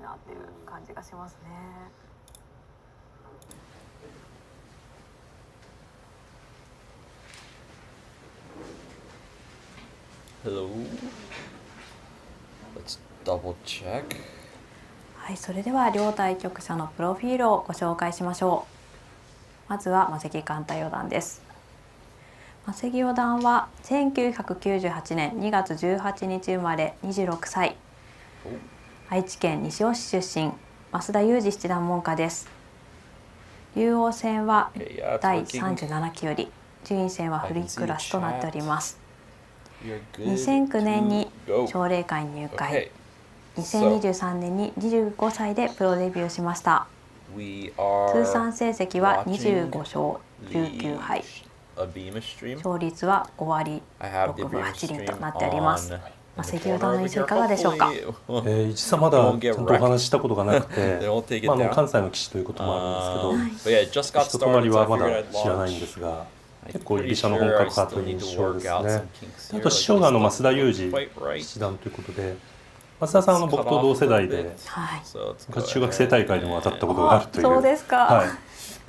なっていう感じがしますね。Hello. Let's double check. はい、それでは両対局者のプロフィールをご紹介しましょう。まずはマセキ寛太四段です。マセキ四段は1998年2月18日生まれ、26歳。愛知県西尾市出身、増田裕二七段門下です。竜王戦は第37期より、順位戦はフリークラスとなっております。2009年に奨励会入会、2023年に25歳でプロデビューしました。通算成績は25勝19敗、勝率は5割6分8厘となっております。関四段の印象いかがでしょうか。一さまだちゃんとお話したことがなくて関西の棋士ということもあるんですけど、人となりはまだ知らないんですが、結構居飛車の本格派という印象ですね。あと師匠が増田裕二七段ということで、増田さんは僕と同世代で、昔中学生大会でも当たったことがあるという。そうですか。はい。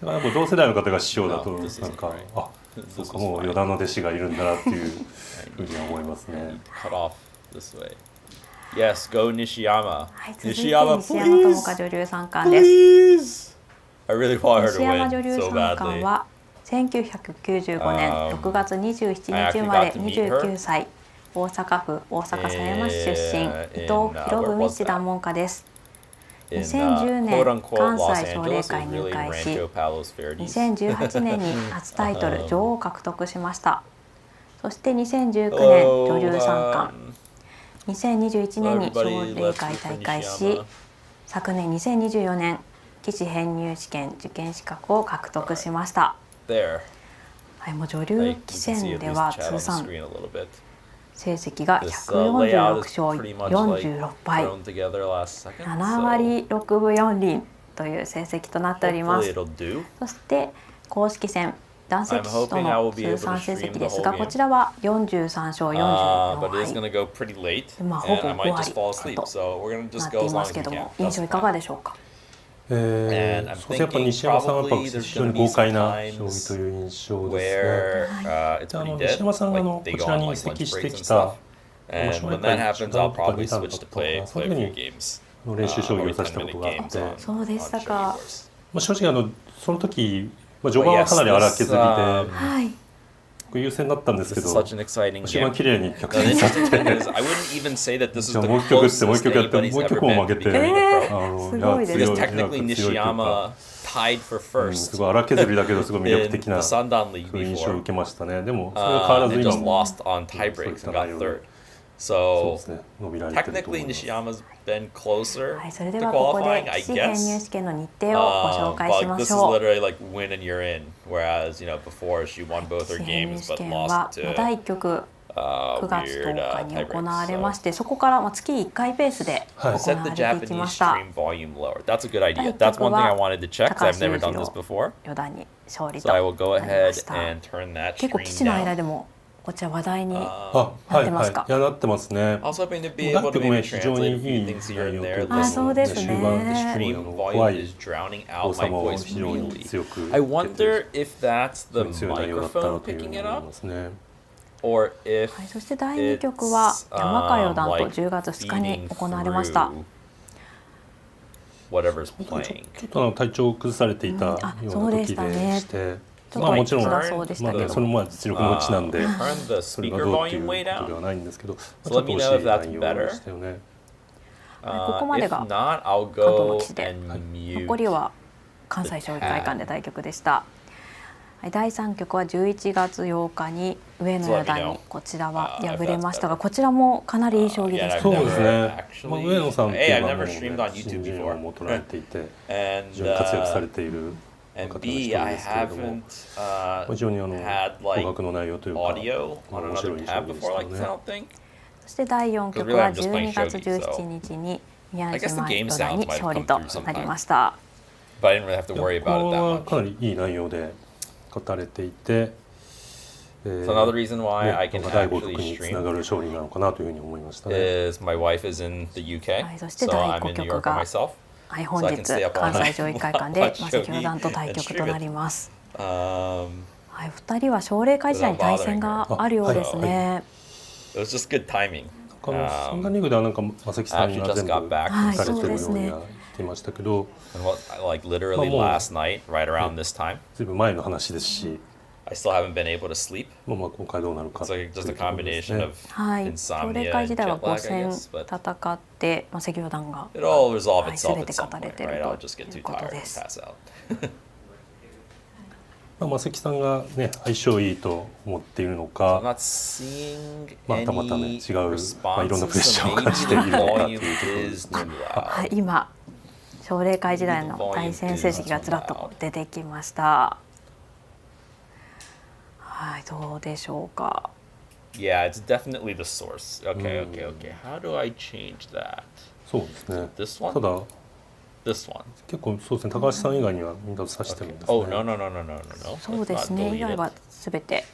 だから同世代の方が師匠だとなんか、あ、そうか、もう四段の弟子がいるんだなっていうふうには思いますね。Yes, go Nishiyama. はい、続いて西山智香女流三冠です。西山女流三冠は1995年6月27日生まれ、29歳、大阪府大阪狭山市出身、伊藤博文七段門下です。2010年関西奨励会入会し、2018年に初タイトル女王を獲得しました。そして2019年女流三冠、2021年に奨励会退会し、昨年2024年棋士編入試験受験資格を獲得しました。はい、もう女流棋戦では通算成績が146勝46敗、7割6分4厘という成績となっております。そして公式戦男性棋士との通算成績ですが、こちらは43勝44敗、ほぼ5割となっていますけども、印象いかがでしょうか。そしてやっぱ西山さんはやっぱ非常に豪快な将棋という印象ですね。西山さんがこちらに移籍してきた将棋会初段とか2段とか、そういうふうに練習将棋を指したことがあって、そうでしたか。正直その時序盤はかなり荒削りで優勢だったんですけど、終盤綺麗に逆転されて、じゃあもう一局ってもう一局やってもう一局も負けて、すごいです。すごい荒削りだけどすごい魅力的な印象を受けましたね。でもそれは変わらず今もそういった内容で。So technically Nishiyama's been closer はい、それではここで棋士編入試験の日程をご紹介しましょう。This is literally like win and you're in, whereas before she won both her games but lost to 第1局9月10日に行われまして、そこから月1回ペースで行われていきました。That's a good idea. That's one thing I wanted to check because I've never done this before. 四段に勝利と So I will go なりま ahead した。 and turn that 結構棋 screen 士の間 down. でもこちら話題になはいってますか。はい、なってますね。I was hoping to be able to maybe translate a few things here and there. そうですね。The stream volume is drowning out my voice really. I wonder if that's the microphone picking it up, or if はい、そして第2局は山川四段と10月2日に行われました。whatever's playing. ちょっと体調を崩されていたような時でして、もちろんそれも実力のうちなんで、それがどうっていうことではないんですけど、ちょっと惜しい内容でしたよね。ここまでが関東の棋士で、残りは関西将棋会館で対局でした。第3局は11月8日に上野四段にこちらは敗れましたが、こちらもかなりいい将棋でしたね。そうですね。上野さんっていうのはもう新人王も取られていて、非常に活躍されている方の一人ですけれども、非常に高額の内容というか面白い将棋でしたね。そして第4局は12月17日に宮島四段に勝利となりました。ここはかなりいい内容で勝たれていて、So another reason why I can 第五 actually 得につな stream がる勝利なのかなというふうに思いましたね。 is my wife is in the UK, はい、そして so 第 I'm 5 in New 曲 York by が myself. はい、本 So I 日 can stay up all 関 night 西上位会館で watch 赤球団と shogi 対 and 局と stream な it. ります。 Um, はい、2人は奨励会時代に対戦があるようですね。it was just good timing. 三段リーグではなんか正木さんが全部 I actually just got back from 打たれてるよう そうですね。には言ってましたけど、 And like literally last night, right around this time, ずいぶん前の話ですし、 I still haven't been able to sleep. まあ今回どうなるか It's とい like う just a ところです combination ね。 of はい、奨 insomnia 励会 and 時代は jet 5 lag, 戦 I guess. But 戦って、赤球団が it all resolve はい itself 全 at て some 勝たれ point, てい right? る I'll と just い get too うこと tired で and す。 pass out. 正木さんがね相性いいと思っているの I'm か、 not seeing またまたね any 違う、いろんなプレッ responses, シャ so ーを感じてい maybe る the のかと volume いうところで is すね。 too はい、 loud. 今奨励会時代の対戦成績がずらっと出てきました。はい、どうでしょうか。 Yeah, it's definitely the source. Okay. How do I change that? そうですね。 This one? ただ This one. 結構そうですね。高橋さん以外にはみんな指してるんですね。 Oh, no. そうですね。以外はすべて、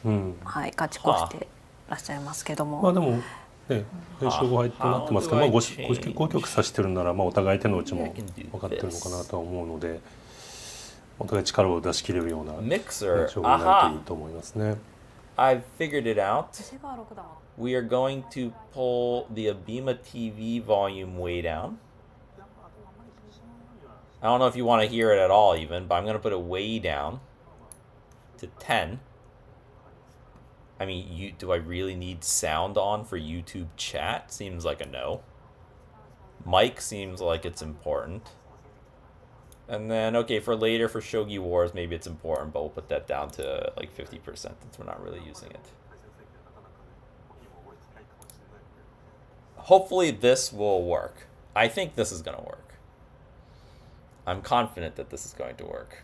はい、勝ち越してらっしゃいますけども。まあでもね、連勝5敗となってますけど、まあ5局指してるなら、まあお互い手の内も分かってるのかなとは思うので、お互い力を出し切れるような勝負になるといいと思いますね。I've figured it out. We are going to pull the Abima TV volume way down. I don't know if you want to hear it at all even, but I'm going to put it way down to 10. I mean, do I really need sound on for YouTube chat? Seems like a no. Mic seems like it's important. And then, okay, for later, for Shogi Wars, maybe it's important, but we'll put that down to like 50% since we're not really using it. Hopefully this will work. I think this is going to work. I'm confident that this is going to work.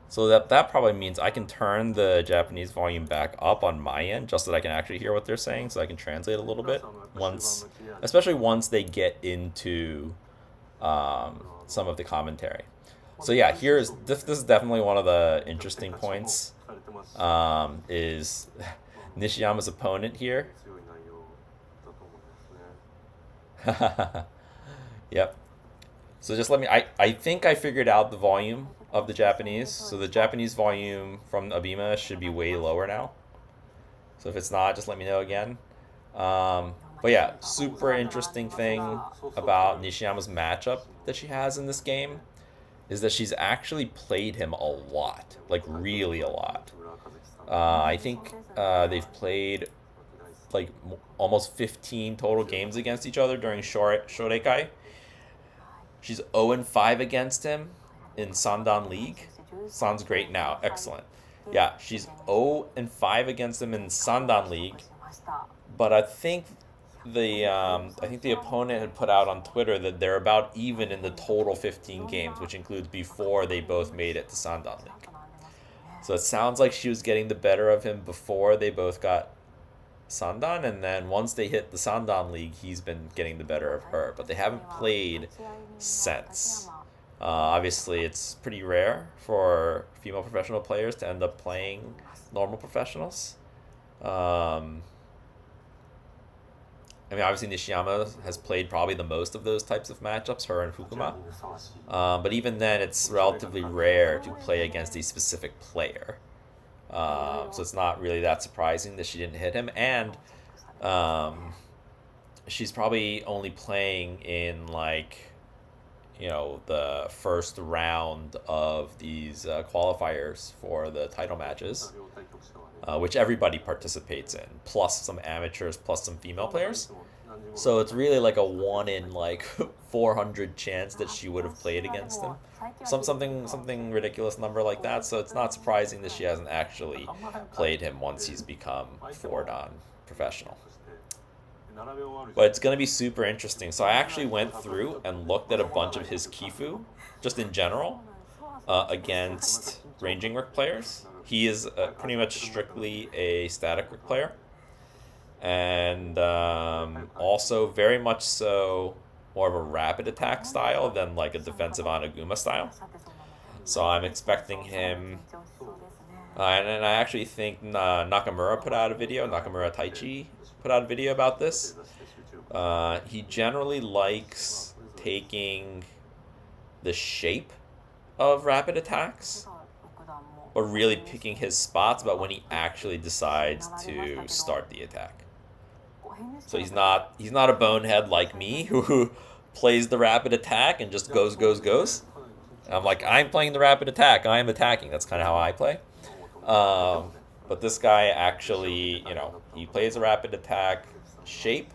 So that probably means I can turn the Japanese volume back up on my end just so that I can actually hear what they're saying, so I can translate a little bit especially once they get into some of the commentary. So yeah, this is definitely one of the interesting points. Is Nishiyama's opponent here? Yep. So just let me. I think I figured out the volume of the Japanese. So the Japanese volume from Abima should be way lower now. So if it's not, just let me know again. But yeah, super interesting thing about Nishiyama's matchup that she has in this game is that she's actually played him a lot, like really a lot. I think they've played like almost 15 total games against each other during Shoreikai. She's 0-5 against him in Sandan League. Sounds great now. Excellent. Yeah, she's 0-5 against him in Sandan League. But I think the opponent had put out on Twitter that they're about even in the total 15 games, which includes before they both made it to Sandan League. So it sounds like she was getting the better of him before they both got Sandan, and then once they hit the Sandan League, he's been getting the better of her. But they haven't played since. Obviously, it's pretty rare for female professional players to end up playing normal professionals. I mean, obviously Nishiyama has played probably the most of those types of matchups, her and Fukuma. But even then, it's relatively rare to play against a specific player. So it's not really that surprising that she didn't hit him. And she's probably only playing in, like, you know, the first round of these qualifiers for the title matches, which everybody participates in, plus some amateurs, plus some female players. So it's really like a 1 in like 400 chance that she would have played against him. Something ridiculous number like that. So it's not surprising that she hasn't actually played him once he's become 4-dan professional. But it's going to be super interesting. So I actually went through and looked at a bunch of his Kifu, just in general, against ranging rook players. He is pretty much strictly a static rook player. And also very much so more of a rapid attack style than like a defensive Anaguma style. So I'm expecting him And I actually think Nakamura put out a video, Nakamura Taichi put out a video about this. He generally likes taking the shape of rapid attacks, but really picking his spots about when he actually decides to start the attack. So he's not a bonehead like me who plays the rapid attack and just goes. And I'm like, I'm playing the rapid attack, I'm attacking. That's kind of how I play. But this guy actually, he plays a rapid attack shape,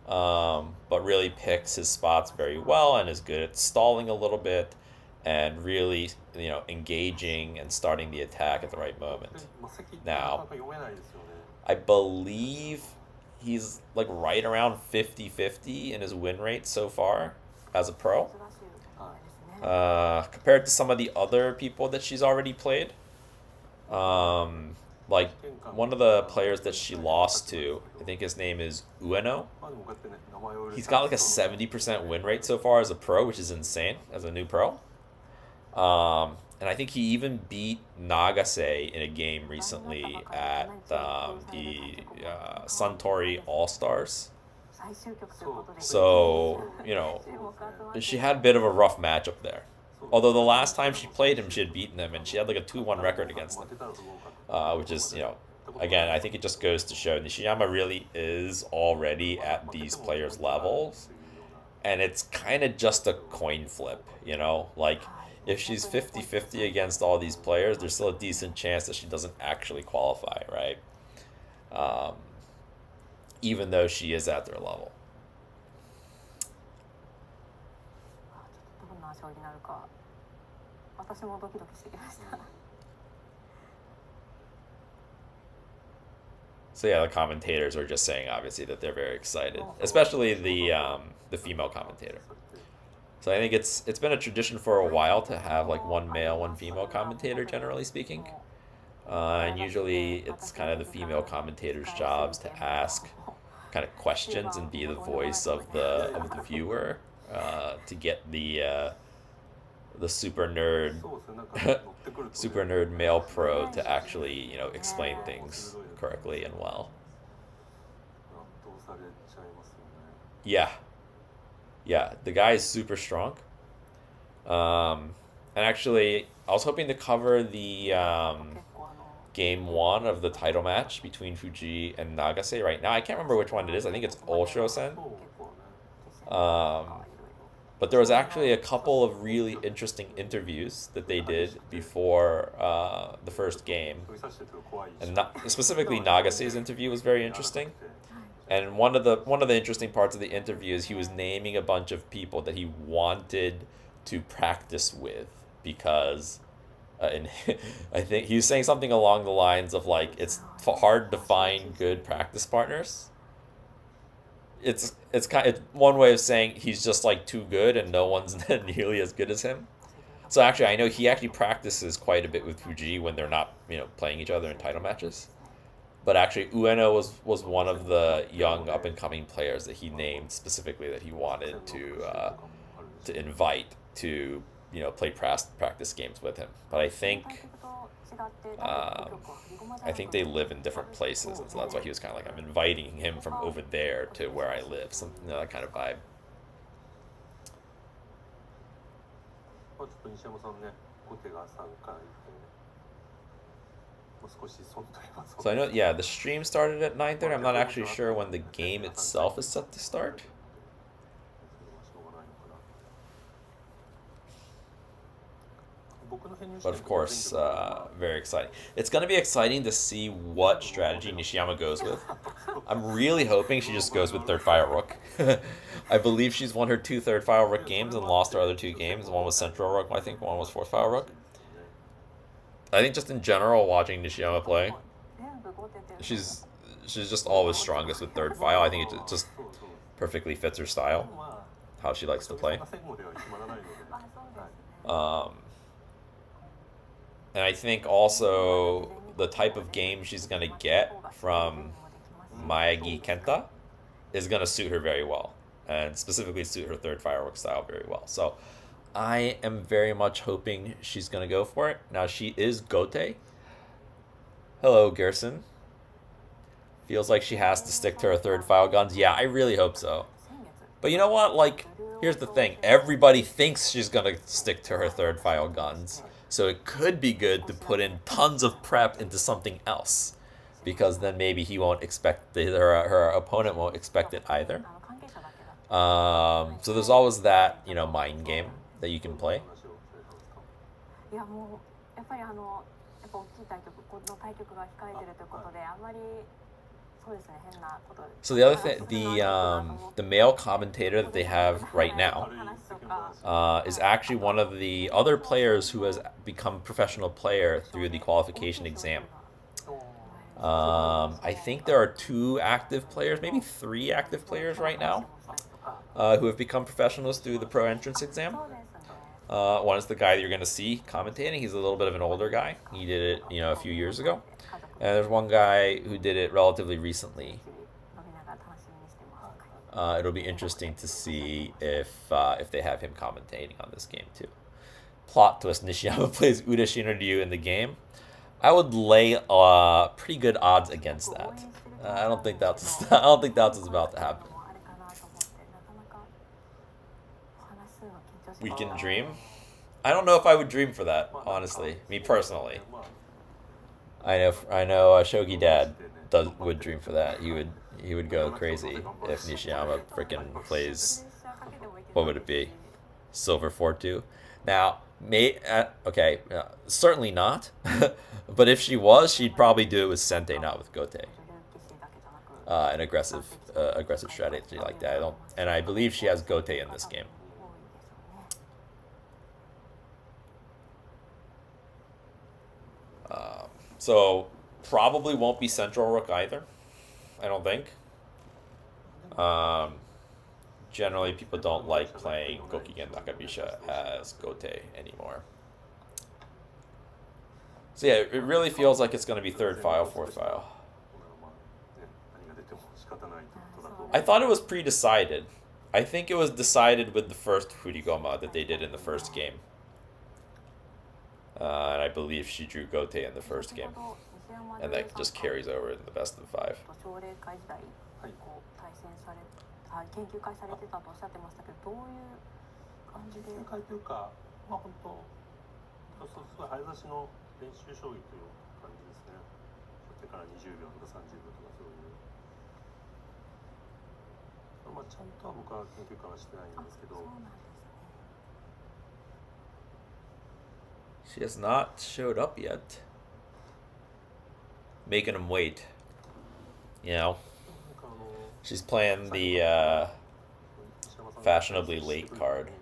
but really picks his spots very well and is good at stalling a little bit and really, engaging and starting the attack at the right moment. Now, I believe he's like right around 50-50 in his win rate so far as a pro. Compared to some of the other people that she's already played. Like one of the players that she lost to, I think his name is Ueno. He's got like a 70% win rate so far as a pro, which is insane as a new pro. And I think he even beat Nagase in a game recently at the Suntory All-Stars. So, she had a bit of a rough matchup there. Although the last time she played him, she had beaten him, and she had like a 2-1 record against him. Which is, again, I think it just goes to show Nishiyama really is already at these players' levels. And it's kind of just a coin flip, Like, if she's 50-50 against all these players, there's still a decent chance that she doesn't actually qualify, right? Even though she is at their level. So yeah, the commentators are just saying obviously that they're very excited, especially the female commentator. So I think it's been a tradition for a while to have like one male, one female commentator, generally speaking. And usually it's kind of the female commentator's jobs to ask kind of questions and be the voice of the viewer, to get the super nerd male pro to actually explain things correctly and well. Yeah, the guy is super strong. And actually, I was hoping to cover the game 1 of the title match between Fuji and Nagase right now. I can't remember which one it is. I think it's Osho-sen. But there was actually a couple of really interesting interviews that they did before the first game. And specifically Nagase's interview was very interesting. And one of the interesting parts of the interview is he was naming a bunch of people that he wanted to practice with because and I think he was saying something along the lines of like it's hard to find good practice partners. It's one way of saying he's just like too good and no one's nearly as good as him. So actually, I know he actually practices quite a bit with Fuji when they're not playing each other in title matches. But actually, Ueno was one of the young up-and-coming players that he named specifically that he wanted to invite to play practice games with him. But I think they live in different places, and so that's why he was kind of like, I'm inviting him from over there to where I live, something that kind of vibe. So I know, yeah, the stream started at 9:30. I'm not actually sure when the game itself is set to start. But of course, very exciting. It's going to be exciting to see what strategy Nishiyama goes with. I'm really hoping she just goes with third file rook. I believe she's won her 2 third file rook games and lost her other 2 games. One was central rook, I think one was fourth file rook. I think just in general, watching Nishiyama play, she's just always strongest with third file. I think it just perfectly fits her style, how she likes to play. And I think also the type of game she's going to get from Maegi Kenta is going to suit her very well, and specifically suit her third firework style very well. So I am very much hoping she's going to go for it. Now, she is Gote, Hello, Gerson. Feels like she has to stick to her third file guns. Yeah, I really hope so. But you know what? Like, here's the thing. Everybody thinks she's going to stick to her third file guns. So it could be good to put in tons of prep into something else. Because then maybe he won't expect her opponent won't expect it either. So there's always that, mind game that you can play. So the other thing, the male commentator that they have right now is actually one of the other players who has become professional player through the qualification exam. I think there are 2 active players, maybe 3 active players right now, who have become professionals through the pro entrance exam. One is the guy that you're going to see commentating. He's a little bit of an older guy. He did it, a few years ago. And there's one guy who did it relatively recently. It'll be interesting to see if they have him commentating on this game too. Plot twist: Nishiyama plays Uda Shinryu in the game. I would lay pretty good odds against that. I don't think that's what's about to happen. We can dream. I don't know if I would dream for that, honestly. Me personally. I know. Shogi Dad would dream for that. He would go crazy if Nishiyama freaking plays. What would it be? Silver 4-2. Now, certainly not. But if she was, she'd probably do it with Sente, not with Gote. An aggressive strategy like that. I believe she has Gote in this game. So probably won't be Central Rook either. I don't think. Generally, people don't like playing Gokigen Nakabisha as Gote anymore. So yeah, it really feels like it's going to be third file, fourth file. I thought it was pre-decided. I think it was decided with the first Furigoma that they did in the first game. And I believe she drew Gote in the first game. And that just carries over in the best of 5. She has not showed up yet. Making him wait. She's playing the fashionably late card.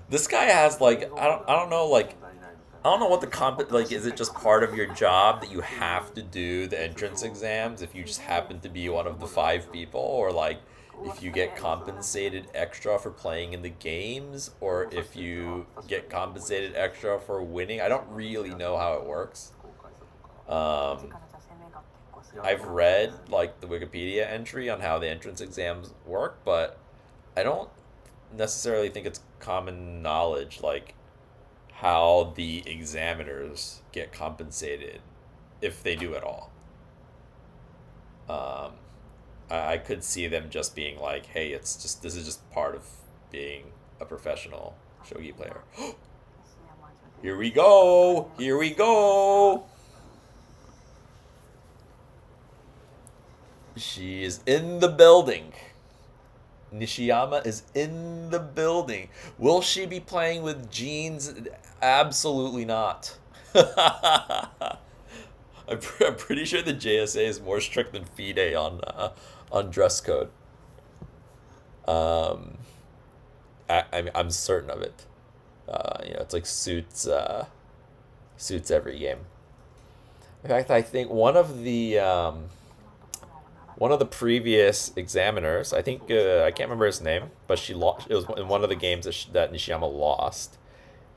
This guy has I don't know what the is it just part of your job that you have to do the entrance exams if you just happen to be one of the 5 people, or if you get compensated extra for playing in the games, or if you get compensated extra for winning. I don't really know how it works. I've read the Wikipedia entry on how the entrance exams work, but I don't necessarily think it's common knowledge how the examiners get compensated, if they do at all. I could see them just being like, hey, this is just part of being a professional shogi player. Here we go! Here we go! She is in the building. Nishiyama is in the building. Will she be playing with jeans? Absolutely not. I'm pretty sure the JSA is more strict than FIDE on dress code. I'm certain of it. It's like suits every game. In fact, I think one of the previous examiners, I think I can't remember his name, but she lost. It was in one of the games that Nishiyama lost.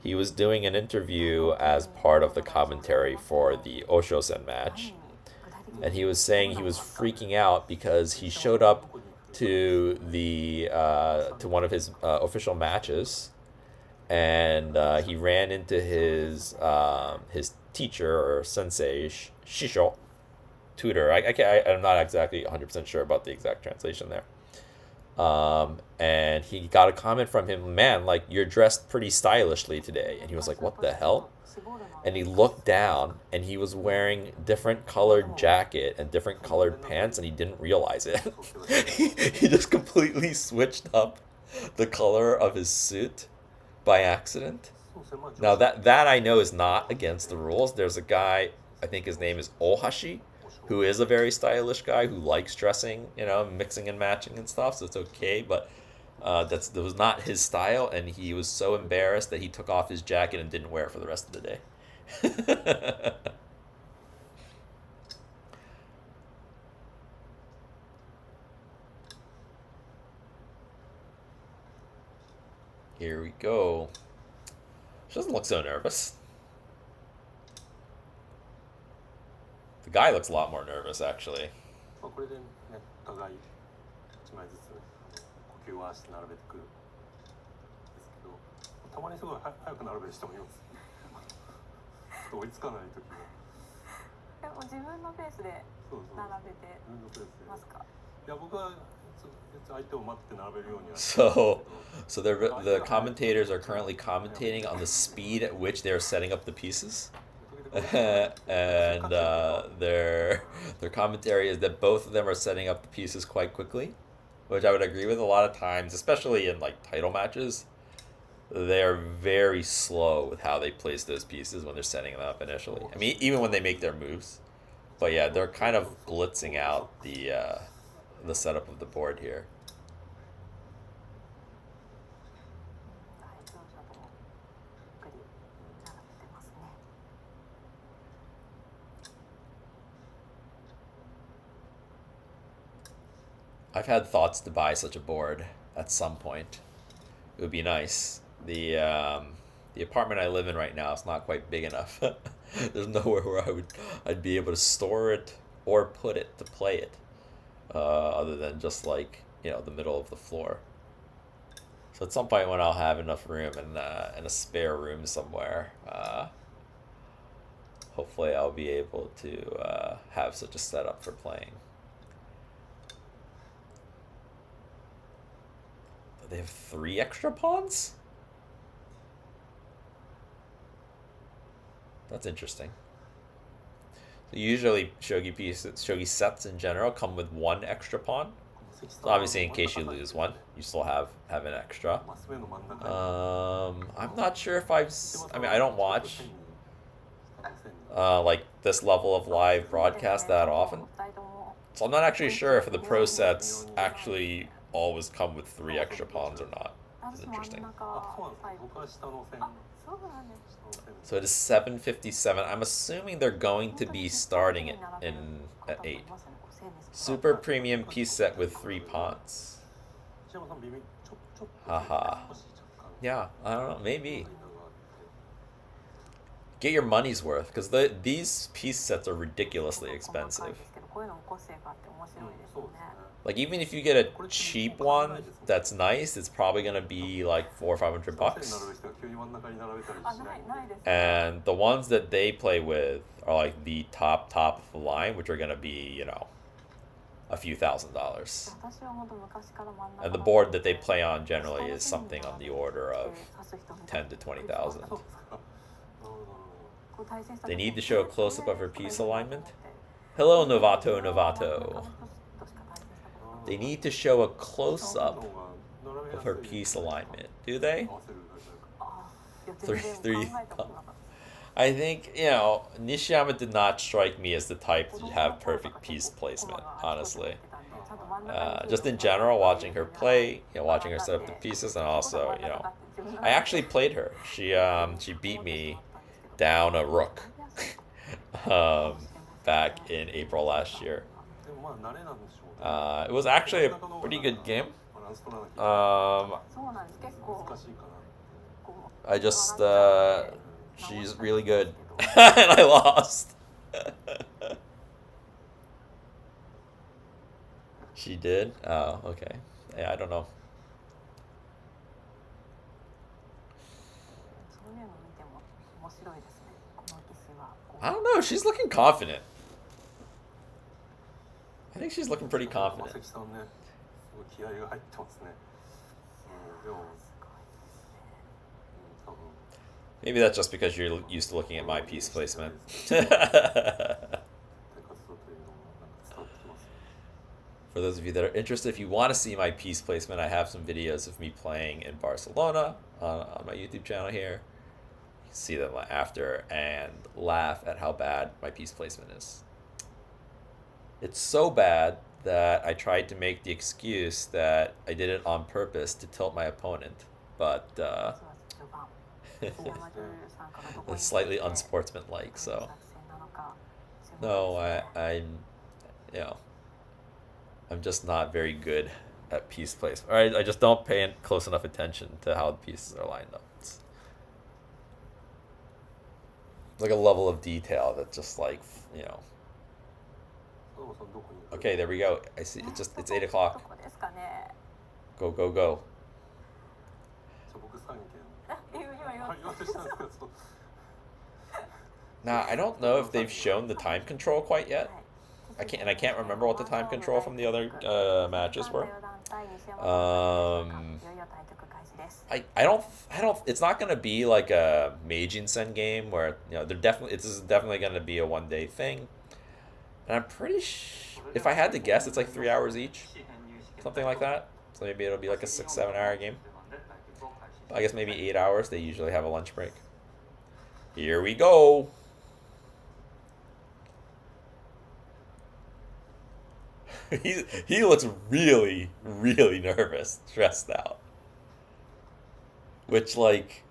He was doing an interview as part of the commentary for the Osho-sen match, and he was saying he was freaking out because he showed up to one of his official matches, and he ran into his teacher or sensei, shisho, tutor. I'm not exactly 100% sure about the exact translation there. And he got a comment from him, man, like, you're dressed pretty stylishly today. And he was like, what the hell? And he looked down, and he was wearing different colored jacket and different colored pants, and he didn't realize it. He just completely switched up the color of his suit by accident. Now that I know is not against the rules. There's a guy, I think his name is Ohashi, who is a very stylish guy who likes dressing, mixing and matching and stuff, so it's okay, but that was not his style, and he was so embarrassed that he took off his jacket and didn't wear it for the rest of the day. Here we go. She doesn't look so nervous. The guy looks a lot more nervous, actually. So the commentators are currently commentating on the speed at which they're setting up the pieces. And their commentary is that both of them are setting up the pieces quite quickly, which I would agree with. A lot of times, especially in like title matches, they're very slow with how they place those pieces when they're setting them up initially. I mean, even when they make their moves. But yeah, they're kind of blitzing out the setup of the board here. I've had thoughts to buy such a board at some point. It would be nice. The apartment I live in right now is not quite big enough. There's nowhere where I'd be able to store it or put it to play it, other than just like the middle of the floor. So at some point when I'll have enough room and a spare room somewhere, hopefully I'll be able to have such a setup for playing. They have 3 extra pawns? That's interesting. So usually shogi sets in general come with 1 extra pawn. So obviously in case you lose one, you still have an extra. I'm not sure if I don't watch like this level of live broadcast that often. So I'm not actually sure if the pro sets actually always come with 3 extra pawns or not. It's interesting. So it is 7:57. I'm assuming they're going to be starting it at 8. Super premium piece set with 3 pawns. Haha. Yeah, I don't know, maybe. Get your money's worth, because these piece sets are ridiculously expensive. Like, even if you get a cheap one that's nice, it's probably going to be like $400 or $500. And the ones that they play with are like the top of the line, which are going to be, a few $1,000s. And the board that they play on generally is something on the order of 10 to 20,000. They need to show a close-up of her piece alignment. Hello, Novato. They need to show a close-up of her piece alignment. Do they? Three. I think, Nishiyama did not strike me as the type to have perfect piece placement, honestly. Just in general, watching her play, watching her set up the pieces, and also, I actually played her. She beat me down a rook back in April last year. It was actually a pretty good game. I just, she's really good. And I lost. She did? Oh, okay. Yeah, I don't know. I don't know. She's looking confident. I think she's looking pretty confident. Maybe that's just because you're used to looking at my piece placement. For those of you that are interested, if you want to see my piece placement, I have some videos of me playing in Barcelona on my YouTube channel here. You can see them after and laugh at how bad my piece placement is. It's so bad that I tried to make the excuse that I did it on purpose to tilt my opponent, but it's slightly unsportsmanlike. So no, I'm just not very good at piece placement. I just don't pay close enough attention to how the pieces are lined up. It's like a level of detail that's just like, Okay, there we go. I see. It's 8 o'clock. Go, go, go. Now, I don't know if they've shown the time control quite yet. I can't remember what the time control from the other matches were. I don't. It's not going to be like a Meijin-sen game where this is definitely going to be a one-day thing. And I'm pretty sure, if I had to guess, it's like 3 hours each, something like that. So maybe it'll be like a 6-7 hour game. I guess maybe 8 hours. They usually have a lunch break. Here we go. He looks really, really nervous, stressed out. Which, like,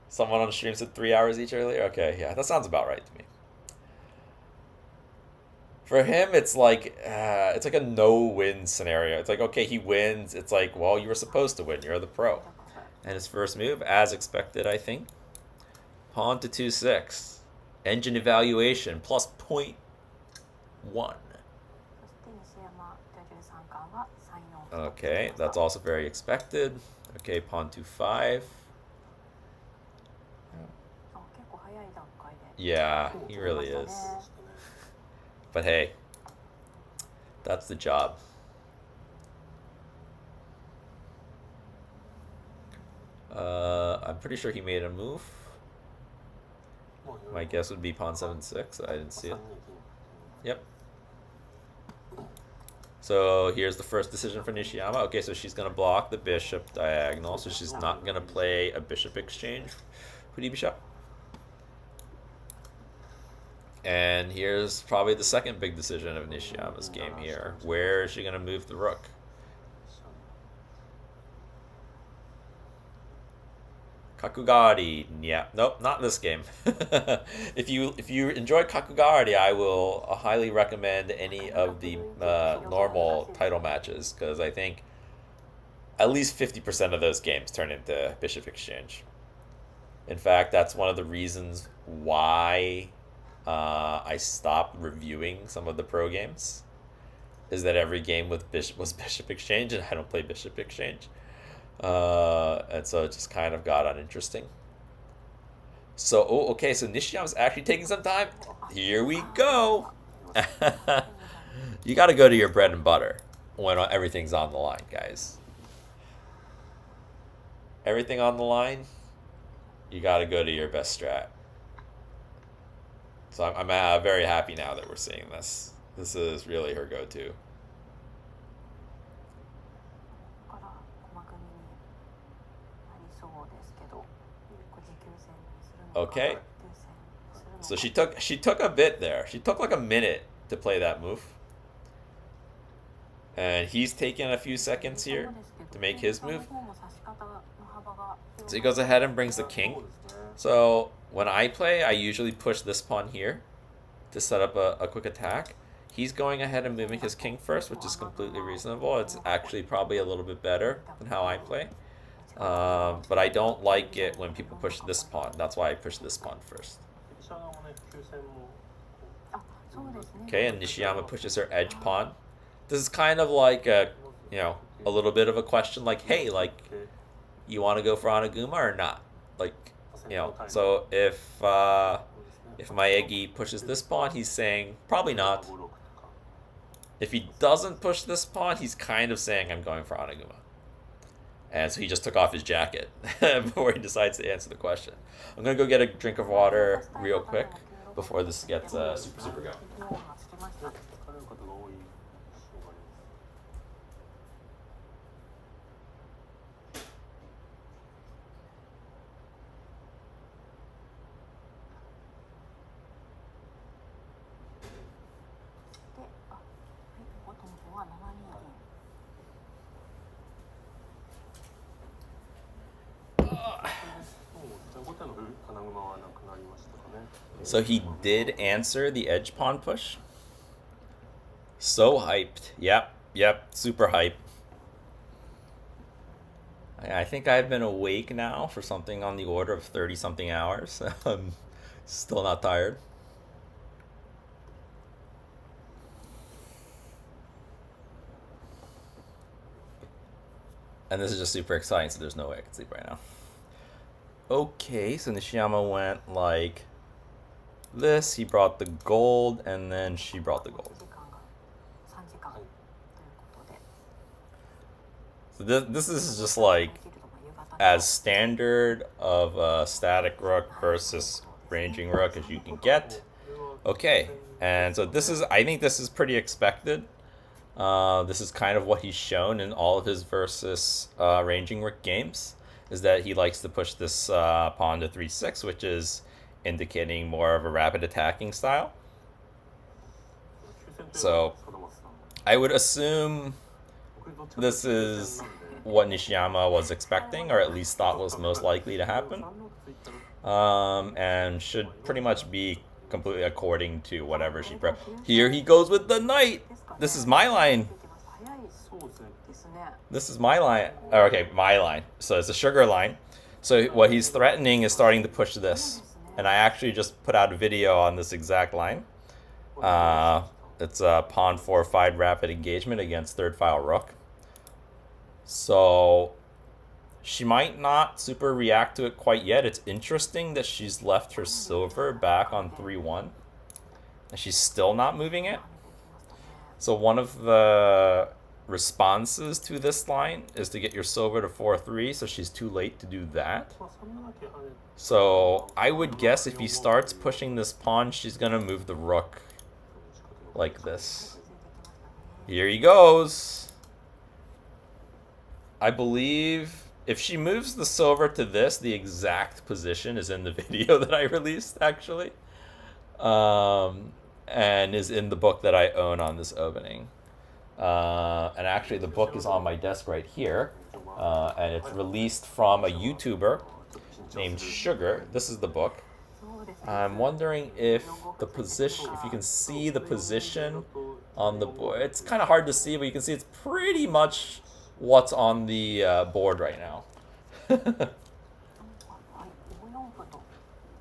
someone on stream said 3 hours each earlier? Okay, yeah, that sounds about right to me. For him, it's like a no-win scenario. It's like, okay, he wins. It's like, well, you were supposed to win. You're the pro. And his first move, as expected, I think. Pawn to 2-6. Engine evaluation plus 0.1. Okay, that's also very expected. Okay, pawn to 5. Yeah, he really is. But hey, that's the job. I'm pretty sure he made a move. My guess would be pawn 7-6. I didn't see it. Yep. So here's the first decision for Nishiyama. Okay, so she's going to block the bishop diagonal, so she's not going to play a bishop exchange. Hoodie bishop. And here's probably the second big decision of Nishiyama's game here. Where is she going to move the rook? Kakugari. Yeah, nope, not this game. If you enjoy Kakugari, I will highly recommend any of the normal title matches, because I think at least 50% of those games turn into bishop exchange. In fact, that's one of the reasons why I stopped reviewing some of the pro games, is that every game was bishop exchange, and I don't play bishop exchange. And so it just kind of got uninteresting. So, okay, so Nishiyama's actually taking some time. Here we go. You got to go to your bread and butter when everything's on the line, guys. Everything on the line, you got to go to your best strat. So I'm very happy now that we're seeing this. This is really her go-to. Okay. So she took a bit there. She took like a minute to play that move. And he's taking a few seconds here to make his move. So he goes ahead and brings the king. So when I play, I usually push this pawn here to set up a quick attack. He's going ahead and moving his king first, which is completely reasonable. It's actually probably a little bit better than how I play. But I don't like it when people push this pawn. That's why I push this pawn first. Okay, and Nishiyama pushes her edge pawn. This is kind of like a little bit of a question, like, hey, like, you want to go for Anaguma or not? Like, You know, so if Maegi pushes this pawn, he's saying probably not. If he doesn't push this pawn, he's kind of saying I'm going for Anaguma. And so he just took off his jacket before he decides to answer the question. I'm going to go get a drink of water real quick before this gets super going. So he did answer the edge pawn push. So hyped. Yep, super hype. I think I've been awake now for something on the order of 30-something hours. I'm still not tired. And this is just super exciting, so there's no way I can sleep right now. Okay, so Nishiyama went like this. He brought the gold, and then she brought the gold. So this is just like as standard of a static rook versus ranging rook as you can get. Okay, and so I think this is pretty expected. This is kind of what he's shown in all of his versus ranging rook games, is that he likes to push this pawn to 3-6, which is indicating more of a rapid attacking style. So I would assume this is what Nishiyama was expecting, or at least thought was most likely to happen, and should pretty much be completely according to whatever she brought. Here he goes with the knight. This is my line. This is my line. Okay, my line. So it's a sugar line. So what he's threatening is starting to push this. And I actually just put out a video on this exact line. It's a pawn 4-5 rapid engagement against third file rook. So she might not super react to it quite yet. It's interesting that she's left her silver back on 3-1. And she's still not moving it. So one of the responses to this line is to get your silver to 4-3, so she's too late to do that. So I would guess if he starts pushing this pawn, she's going to move the rook like this. Here he goes. I believe if she moves the silver to this, the exact position is in the video that I released, actually. And is in the book that I own on this opening. And actually the book is on my desk right here. And it's released from a YouTuber named Sugar. This is the book. I'm wondering if the position, if you can see the position on the board. It's kind of hard to see, but you can see it's pretty much what's on the board right now.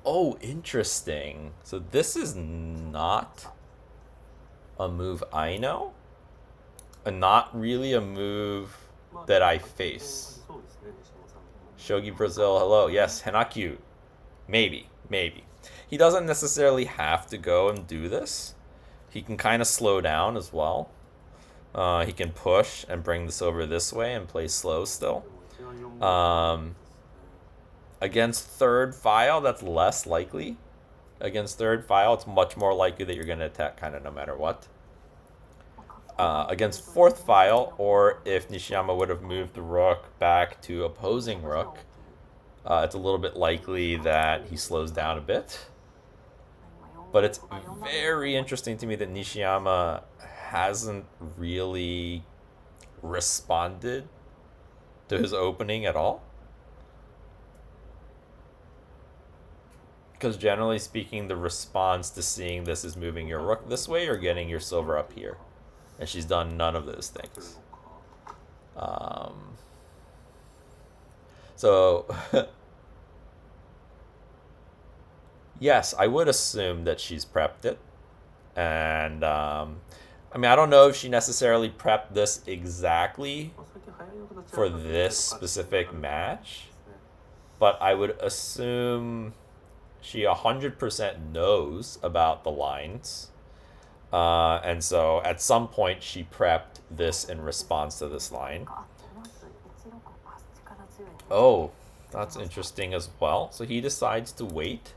Oh, interesting. So this is not a move I know, and not really a move that I face. Shogi Brazil, hello. Yes, Henakyu. Maybe. He doesn't necessarily have to go and do this. He can kind of slow down as well. He can push and bring this over this way and play slow still. Against third file, that's less likely. Against third file, it's much more likely that you're going to attack kind of no matter what. Against fourth file, or if Nishiyama would have moved the rook back to opposing rook, it's a little bit likely that he slows down a bit. But it's very interesting to me that Nishiyama hasn't really responded to his opening at all. Because generally speaking, the response to seeing this is moving your rook this way or getting your silver up here. And she's done none of those things. So, yes, I would assume that she's prepped it. And, I mean, I don't know if she necessarily prepped this exactly for this specific match. but I would assume she 100% knows about the lines. And so at some point she prepped this in response to this line. Oh, that's interesting as well. So he decides to wait.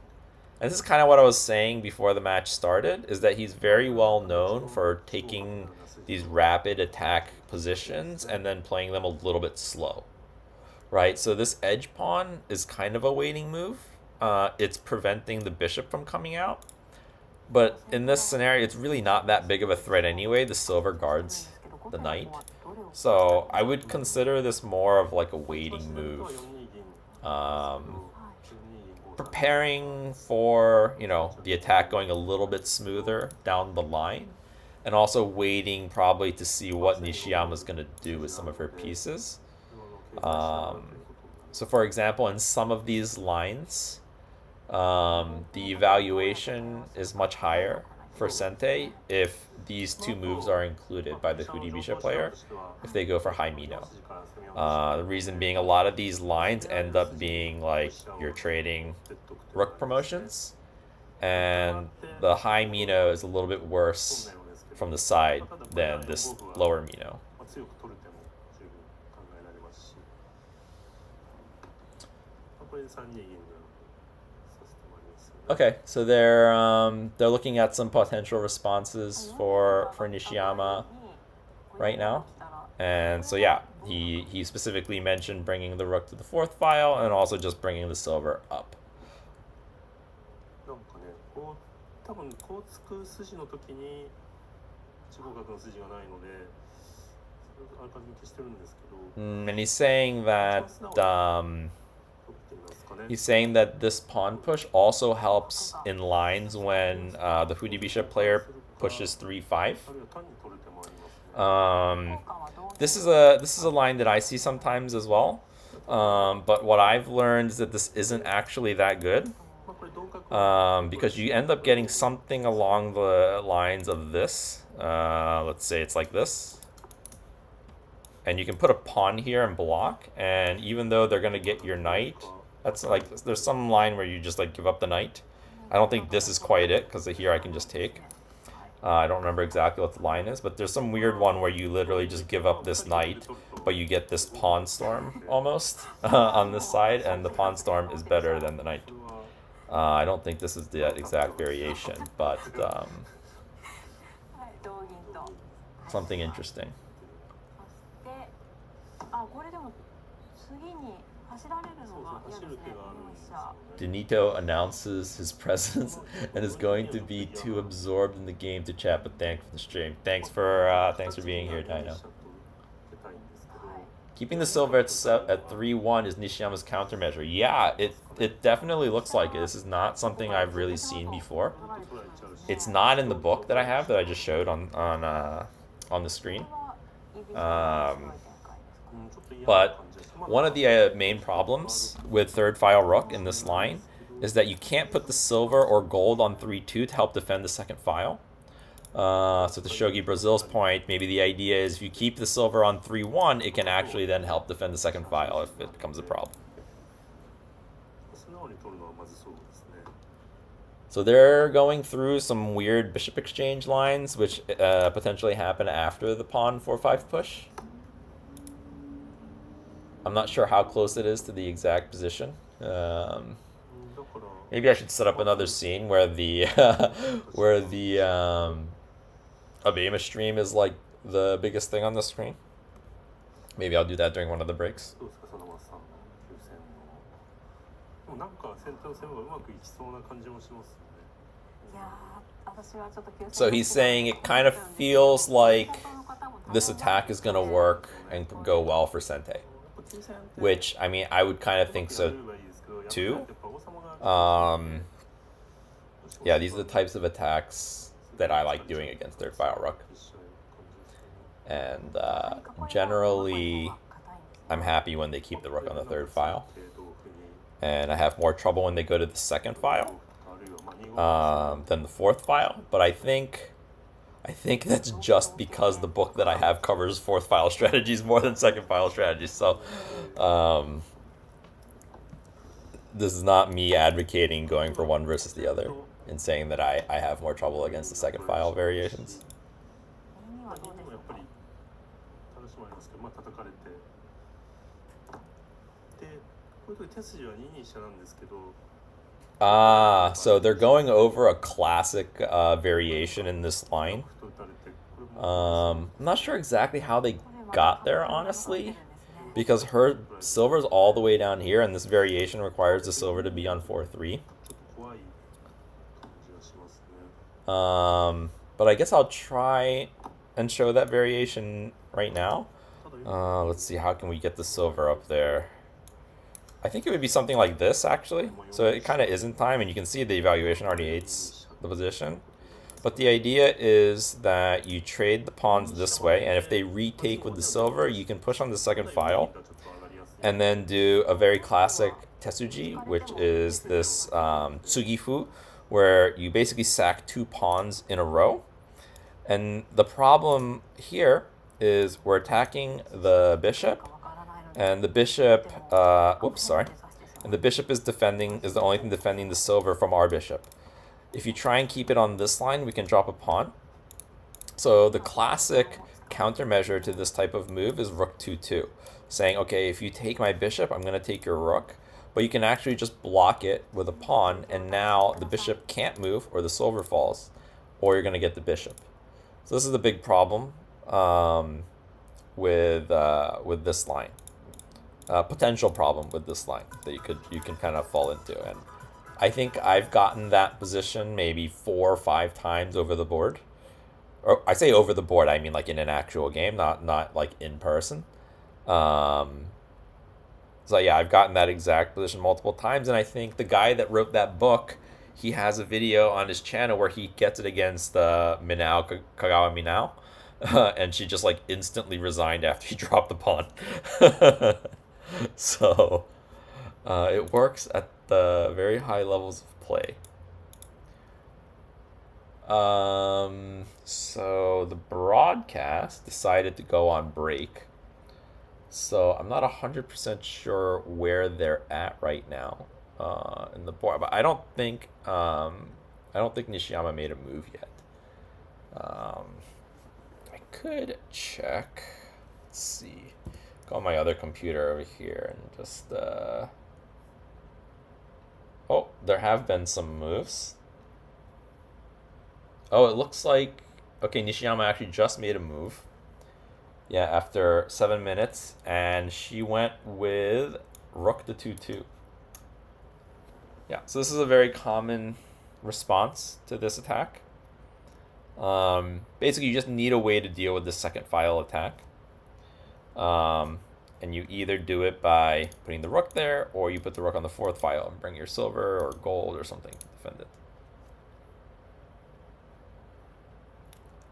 And this is kind of what I was saying before the match started, is that he's very well known for taking these rapid attack positions and then playing them a little bit slow. Right? So this edge pawn is kind of a waiting move. It's preventing the bishop from coming out. But in this scenario, it's really not that big of a threat anyway. The silver guards the knight. So I would consider this more of like a waiting move. Preparing for, the attack going a little bit smoother down the line. And also waiting probably to see what Nishiyama's going to do with some of her pieces. So for example, in some of these lines, the evaluation is much higher for Sente if these two moves are included by the Furibisha player, if they go for high Mino. The reason being, a lot of these lines end up being like you're trading rook promotions, and the high Mino is a little bit worse from the side than this lower Mino. Okay, so they're looking at some potential responses for Nishiyama right now, and so yeah, he specifically mentioned bringing the rook to the fourth file and also just bringing the silver up. And he's saying that this pawn push also helps in lines when the Furibisha player pushes 3-5. This is a line that I see sometimes as well. But what I've learned is that this isn't actually that good. Because you end up getting something along the lines of this. Let's say it's like this. And you can put a pawn here and block, and even though they're going to get your knight, that's like, there's some line where you just like give up the knight. I don't think this is quite it, because here I can just take. I don't remember exactly what the line is, but there's some weird one where you literally just give up this knight, but you get this pawn storm almost on this side, and the pawn storm is better than the knight. I don't think this is the exact variation, but something interesting. Denito announces his presence and is going to be too absorbed in the game to chat, but thanks for the stream. Thanks for being here, Dino. Keeping the silver at 3-1 is Nishiyama's countermeasure. Yeah, it definitely looks like it. This is not something I've really seen before. It's not in the book that I have that I just showed on the screen. But one of the main problems with third file rook in this line is that you can't put the silver or gold on 3-2 to help defend the second file. So to Shogi Brazil's point, maybe the idea is if you keep the silver on 3-1, it can actually then help defend the second file if it becomes a problem. So they're going through some weird bishop exchange lines, which potentially happen after the pawn 4-5 push. I'm not sure how close it is to the exact position. Maybe I should set up another scene where the Abema stream is like the biggest thing on the screen. Maybe I'll do that during one of the breaks. So he's saying it kind of feels like this attack is going to work and go well for Sente. Which, I mean, I would kind of think so too. Yeah, these are the types of attacks that I like doing against third file rook. And generally, I'm happy when they keep the rook on the third file. And I have more trouble when they go to the second file than the fourth file. But I think that's just because the book that I have covers fourth file strategies more than second file strategies. So this is not me advocating going for one versus the other and saying that I have more trouble against the second file variations. So they're going over a classic variation in this line. I'm not sure exactly how they got there, honestly, because her silver's all the way down here, and this variation requires the silver to be on 4-3. But I guess I'll try and show that variation right now. Let's see, how can we get the silver up there? I think it would be something like this, actually. So it kind of is in time, and you can see the evaluation already aids the position. But the idea is that you trade the pawns this way, and if they retake with the silver, you can push on the second file, and then do a very classic Tetsuji, which is this Tsugifu, where you basically sack 2 pawns in a row. And the problem here is we're attacking the bishop, and the bishop, and the bishop is the only thing defending the silver from our bishop. If you try and keep it on this line, we can drop a pawn. So the classic countermeasure to this type of move is rook 2-2, saying, okay, if you take my bishop, I'm going to take your rook. But you can actually just block it with a pawn, and now the bishop can't move, or the silver falls, or you're going to get the bishop. So this is the big problem with this line. Potential problem with this line that you can kind of fall into. And I think I've gotten that position maybe 4 or 5 times over the board. Or I say over the board, I mean like in an actual game, not like in person. So yeah, I've gotten that exact position multiple times, and I think the guy that wrote that book, he has a video on his channel where he gets it against Kagawa Minao, and she just like instantly resigned after he dropped the pawn. So it works at the very high levels of play. So the broadcast decided to go on break. So I'm not 100% sure where they're at right now in the board, but I don't think Nishiyama made a move yet. I could check. Let's see. Go on my other computer over here and just. Oh, there have been some moves. Oh, it looks like Nishiyama actually just made a move. Yeah, after 7 minutes, and she went with rook to 2-2. Yeah, so this is a very common response to this attack. Basically, you just need a way to deal with the second file attack. And you either do it by putting the rook there, or you put the rook on the 4th file and bring your silver or gold or something to defend it.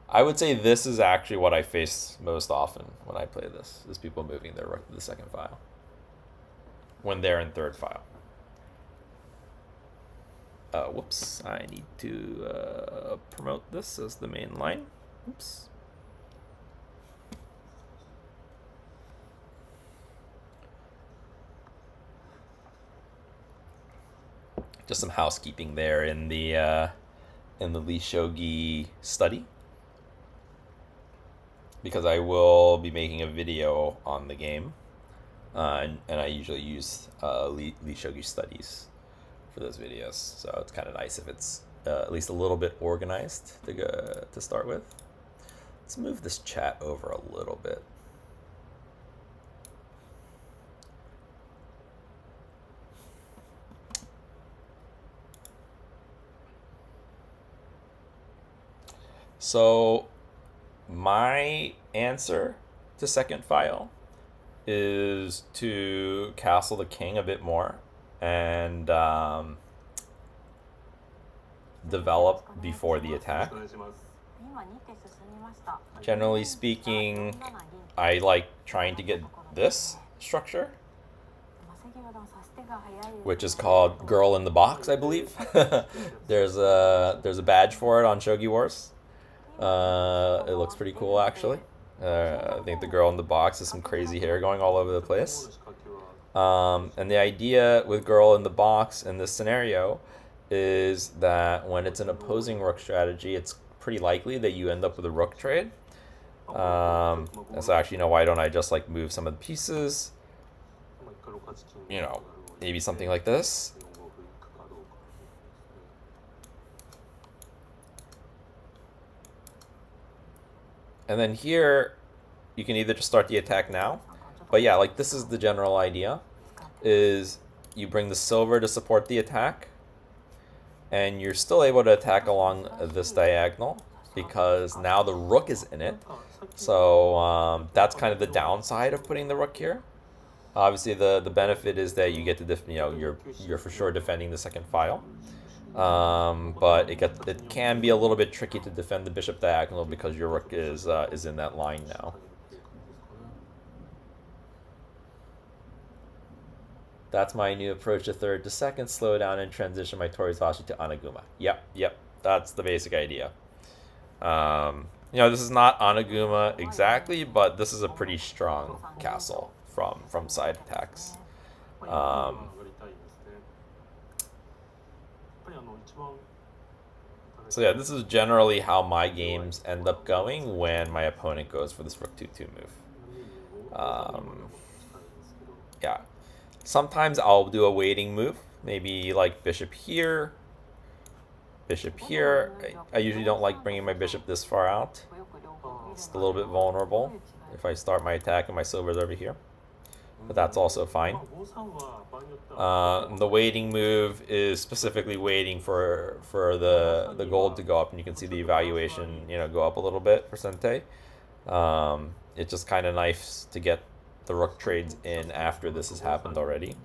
I would say this is actually what I face most often when I play this, is people moving their rook to the 2nd file when they're in 3rd file. Whoops, I need to promote this as the main line. Oops. Just some housekeeping there in the Lee Shogi study, because I will be making a video on the game, and I usually use Lee Shogi studies for those videos. So it's kind of nice if it's at least a little bit organized to start with. Let's move this chat over a little bit. So my answer to 2nd file is to castle the king a bit more and develop before the attack. Generally speaking, I like trying to get this structure, which is called Girl in the Box, I believe. There's a badge for it on Shogi Wars. It looks pretty cool, actually. I think the girl in the box has some crazy hair going all over the place. And the idea with girl in the box in this scenario is that when it's an opposing rook strategy, it's pretty likely that you end up with a rook trade. So actually, why don't I just like move some of the pieces? Maybe something like this. And then here, you can either just start the attack now. But yeah, like this is the general idea, is you bring the silver to support the attack. And you're still able to attack along this diagonal because now the rook is in it. So that's kind of the downside of putting the rook here. Obviously, the benefit is that you get to you're for sure defending the second file. But it can be a little bit tricky to defend the bishop diagonal because your rook is in that line now. That's my new approach to third to second. Slow down and transition my Torizashi to Anaguma. Yep. That's the basic idea. This is not Anaguma exactly, but this is a pretty strong castle from side attacks. So yeah, this is generally how my games end up going when my opponent goes for this rook 2-2 move. Yeah. Sometimes I'll do a waiting move, maybe like bishop here, bishop here. I usually don't like bringing my bishop this far out. It's a little bit vulnerable if I start my attack and my silver's over here, but that's also fine. The waiting move is specifically waiting for the gold to go up, and you can see the evaluation go up a little bit for Sente. It's just kind of nice to get the rook trades in after this has happened already,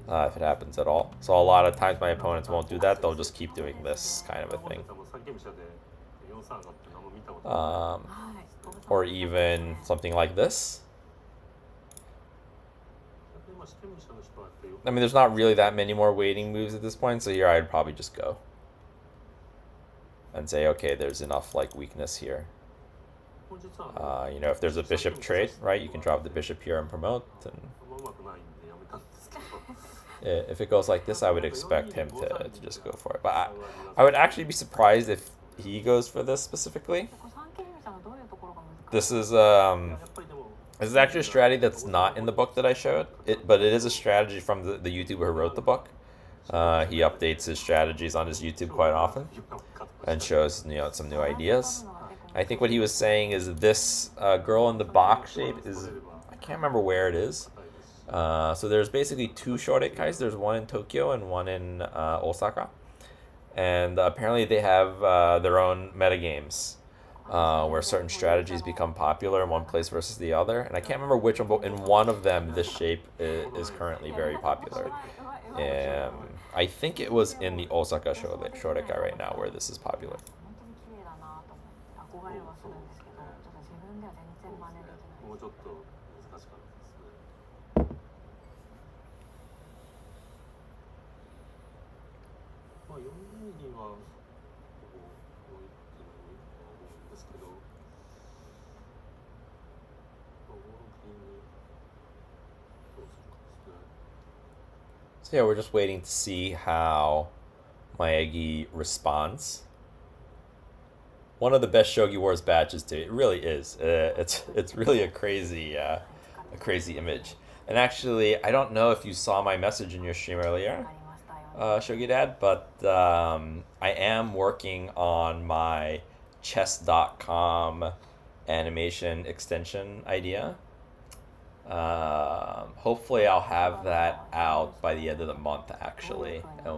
if it happens at all. So a lot of times my opponents won't do that. They'll just keep doing this kind of a thing. Or even something like this. I mean, there's not really that many more waiting moves at this point, so here I'd probably just go and say, okay, there's enough like weakness here. If there's a bishop trade, right, you can drop the bishop here and promote. And if it goes like this, I would expect him to just go for it. But I would actually be surprised if he goes for this specifically. This is actually a strategy that's not in the book that I showed, but it is a strategy from the YouTuber who wrote the book. He updates his strategies on his YouTube quite often and shows some new ideas. I think what he was saying is this girl in the box shape is, I can't remember where it is. So there's basically two Shoreikais. There's one in Tokyo and one in Osaka. And apparently they have their own metagames where certain strategies become popular in one place versus the other. And I can't remember which one, but in one of them, this shape is currently very popular. And I think it was in the Osaka Shoreikai right now where this is popular. So yeah, we're just waiting to see how Maegi responds. One of the best Shogi Wars badges too. It really is. It's really a crazy image. And actually, I don't know if you saw my message in your stream earlier, Shogi Dad, but I am working on my chess.com animation extension idea. Hopefully I'll have that out by the end of the month, actually, and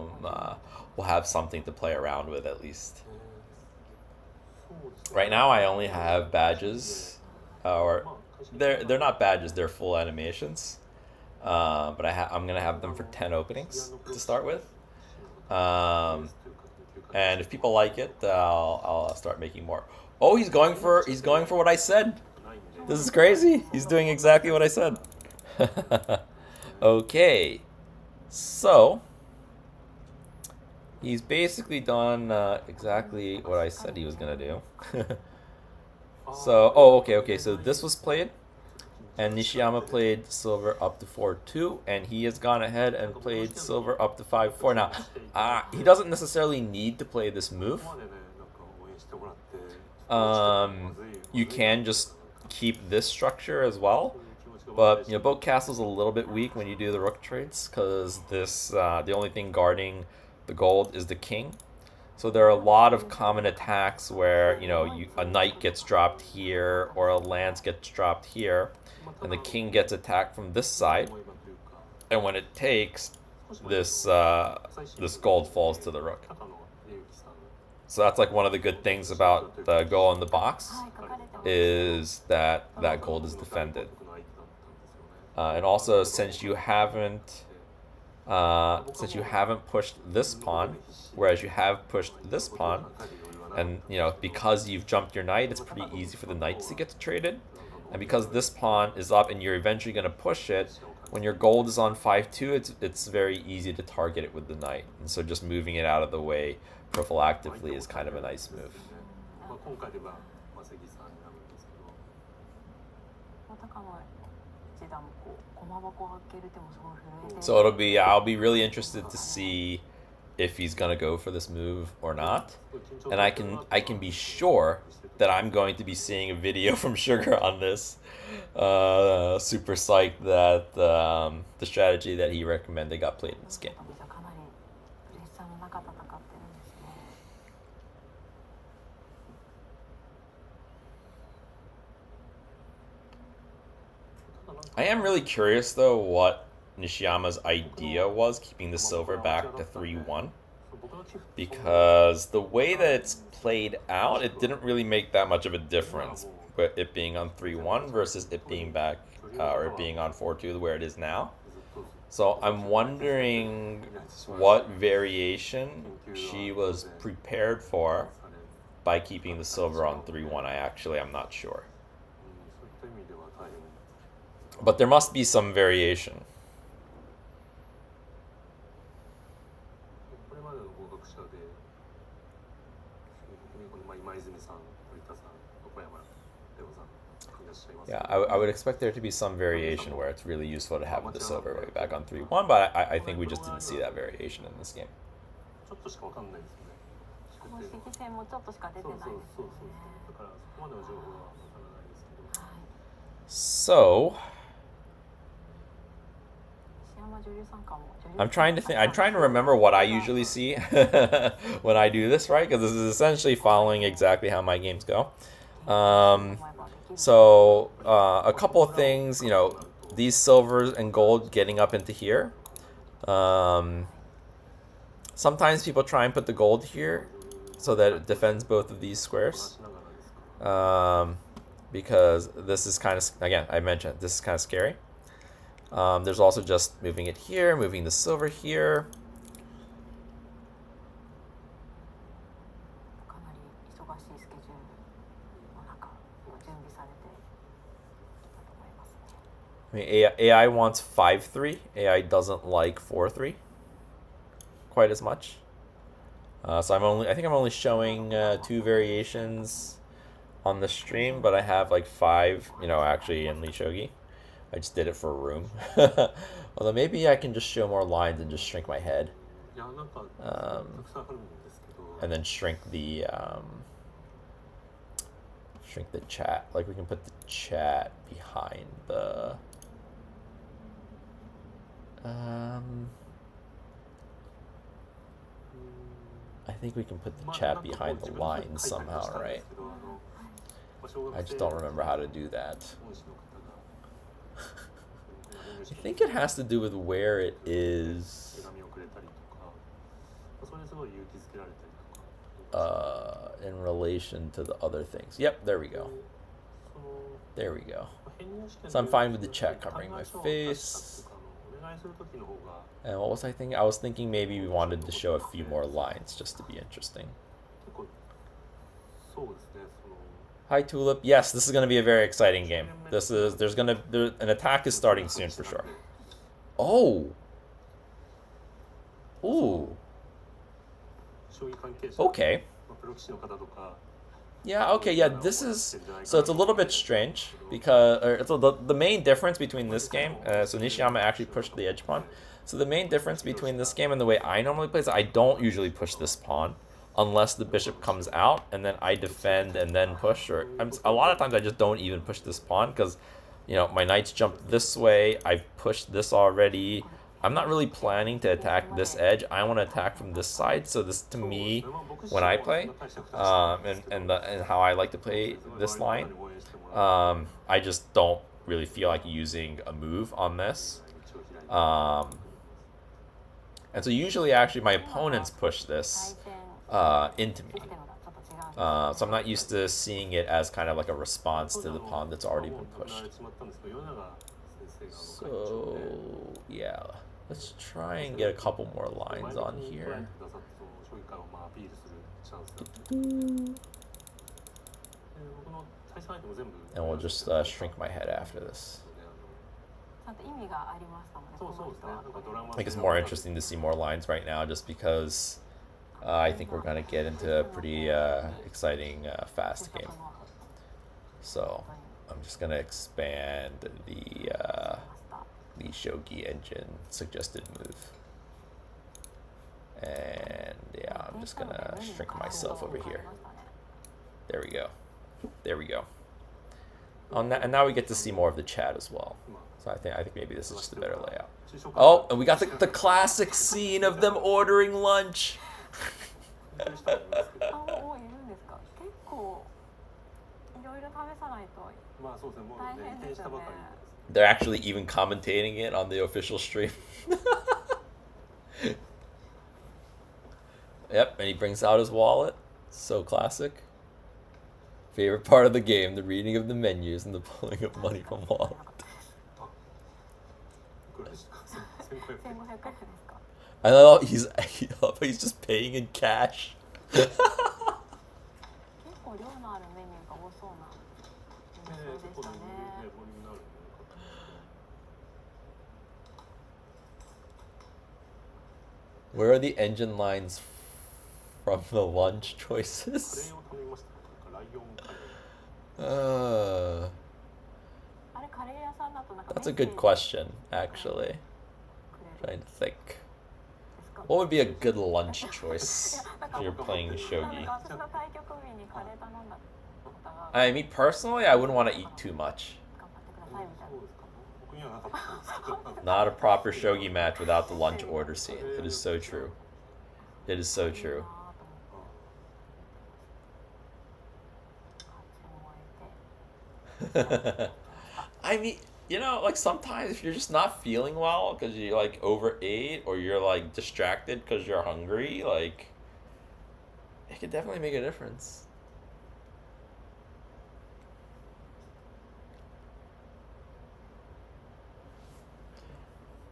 we'll have something to play around with at least. Right now I only have badges, or they're not badges, they're full animations, but I'm gonna have them for 10 openings to start with, and if people like it, I'll start making more. Oh, he's going for what I said. This is crazy. He's doing exactly what I said. Okay, so he's basically done exactly what I said he was gonna do. So, okay. So this was played, And Nishiyama played silver up to 4-2, and he has gone ahead and played silver up to 5-4. Now, he doesn't necessarily need to play this move. You can just keep this structure as well, but both castles a little bit weak when you do the rook trades, because this the only thing guarding the gold is the king. So there are a lot of common attacks where a knight gets dropped here or a lance gets dropped here, and the king gets attacked from this side, and when it takes, this gold falls to the rook. So that's like one of the good things about the go in the box, is that gold is defended. And also, since you haven't pushed this pawn, whereas you have pushed this pawn, and because you've jumped your knight, it's pretty easy for the knights to get traded. And because this pawn is up and you're eventually going to push it, when your gold is on 5-2, it's very easy to target it with the knight. And so just moving it out of the way prophylactically is kind of a nice move. So I'll be really interested to see if he's gonna go for this move or not, and I can be sure that I'm going to be seeing a video from Sugar on this. Super psyched that the strategy that he recommended got played in this game. I am really curious though what Nishiyama's idea was, keeping the silver back to 3-1, because the way that it's played out, it didn't really make that much of a difference, but it being on 3-1 versus it being back or it being on 4-2 where it is now. So I'm wondering what variation she was prepared for by keeping the silver on 3-1. I'm not sure. But there must be some variation. Yeah, I would expect there to be some variation where it's really useful to have the silver way back on 3-1, but I think we just didn't see that variation in this game. So I'm trying to remember what I usually see when I do this, right? Because this is essentially following exactly how my games go. So a couple of things, these silvers and gold getting up into here. Sometimes people try and put the gold here so that it defends both of these squares. Because this is kind of, again, I mentioned, this is kind of scary. There's also just moving it here, moving the silver here. I mean, AI wants 5-3. AI doesn't like 4-3 quite as much. So I think I'm only showing 2 variations on the stream, but I have like 5, actually in Shogi. I just did it for room. Although maybe I can just show more lines and just shrink my head. And then shrink the chat. Like we can put the chat behind the I think we can put the chat behind the lines somehow, right? I just don't remember how to do that. I think it has to do with where it is in relation to the other things. Yep, there we go. There we go. So I'm fine with the chat covering my face. And what was I thinking? I was thinking maybe we wanted to show a few more lines just to be interesting. Hi Tulip. Yes, this is going to be a very exciting game. An attack is starting soon for sure. Oh. Ooh. Okay. Yeah, okay, yeah, this is... So it's a little bit strange, because... the main difference between this game... so Nishiyama actually pushed the edge pawn. So the main difference between this game and the way I normally play is I don't usually push this pawn unless the bishop comes out, and then I defend and then push. Or a lot of times I just don't even push this pawn, because, you know, my knight's jumped this way, I've pushed this already... I'm not really planning to attack this edge. I want to attack from this side. So this, to me, when I play, and how I like to play this line, I just don't really feel like using a move on this. And so usually, actually, my opponents push this into me. So I'm not used to seeing it as kind of like a response to the pawn that's already been pushed. So, yeah. Let's try and get a couple more lines on here. And we'll just shrink my head after this. I think it's more interesting to see more lines right now just because I think we're going to get into a pretty exciting fast game. So I'm just going to expand the shogi engine suggested move. And yeah, I'm just gonna shrink myself over here. There we go. There we go. And now we get to see more of the chat as well. So I think maybe this is just a better layout. Oh, and we got the classic scene of them ordering lunch. They're actually even commentating it on the official stream. Yep, and he brings out his wallet. So classic. Favorite part of the game, the reading of the menus and the pulling of money from wallet. I love he's just paying in cash. Where are the engine lines from the lunch choices? That's a good question, actually. Trying to think. What would be a good lunch choice if you're playing shogi? Me personally, I wouldn't want to eat too much. Not a proper shogi match without the lunch order scene. It is so true. It is so true. I mean, you know, like sometimes if you're just not feeling well because you like overate or you're like distracted because you're hungry, like it could definitely make a difference.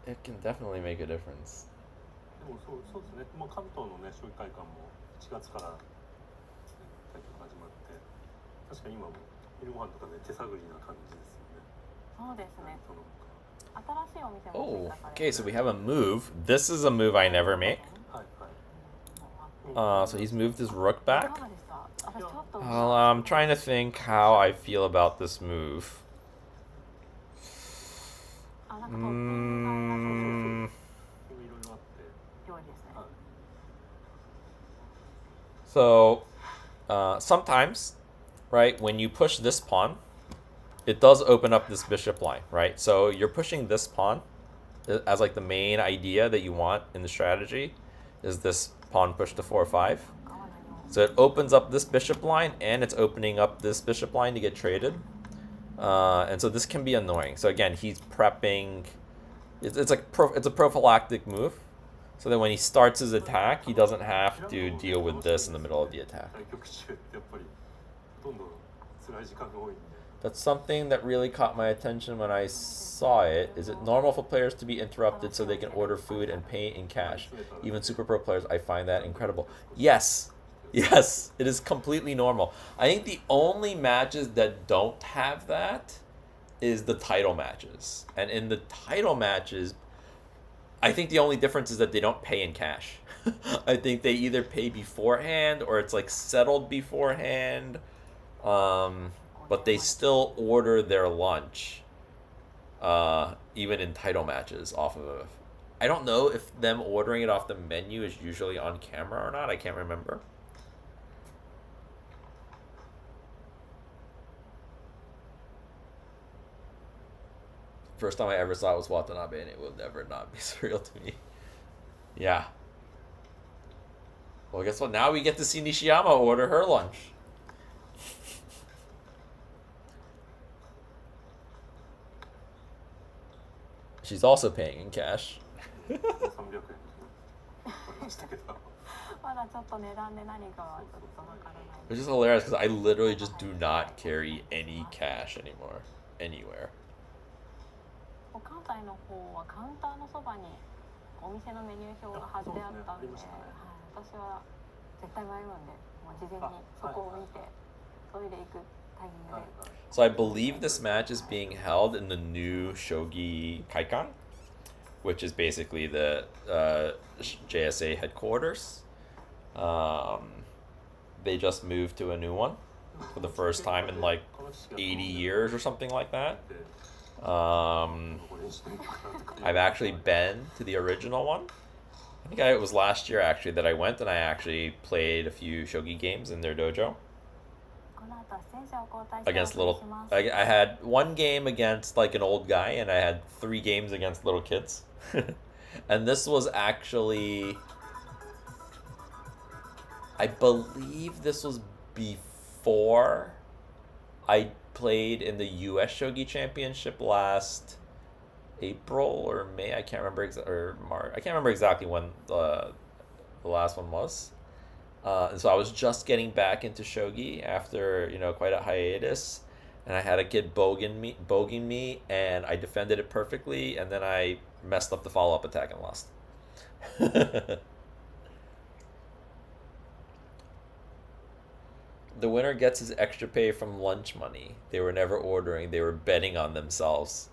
It can definitely make a difference. Oh, okay, so we have a move. This is a move I never make. So he's moved his rook back. I'm trying to think how I feel about this move. So, sometimes, right, when you push this pawn, it does open up this bishop line, right? So you're pushing this pawn as like the main idea that you want in the strategy is this pawn push to 4-5. So it opens up this bishop line and it's opening up this bishop line to get traded. And so this can be annoying. So again, he's prepping. It's a prophylactic move, so that when he starts his attack, he doesn't have to deal with this in the middle of the attack. That's something that really caught my attention when I saw it. Is it normal for players to be interrupted so they can order food and pay in cash? Even super pro players, I find that incredible. Yes. Yes, it is completely normal. I think the only matches that don't have that is the title matches. And in the title matches, I think the only difference is that they don't pay in cash. I think they either pay beforehand or it's like settled beforehand. But they still order their lunch, even in title matches off of. I don't know if them ordering it off the menu is usually on camera or not. I can't remember. First time I ever saw it was Watanabe, and it will never not be surreal to me. Yeah. Well, guess what? Now we get to see Nishiyama order her lunch. She's also paying in cash. It's just hilarious because I literally just do not carry any cash anymore, anywhere. So I believe this match is being held in the new Shogi Kaikan, which is basically the JSA headquarters. They just moved to a new one for the first time in like 80 years or something like that. I've actually been to the original one. I think it was last year actually that I went, and I actually played a few shogi games in their dojo. Against little, I had one game against like an old guy, and I had 3 games against little kids. And this was actually, I believe this was before I played in the US Shogi Championship last April or May. I can't remember or March. I can't remember exactly when the last one was. And so I was just getting back into shogi after quite a hiatus, and I had a kid bogeying me, and I defended it perfectly, and then I messed up the follow-up attack and lost. The winner gets his extra pay from lunch money. They were never ordering, they were betting on themselves.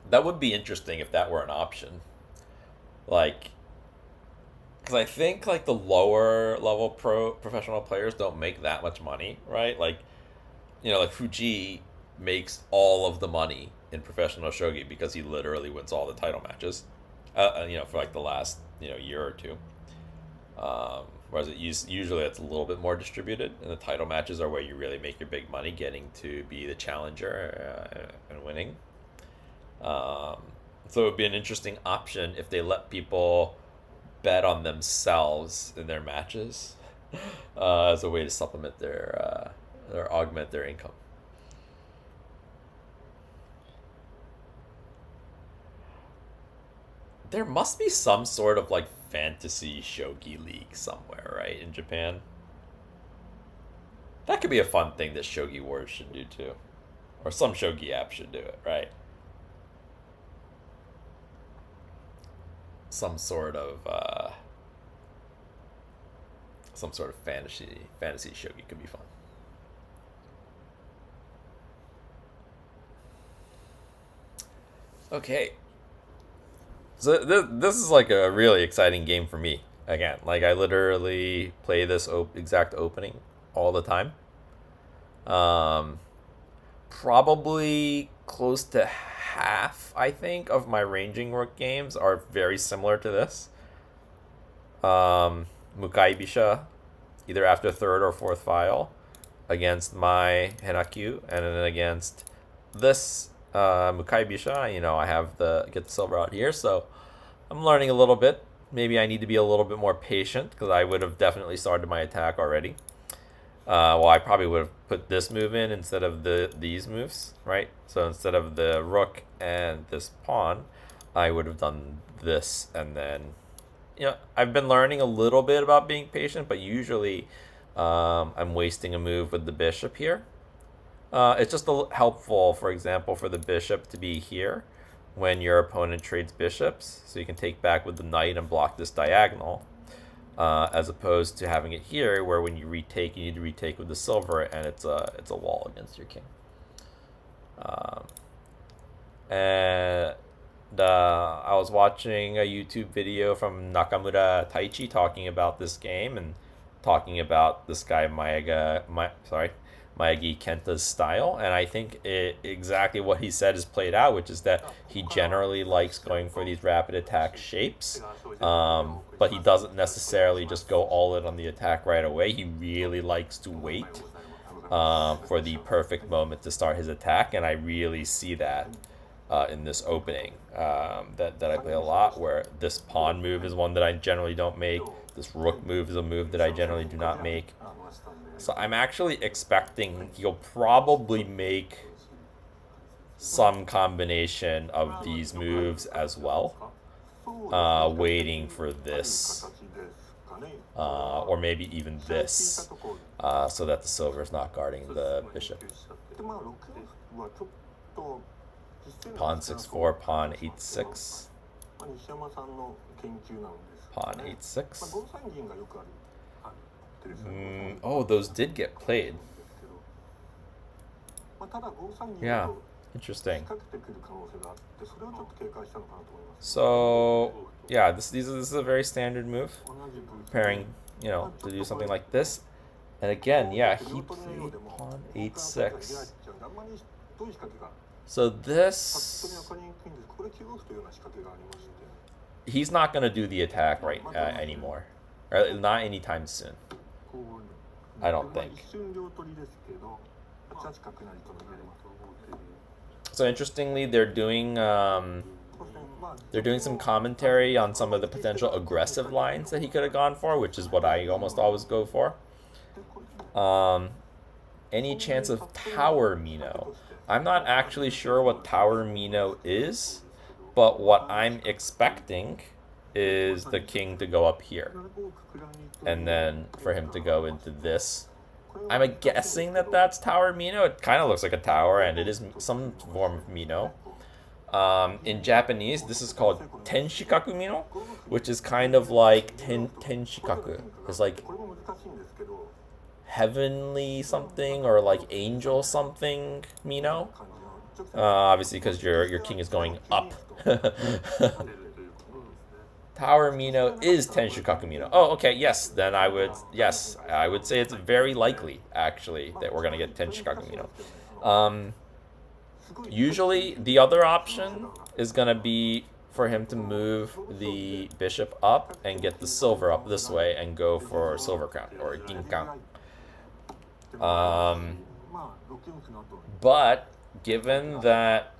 That would be interesting if that were an option. Like, because I think like the lower level professional players don't make that much money, right? Like, like Fuji makes all of the money in professional shogi because he literally wins all the title matches, for like the last year or two. Whereas usually it's a little bit more distributed, and the title matches are where you really make your big money, getting to be the challenger and winning. So it would be an interesting option if they let people bet on themselves in their matches as a way to supplement their or augment their income. There must be some sort of like fantasy shogi league somewhere, right, in Japan? That could be a fun thing that Shogi Wars should do too. Or some shogi app should do it, right? Some sort of fantasy shogi could be fun. Okay. So this is like a really exciting game for me. Again, like I literally play this exact opening all the time. Probably close to half, I think, of my ranging rook games are very similar to this. Mukai Bisha, either after 3rd or 4th file, against my Henakyu, and then against this Mukai Bisha, I have get the silver out here, so I'm learning a little bit. Maybe I need to be a little bit more patient, because I would have definitely started my attack already. Well, I probably would have put this move in instead of these moves, right? So instead of the rook and this pawn, I would have done this, and then, I've been learning a little bit about being patient, but usually I'm wasting a move with the bishop here. It's just helpful, for example, for the bishop to be here when your opponent trades bishops, so you can take back with the knight and block this diagonal. As opposed to having it here, where when you retake, you need to retake with the silver, and it's a wall against your king. And I was watching a YouTube video from Nakamura Taichi talking about this game and talking about this guy Mayagi Kenta's style, and I think exactly what he said is played out, which is that he generally likes going for these rapid attack shapes, but he doesn't necessarily just go all in on the attack right away. He really likes to wait for the perfect moment to start his attack, and I really see that in this opening that I play a lot, where this pawn move is one that I generally don't make. This rook move is a move that I generally do not make. So I'm actually expecting he'll probably make some combination of these moves as well, waiting for this, or maybe even this, so that the silver is not guarding the bishop. Pawn 6-4, pawn 8-6, pawn 8-6. Oh, those did get played. Yeah, interesting. So, yeah, this is a very standard move. Preparing, to do something like this. And again, yeah, he played pawn 8-6. So this, he's not going to do the attack right anymore, or not anytime soon. I don't think. So interestingly, they're doing some commentary on some of the potential aggressive lines that he could have gone for, which is what I almost always go for. Any chance of Tower Mino? I'm not actually sure what Tower Mino is, but what I'm expecting is the king to go up here, and then for him to go into this. I'm guessing that that's Tower Mino. It kind of looks like a tower, and it is some form of Mino. In Japanese, this is called Tenshikaku Mino, which is kind of like Tenshikaku. It's like heavenly something, or like angel something Mino. Obviously, because your king is going up. Tower Mino is Tenshikaku Mino. Oh, okay, yes. Then I would say it's very likely, actually, that we're going to get Tenshikaku Mino. Usually, the other option is going to be for him to move the bishop up and get the silver up this way and go for silver crown, or ginkan. But given that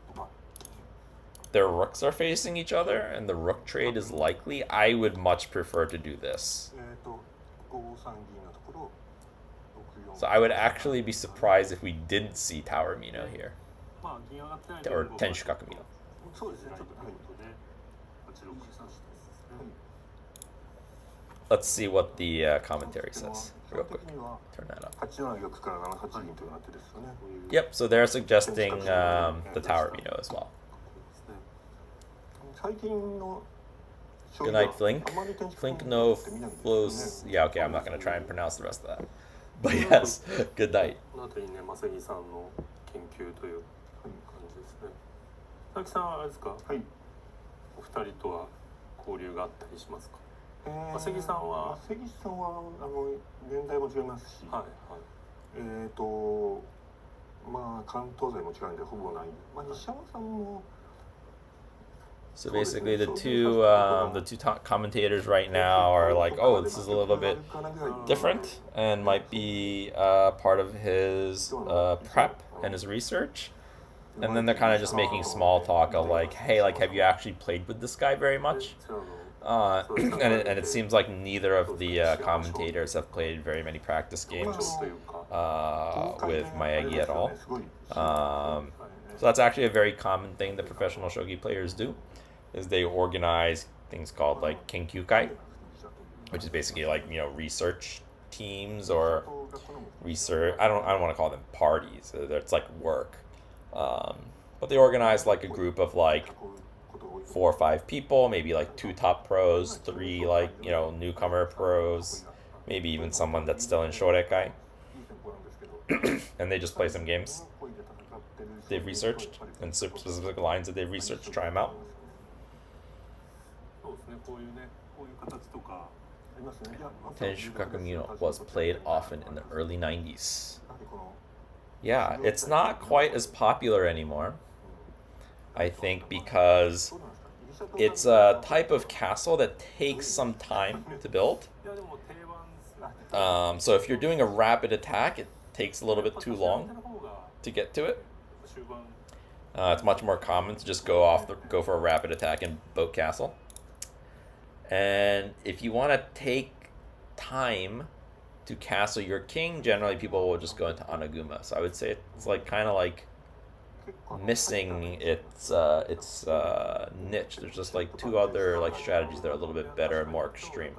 their rooks are facing each other and the rook trade is likely, I would much prefer to do this. So I would actually be surprised if we didn't see Tower Mino here, or Tenshikaku Mino. Let's see what the commentary says real quick. Turn that up. Yep, so they're suggesting the Tower Mino as well. Good night, Flink. Flink no flows. Yeah, okay, I'm not going to try and pronounce the rest of that. But yes, good night. So basically, the two commentators right now are like, oh, this is a little bit different and might be part of his prep and his research. And then they're kind of just making small talk of like, hey, like, have you actually played with this guy very much? And it seems like neither of the commentators have played very many practice games with Mayagi at all. So that's actually a very common thing that professional shogi players do, is they organize things called like kenkyukai, which is basically like, research teams or research. I don't want to call them parties. It's like work. But they organize like a group of like 4 or 5 people, maybe like 2 top pros, 3 like, newcomer pros, maybe even someone that's still in Shorekai. And they just play some games they've researched, and specific lines that they've researched, try them out. Tenshukaku was played often in the early 90s. Yeah, it's not quite as popular anymore. I think because it's a type of castle that takes some time to build. So if you're doing a rapid attack, it takes a little bit too long to get to it. It's much more common to just go for a rapid attack in boat castle. And if you want to take time to castle your king, generally people will just go into Anaguma. So I would say it's like kind of like missing its niche. There's just like two other like strategies that are a little bit better and more extreme.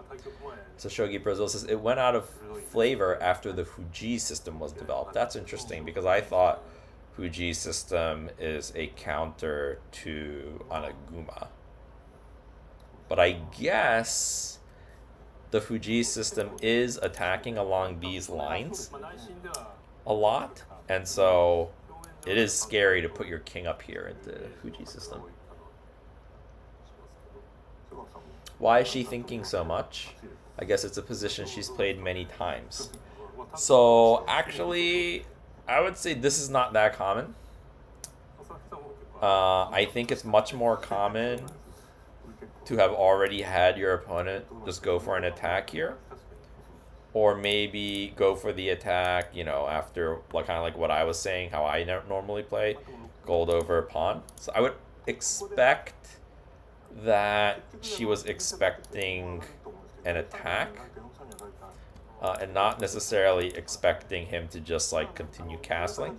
So Shogi Brazil says it went out of flavor after the Fuji system was developed. That's interesting because I thought Fuji system is a counter to Anaguma. But I guess the Fuji system is attacking along these lines a lot, and so it is scary to put your king up here into Fuji system. Why is she thinking so much? I guess it's a position she's played many times. So actually, I would say this is not that common. I think it's much more common to have already had your opponent just go for an attack here, or maybe go for the attack, after like kind of like what I was saying, how I normally play, gold over pawn. So I would expect that she was expecting an attack, and not necessarily expecting him to just like continue castling.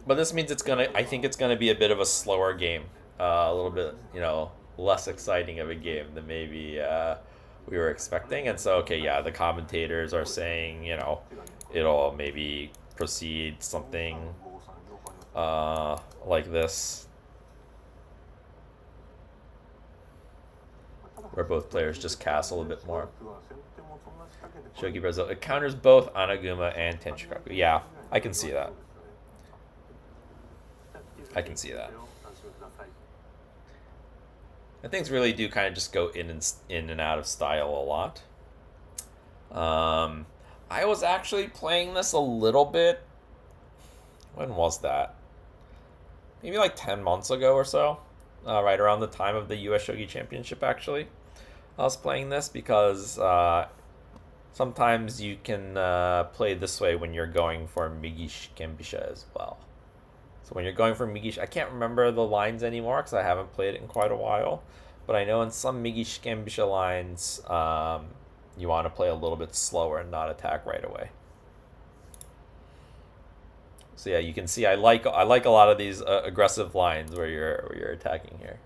But this means I think it's gonna be a bit of a slower game, a little bit, less exciting of a game than maybe we were expecting. And so, the commentators are saying, it'll maybe proceed something like this, where both players just castle a bit more. Shogi Brazil, it counters both Anaguma and Tenshukaku. Yeah, I can see that. And things really do kind of just go in and out of style a lot. I was actually playing this a little bit. When was that? Maybe like 10 months ago or so. Right around the time of the US Shogi Championship, actually. I was playing this because sometimes you can play this way when you're going for Migi Shikembisha as well. So when you're going for Migi, I can't remember the lines anymore because I haven't played it in quite a while. But I know in some Migi Shikembisha lines, you want to play a little bit slower and not attack right away. So yeah, you can see I like a lot of these aggressive lines where you're attacking here.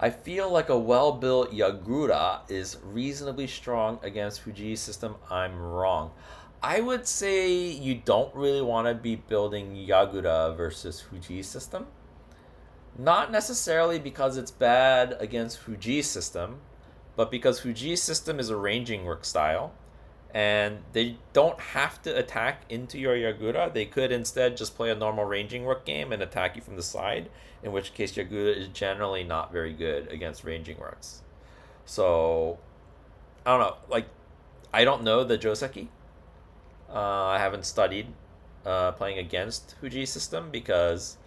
I feel like a well-built Yagura is reasonably strong against Fuji's system. I'm wrong. I would say you don't really want to be building Yagura versus Fuji's system. Not necessarily because it's bad against Fuji's system, but because Fuji's system is a ranging work style, and they don't have to attack into your Yagura. They could instead just play a normal ranging work game and attack you from the side, in which case Yagura is generally not very good against ranging works. So, I don't know. I don't know the Joseki. I haven't studied playing against Fuji's system because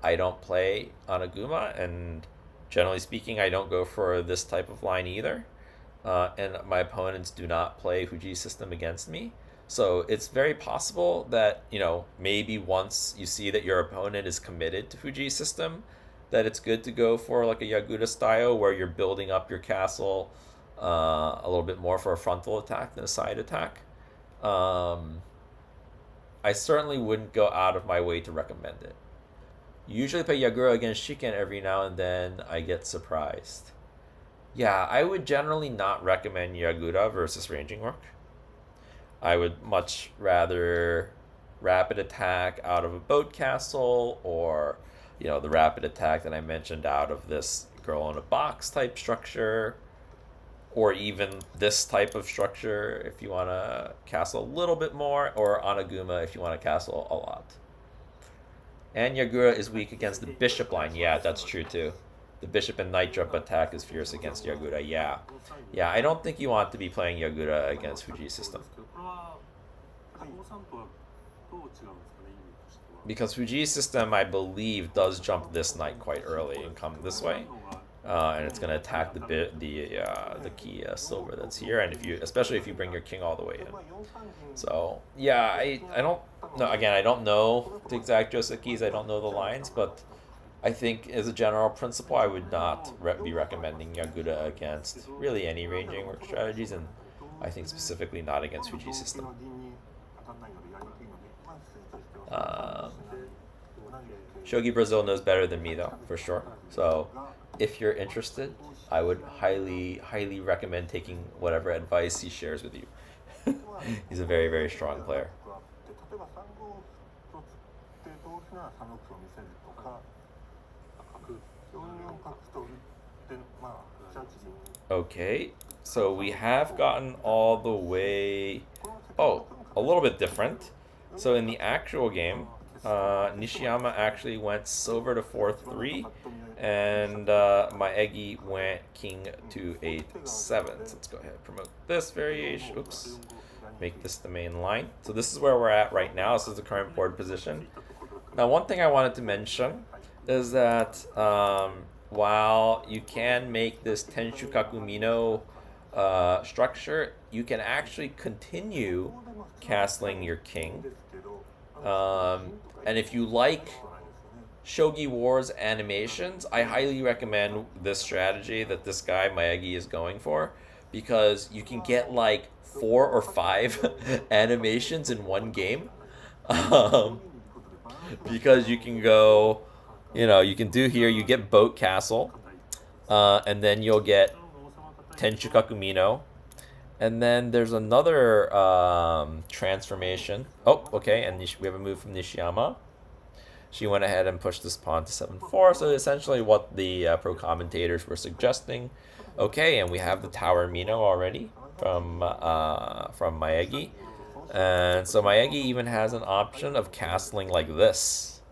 I don't play Anaguma, and generally speaking, I don't go for this type of line either. And my opponents do not play Fuji's system against me. So it's very possible that, maybe once you see that your opponent is committed to Fuji's system, that it's good to go for like a Yagura style where you're building up your castle a little bit more for a frontal attack than a side attack. I certainly wouldn't go out of my way to recommend it. Usually play Yagura against Shiken every now and then. I get surprised. Yeah, I would generally not recommend Yagura versus ranging work. I would much rather rapid attack out of a boat castle, or the rapid attack that I mentioned out of this girl in a box type structure. or even this type of structure if you want to castle a little bit more, or Anaguma if you want to castle a lot. And Yagura is weak against the bishop line. Yeah, that's true too. The bishop and knight jump attack is fierce against Yagura. Yeah. Yeah, I don't think you want to be playing Yagura against Fuji system. Because Fuji system, I believe, does jump this knight quite early and come this way. And it's going to attack the key silver that's here, and especially if you bring your king all the way in. So yeah, I don't know. Again, I don't know the exact Joseph keys. I don't know the lines, but I think as a general principle, I would not be recommending Yagura against really any ranging work strategies, and I think specifically not against Fuji system. Shogi Brazil knows better than me though, for sure. So if you're interested, I would highly recommend taking whatever advice he shares with you. He's a very, very strong player. Okay, so we have gotten all the way... Oh, a little bit different. So in the actual game, Nishiyama actually went silver to 4-3, and Maegi went king to 8-7. So let's go ahead and promote this variation. Oops. Make this the main line. So this is where we're at right now. This is the current board position. Now, one thing I wanted to mention is that while you can make this Tenshukaku Mino structure, you can actually continue castling your king. And if you like Shogi Wars animations, I highly recommend this strategy that this guy Maegi is going for, because you can get like 4 or 5 animations in one game. Because you can go, you can do here, you get Boat Castle, and then you'll get Tenshukaku Mino. And then there's another transformation. Oh, okay, and we have a move from Nishiyama. She went ahead and pushed this pawn to 7-4, so essentially what the pro commentators were suggesting. Okay, and we have the Tower Mino already from Maegi. And so Maegi even has an option of castling like this.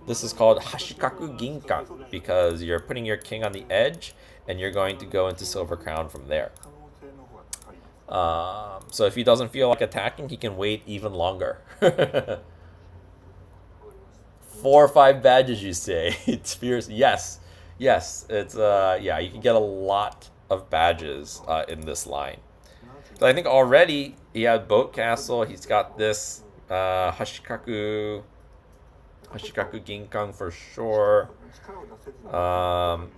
This is called Hashikaku Ginkan, because you're putting your king on the edge, and you're going to go into Silver Crown from there. So if he doesn't feel like attacking, he can wait even longer. 4 or 5 badges, you say? It's fierce. Yes. It's yeah, you can get a lot of badges in this line. So I think already he had Boat Castle. He's got this Hashikaku Ginkan for sure.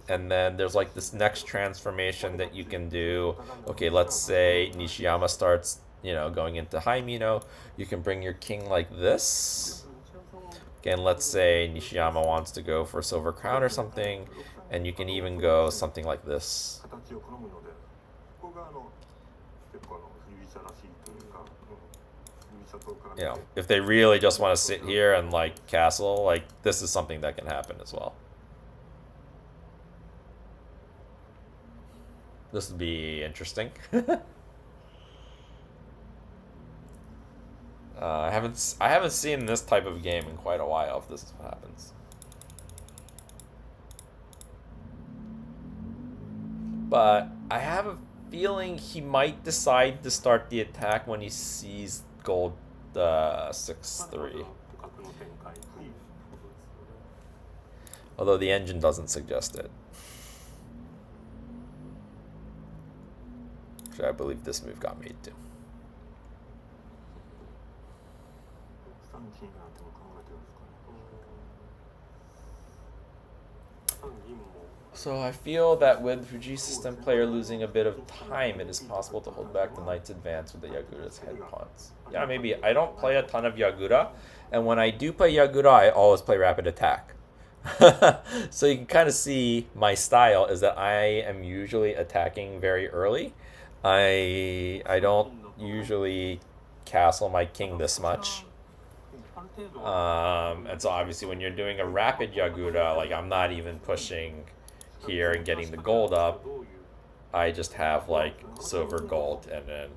And then there's like this next transformation that you can do. Okay, let's say Nishiyama starts, going into high Mino. You can bring your king like this. Again, let's say Nishiyama wants to go for Silver Crown or something, and you can even go something like this. If they really just want to sit here and like castle, like this is something that can happen as well. This would be interesting. I haven't seen this type of game in quite a while, if this is what happens. But I have a feeling he might decide to start the attack when he sees gold 6-3. Although the engine doesn't suggest it. Actually, I believe this move got made too. So I feel that with Fuji system player losing a bit of time, it is possible to hold back the knight's advance with the Yagura's head pawns. Yeah, maybe. I don't play a ton of Yagura, and when I do play Yagura, I always play rapid attack. So you can kind of see my style is that I am usually attacking very early. I don't usually castle my king this much. And so obviously when you're doing a rapid Yagura, like I'm not even pushing here and getting the gold up. I just have like silver, gold, and then,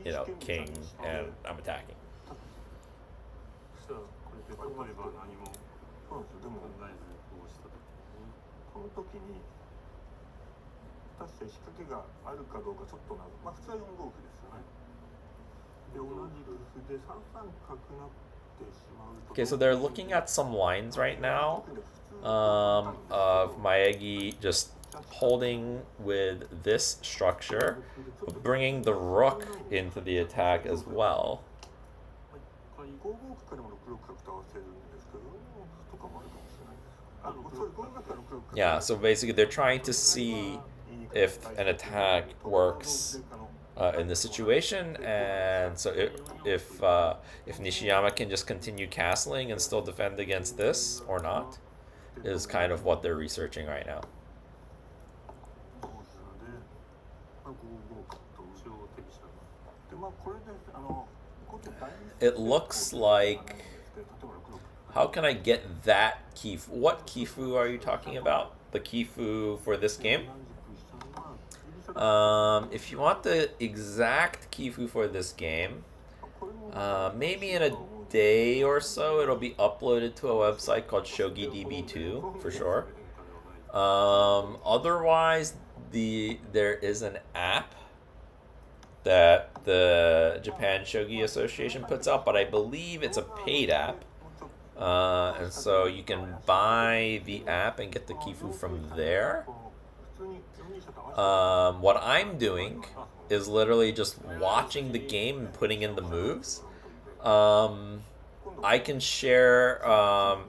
you know, king, and I'm attacking. Okay, so they're looking at some lines right now of Maegi just holding with this structure, but bringing the rook into the attack as well. Yeah, so basically they're trying to see if an attack works in this situation, and so if Nishiyama can just continue castling and still defend against this or not, is kind of what they're researching right now. It looks like, how can I get that Kifu? What Kifu are you talking about? The Kifu for this game? If you want the exact Kifu for this game, maybe in a day or so it'll be uploaded to a website called ShogiDB2 for sure. Otherwise, there is an app that the Japan Shogi Association puts out, but I believe it's a paid app. And so you can buy the app and get the Kifu from there. What I'm doing is literally just watching the game and putting in the moves. I can share,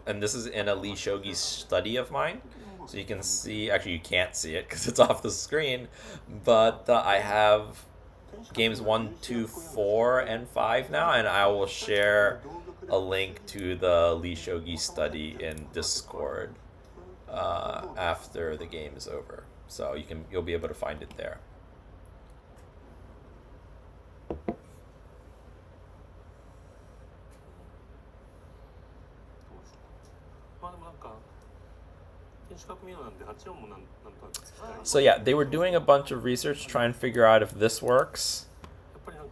and this is in a Lee Shogi study of mine, so you can see, actually you can't see it because it's off the screen, but I have games 1, 2, 4, and 5 now, and I will share a link to the Lee Shogi study in Discord after the game is over. So you'll be able to find it there. So yeah, they were doing a bunch of research to try and figure out if this works.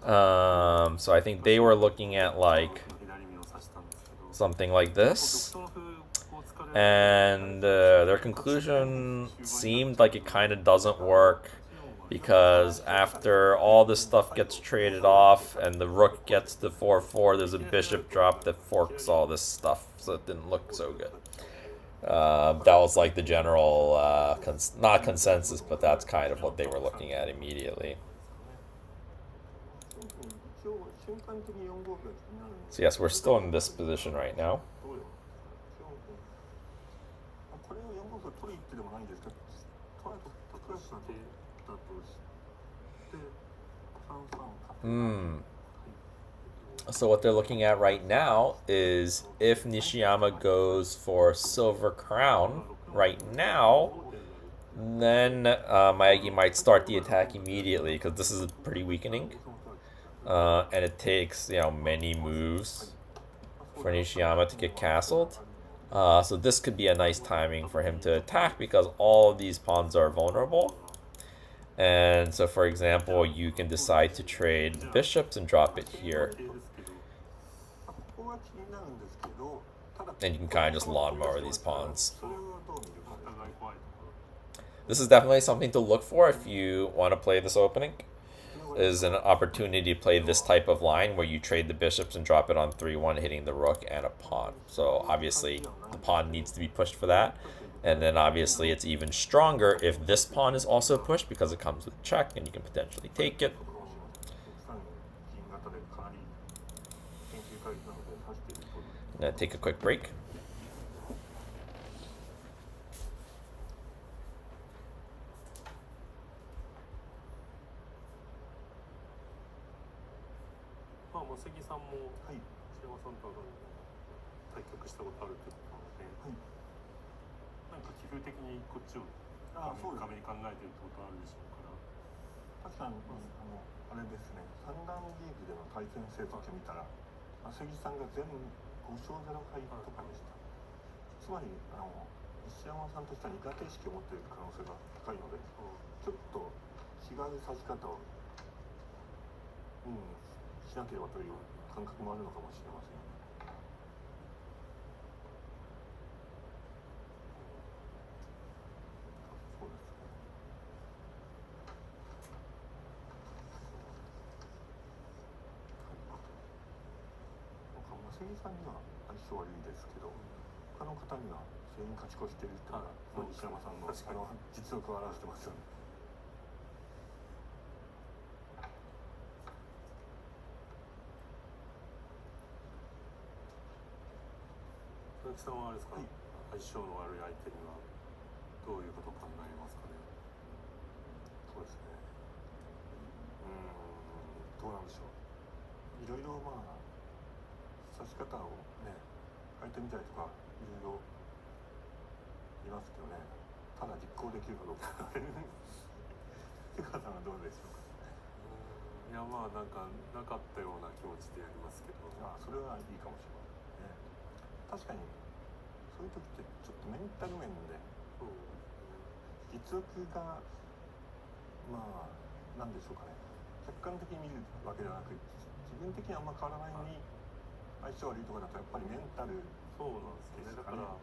So I think they were looking at like something like this, and their conclusion seemed like it kind of doesn't work, because after all this stuff gets traded off and the rook gets to 4-4, there's a bishop drop that forks all this stuff, so it didn't look so good. That was like the general, not consensus, but that's kind of what they were looking at immediately. So yes, we're still in this position right now. So what they're looking at right now is if Nishiyama goes for silver crown right now, then Maegi might start the attack immediately, because this is pretty weakening. And it takes, many moves for Nishiyama to get castled. So this could be a nice timing for him to attack, because all of these pawns are vulnerable. And so, for example, you can decide to trade the bishops and drop it here. And you can kind of just lawnmower these pawns. This is definitely something to look for if you want to play this opening. Is an opportunity to play this type of line where you trade the bishops and drop it on 3-1, hitting the rook and a pawn. So obviously the pawn needs to be pushed for that. And then obviously it's even stronger if this pawn is also pushed, because it comes with check and you can potentially take it. I'm going to take a quick break. 違う指し方を、しなければという感覚もあるのかもしれません。そうですね。なんか正義さんには相性悪いですけど、他の方には全員勝ち越しているというのが西山さんの実力を表してますよね。鈴木さんはあれですか、相性の悪い相手にはどういうことを考えますかね。そうですね。どうなんでしょう。いろいろ指し方をね変えてみたりとかいろいろいますけどね。ただ実行できるかどうか。江川さんはどうでしょうか。いやなんかなかったような気持ちでやりますけど。それはいいかもしれないね。確かにそういう時ってちょっとメンタル面で実力がなんでしょうかね、客観的に見るわけではなく自分的にあんま変わらないのに相性悪いとかだとやっぱりメンタルそうなんですね。だからやっ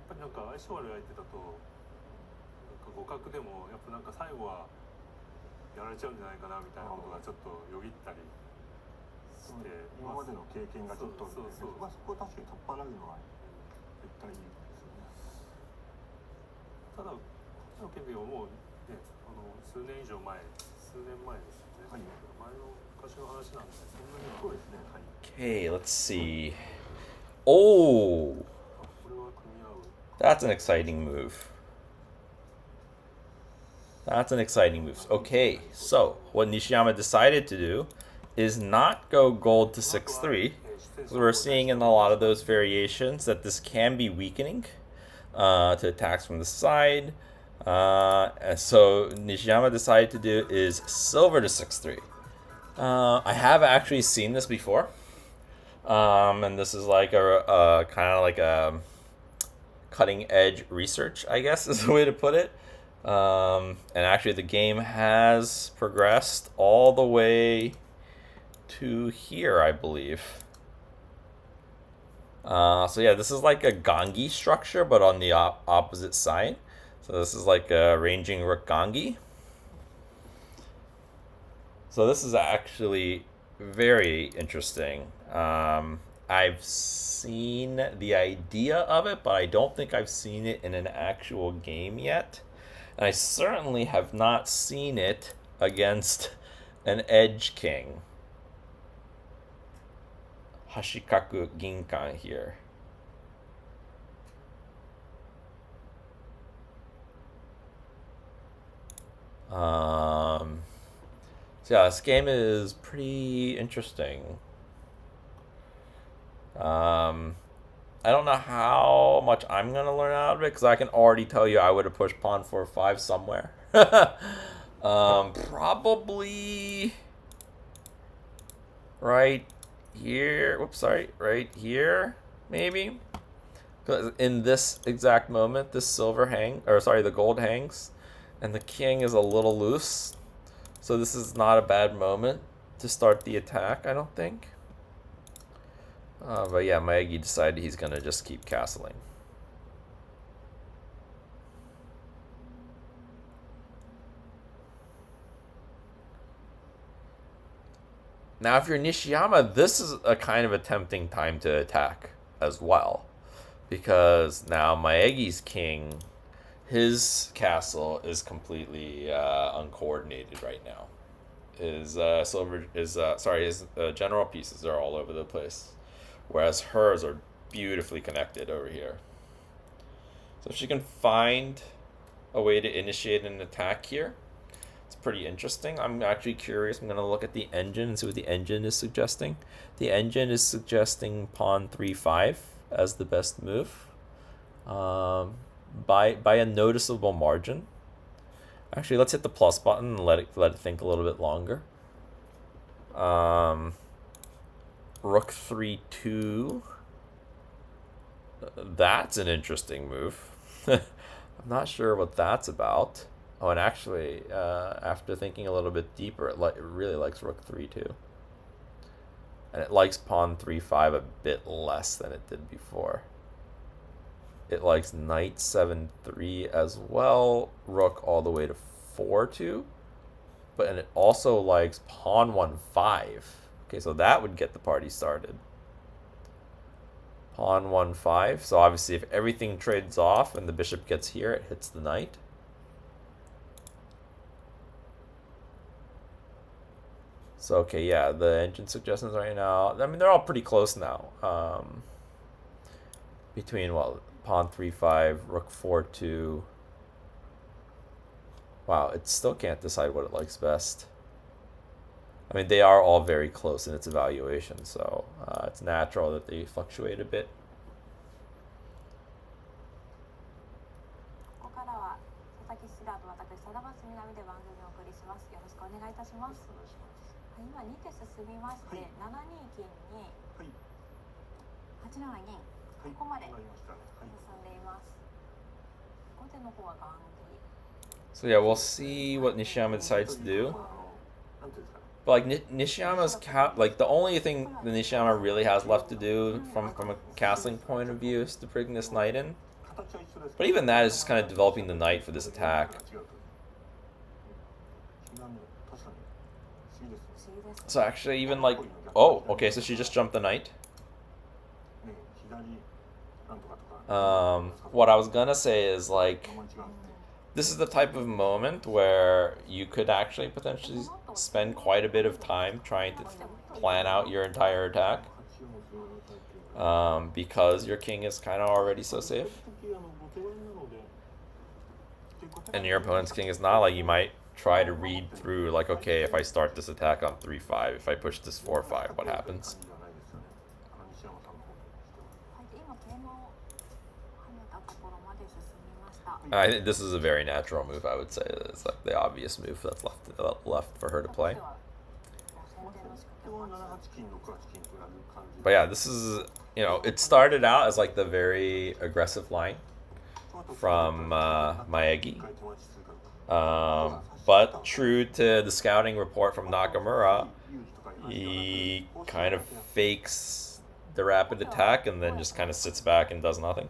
ぱりなんか相性悪い相手だとなんか互角でもやっぱなんか最後はやられちゃうんじゃないかなみたいなことがちょっとよぎったりして、今までの経験がちょっとそこを確かに取っ払うのは絶対いいですよね。ただこっちの件ではもうね、数年前ですよね。前の昔の話なんでそんなには。そうですね。はい。Okay, let's see. Oh, これは組み合う。that's an exciting move. That's an exciting move. Okay, so what Nishiyama decided to do is not go gold to 6-3. We're seeing in a lot of those variations that this can be weakening to attacks from the side. And so Nishiyama decided to do is silver to 6-3. I have actually seen this before. And this is like a kind of like a cutting edge research, I guess is the way to put it. And actually the game has progressed all the way to here, I believe. So yeah, this is like a gangi structure, but on the opposite side. So this is like a ranging rook gangi. So this is actually very interesting. I've seen the idea of it, but I don't think I've seen it in an actual game yet. And I certainly have not seen it against an edge king. Hashikaku Ginkan here. So yeah, this game is pretty interesting. I don't know how much I'm gonna learn out of it because I can already tell you I would have pushed pawn 4-5 somewhere. Probably right here. Whoops, sorry, right here, maybe. Because in this exact moment, this silver the gold hangs, and the king is a little loose. So this is not a bad moment to start the attack, I don't think. But yeah, Maegi decided he's going to just keep castling. Now, if you're Nishiyama, this is a kind of a tempting time to attack as well. Because now Maegi's king, his castle is completely uncoordinated right now. His general pieces are all over the place. Whereas hers are beautifully connected over here. So if she can find a way to initiate an attack here, it's pretty interesting. I'm actually curious. I'm going to look at the engine and see what the engine is suggesting. The engine is suggesting pawn 3-5 as the best move by a noticeable margin. Actually, let's hit the plus button and let it think a little bit longer. Rook 3-2. That's an interesting move. I'm not sure what that's about. Oh, and actually, after thinking a little bit deeper, it really likes rook 3 too. And it likes pawn 3-5 a bit less than it did before. It likes knight 7-3 as well, rook all the way to 4-2. And it also likes pawn 1-5. Okay, so that would get the party started. Pawn 1-5. So obviously if everything trades off and the bishop gets here, it hits the knight. So, okay, yeah, the engine suggestions right now, I mean, they're all pretty close now. Between, well, pawn 3-5, rook 4-2. Wow, it still can't decide what it likes best. I mean, they are all very close in its evaluation, so it's natural that they fluctuate a bit. So yeah, we'll see what Nishiyama decides to do. But like Nishiyama's like the only thing that Nishiyama really has left to do from a castling point of view is to bring this knight in. But even that is just kind of developing the knight for this attack. So actually, even like, oh, okay, so she just jumped the knight. What I was gonna say is like, this is the type of moment where you could actually potentially spend quite a bit of time trying to plan out your entire attack, because your king is kind of already so safe. And your opponent's king is not. Like, you might try to read through, like, okay, if I start this attack on 3-5, if I push this 4-5, what happens? I think this is a very natural move, I would say. It's like the obvious move that's left for her to play. But yeah, this is, you know, it started out as like the very aggressive line from Maegi. But true to the scouting report from Nakamura, he kind of fakes the rapid attack and then just kind of sits back and does nothing.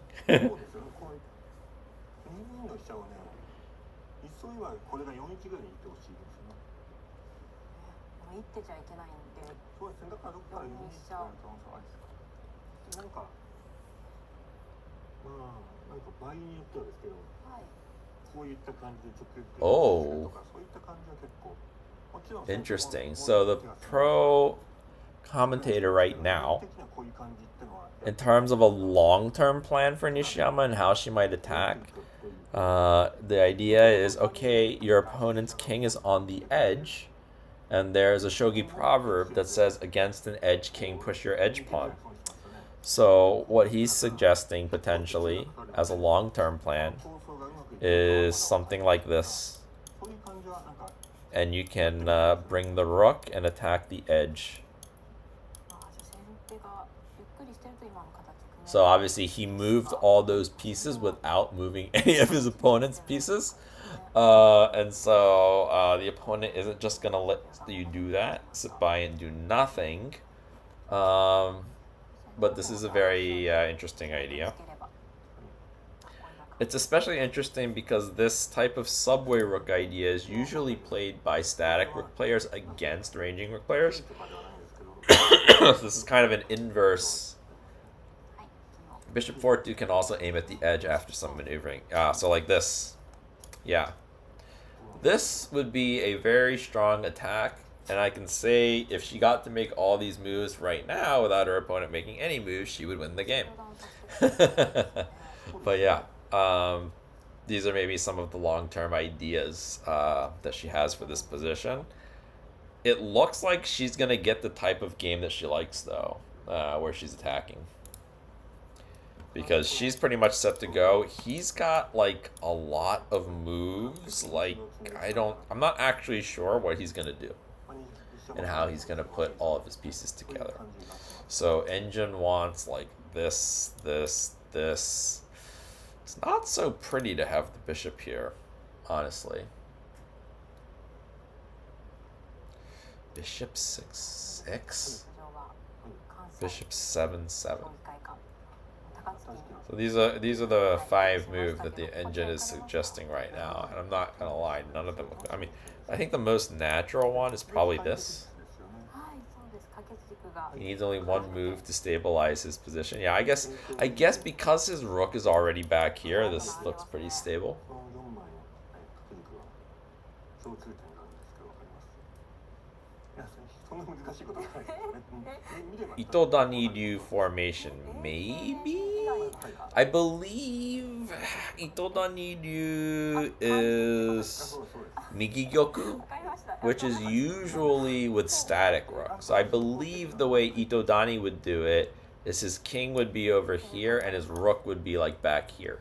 Oh, interesting. So the pro commentator right now, in terms of a long-term plan for Nishiyama and how she might attack, the idea is, okay, your opponent's king is on the edge, and there's a shogi proverb that says, against an edge king, push your edge pawn. So what he's suggesting potentially as a long-term plan is something like this. And you can bring the rook and attack the edge. So obviously he moved all those pieces without moving any of his opponent's pieces. And so the opponent isn't just going to let you do that, sit by and do nothing. But this is a very interesting idea. It's especially interesting because this type of subway rook idea is usually played by static rook players against ranging rook players. So this is kind of an inverse. Bishop 4-2 can also aim at the edge after some maneuvering. So like this. Yeah. This would be a very strong attack. And I can say if she got to make all these moves right now without her opponent making any moves, she would win the game. But yeah. These are maybe some of the long-term ideas that she has for this position. It looks like she's going to get the type of game that she likes, though, where she's attacking. Because she's pretty much set to go. He's got, like, a lot of moves. Like, I'm not actually sure what he's going to do and how he's going to put all of his pieces together. So Engine wants, like, this. It's not so pretty to have the bishop here, honestly. Bishop 6-6. Bishop 7-7. So these are the 5 moves that the engine is suggesting right now, and I'm not gonna lie, none of them. I mean, I think the most natural one is probably this. He needs only 1 move to stabilize his position. Yeah, I guess because his rook is already back here, this looks pretty stable. Itodanidu formation, maybe? I believe Itodanidu is Migigyoku, which is usually with static rook. So I believe the way Itodani would do it is his king would be over here and his rook would be like back here.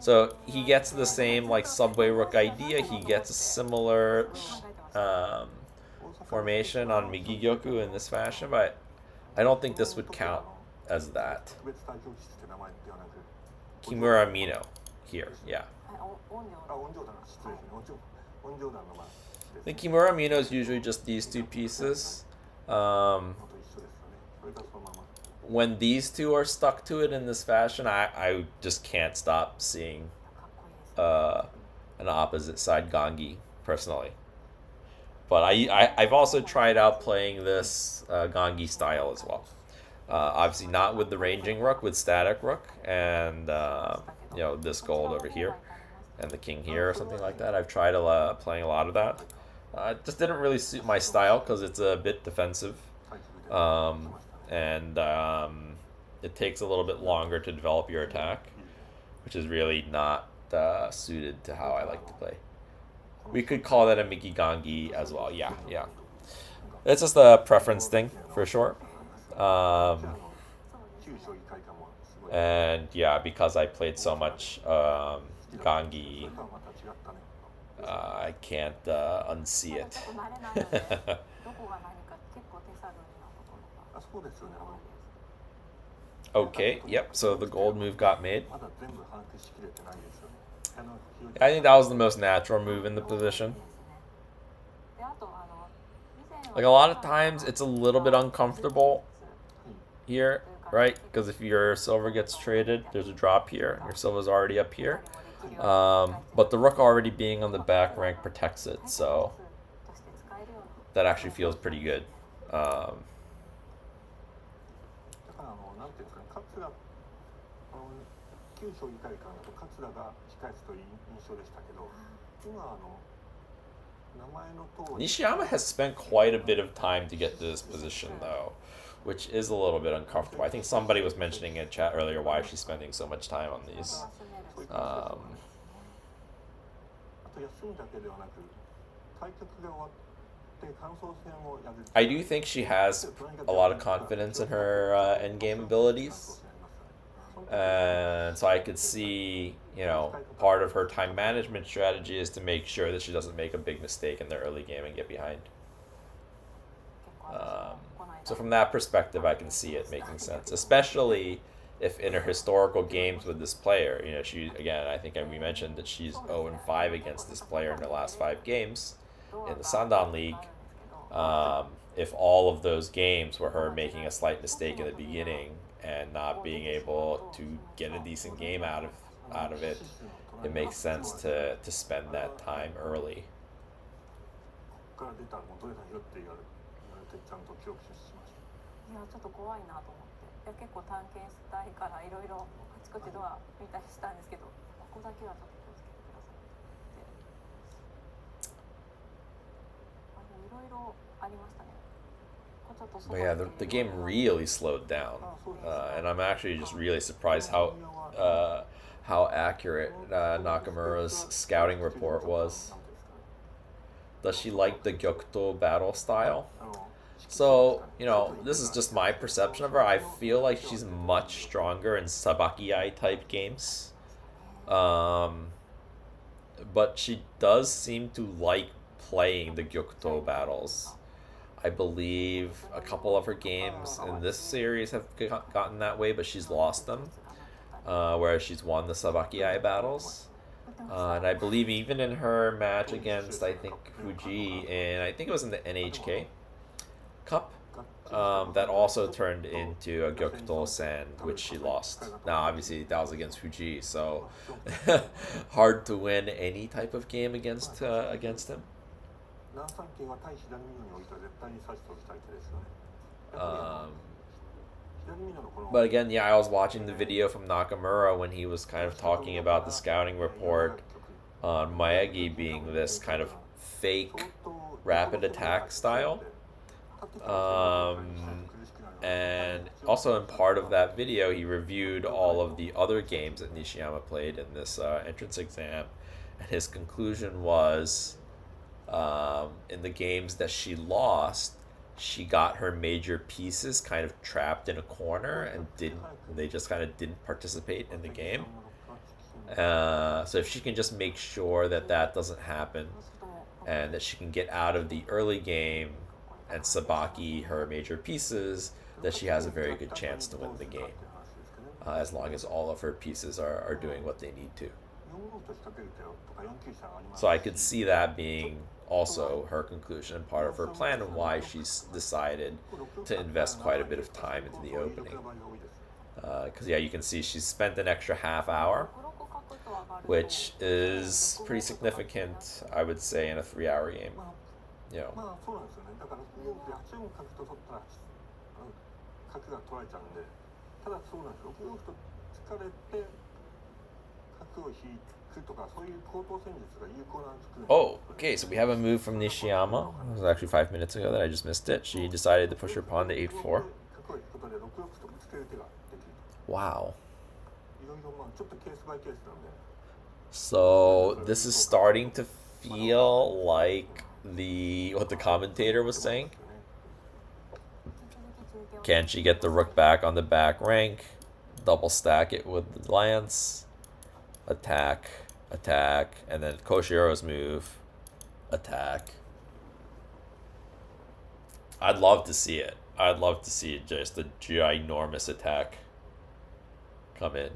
So he gets the same like subway rook idea. He gets a similar formation on Migigyoku in this fashion, but I don't think this would count as that. Kimura Mino here, yeah. I think Kimura Mino is usually just these 2 pieces. When these 2 are stuck to it in this fashion, I just can't stop seeing an opposite side Gangi, personally. But I've also tried out playing this Gangi style as well. Obviously not with the ranging rook, with static rook, and you know, this gold over here, and the king here or something like that. I've tried playing a lot of that. It just didn't really suit my style because it's a bit defensive, and it takes a little bit longer to develop your attack, which is really not suited to how I like to play. We could call that a Mikigangi as well. Yeah. It's just a preference thing, for sure. And yeah, because I played so much Gangi, I can't unsee it. Okay, yep, so the gold move got made. I think that was the most natural move in the position. Like, a lot of times it's a little bit uncomfortable here, right? Because if your silver gets traded, there's a drop here. Your silver's already up here. But the rook already being on the back rank protects it, so that actually feels pretty good. Nishiyama has spent quite a bit of time to get to this position, though, which is a little bit uncomfortable. I think somebody was mentioning in chat earlier why she's spending so much time on these. I do think she has a lot of confidence in her endgame abilities. And so I could see, you know, part of her time management strategy is to make sure that she doesn't make a big mistake in the early game and get behind. So from that perspective, I can see it making sense, especially if in her historical games with this player, you know, she, again, I think we mentioned that she's 0-5 against this player in her last 5 games in the Sandan League. If all of those games were her making a slight mistake in the beginning and not being able to get a decent game out of it, it makes sense to spend that time early. But yeah, the game really slowed down, and I'm actually just really surprised how accurate Nakamura's scouting report was. Does she like the Gyokto battle style? So, you know, this is just my perception of her. I feel like she's much stronger in Sabakiai type games, but she does seem to like playing the Gyokto battles. I believe a couple of her games in this series have gotten that way, but she's lost them, whereas she's won the Sabakiai battles. And I believe even in her match against, I think, Fuji, and I think it was in the NHK, Cup that also turned into a Gyokuto-sen, which she lost. Now, obviously, that was against Fuji, so hard to win any type of game against him. But again, yeah, I was watching the video from Nakamura when he was kind of talking about the scouting report on Maegi being this kind of fake rapid attack style. And also in part of that video, he reviewed all of the other games that Nishiyama played in this entrance exam. And his conclusion was, in the games that she lost, she got her major pieces kind of trapped in a corner and they just kind of didn't participate in the game. So if she can just make sure that doesn't happen and that she can get out of the early game and sabaki her major pieces, that she has a very good chance to win the game, as long as all of her pieces are doing what they need to. So I could see that being also her conclusion and part of her plan and why she's decided to invest quite a bit of time into the opening. Because yeah, you can see she's spent an extra half hour, which is pretty significant, I would say, in a 3-hour game. You know. Oh, okay, so we have a move from Nishiyama. It was actually 5 minutes ago that I just missed it. She decided to push her pawn to 8-4. Wow. So this is starting to feel like what the commentator was saying. Can she get the rook back on the back rank? Double stack it with the lance. Attack, and then Koshiro's move. Attack. I'd love to see it. I'd love to see just a ginormous attack come in.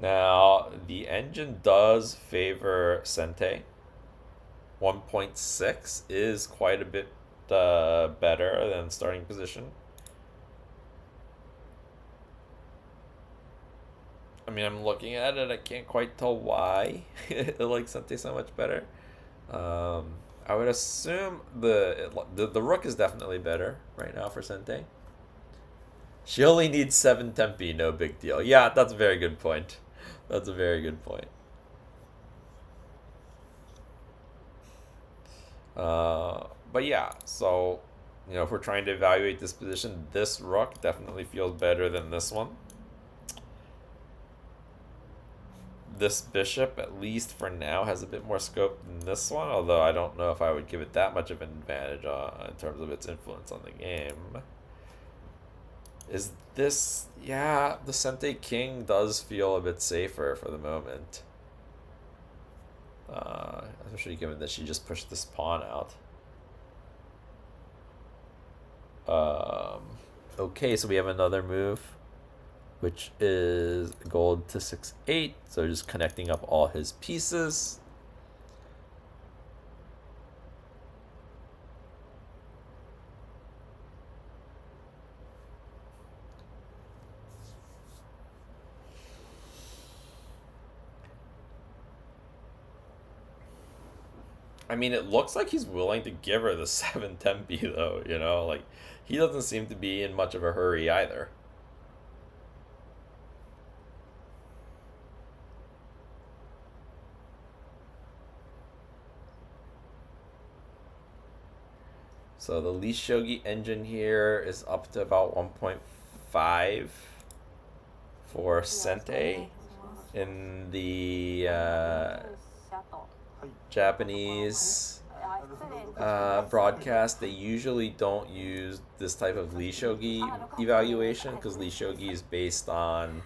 Now, the engine does favor Sente. 1.6 is quite a bit better than starting position. I mean, I'm looking at it, I can't quite tell why it likes Sente so much better. I would assume the rook is definitely better right now for Sente. She only needs 7 tempi, no big deal. Yeah, that's a very good point. That's a very good point. But yeah, so, you know, if we're trying to evaluate this position, this rook definitely feels better than this one. This bishop, at least for now, has a bit more scope than this one, although I don't know if I would give it that much of an advantage in terms of its influence on the game. Is this... yeah, the Sente King does feel a bit safer for the moment. Especially given that she just pushed this pawn out. Okay, so we have another move, which is gold to 6-8. So just connecting up all his pieces. I mean, it looks like he's willing to give her the 7 tempi, though, you know? Like, he doesn't seem to be in much of a hurry either. So the Lee Shogi engine here is up to about 1.5 for Sente. In the Japanese broadcast, they usually don't use this type of Lee Shogi evaluation because Lee Shogi is based on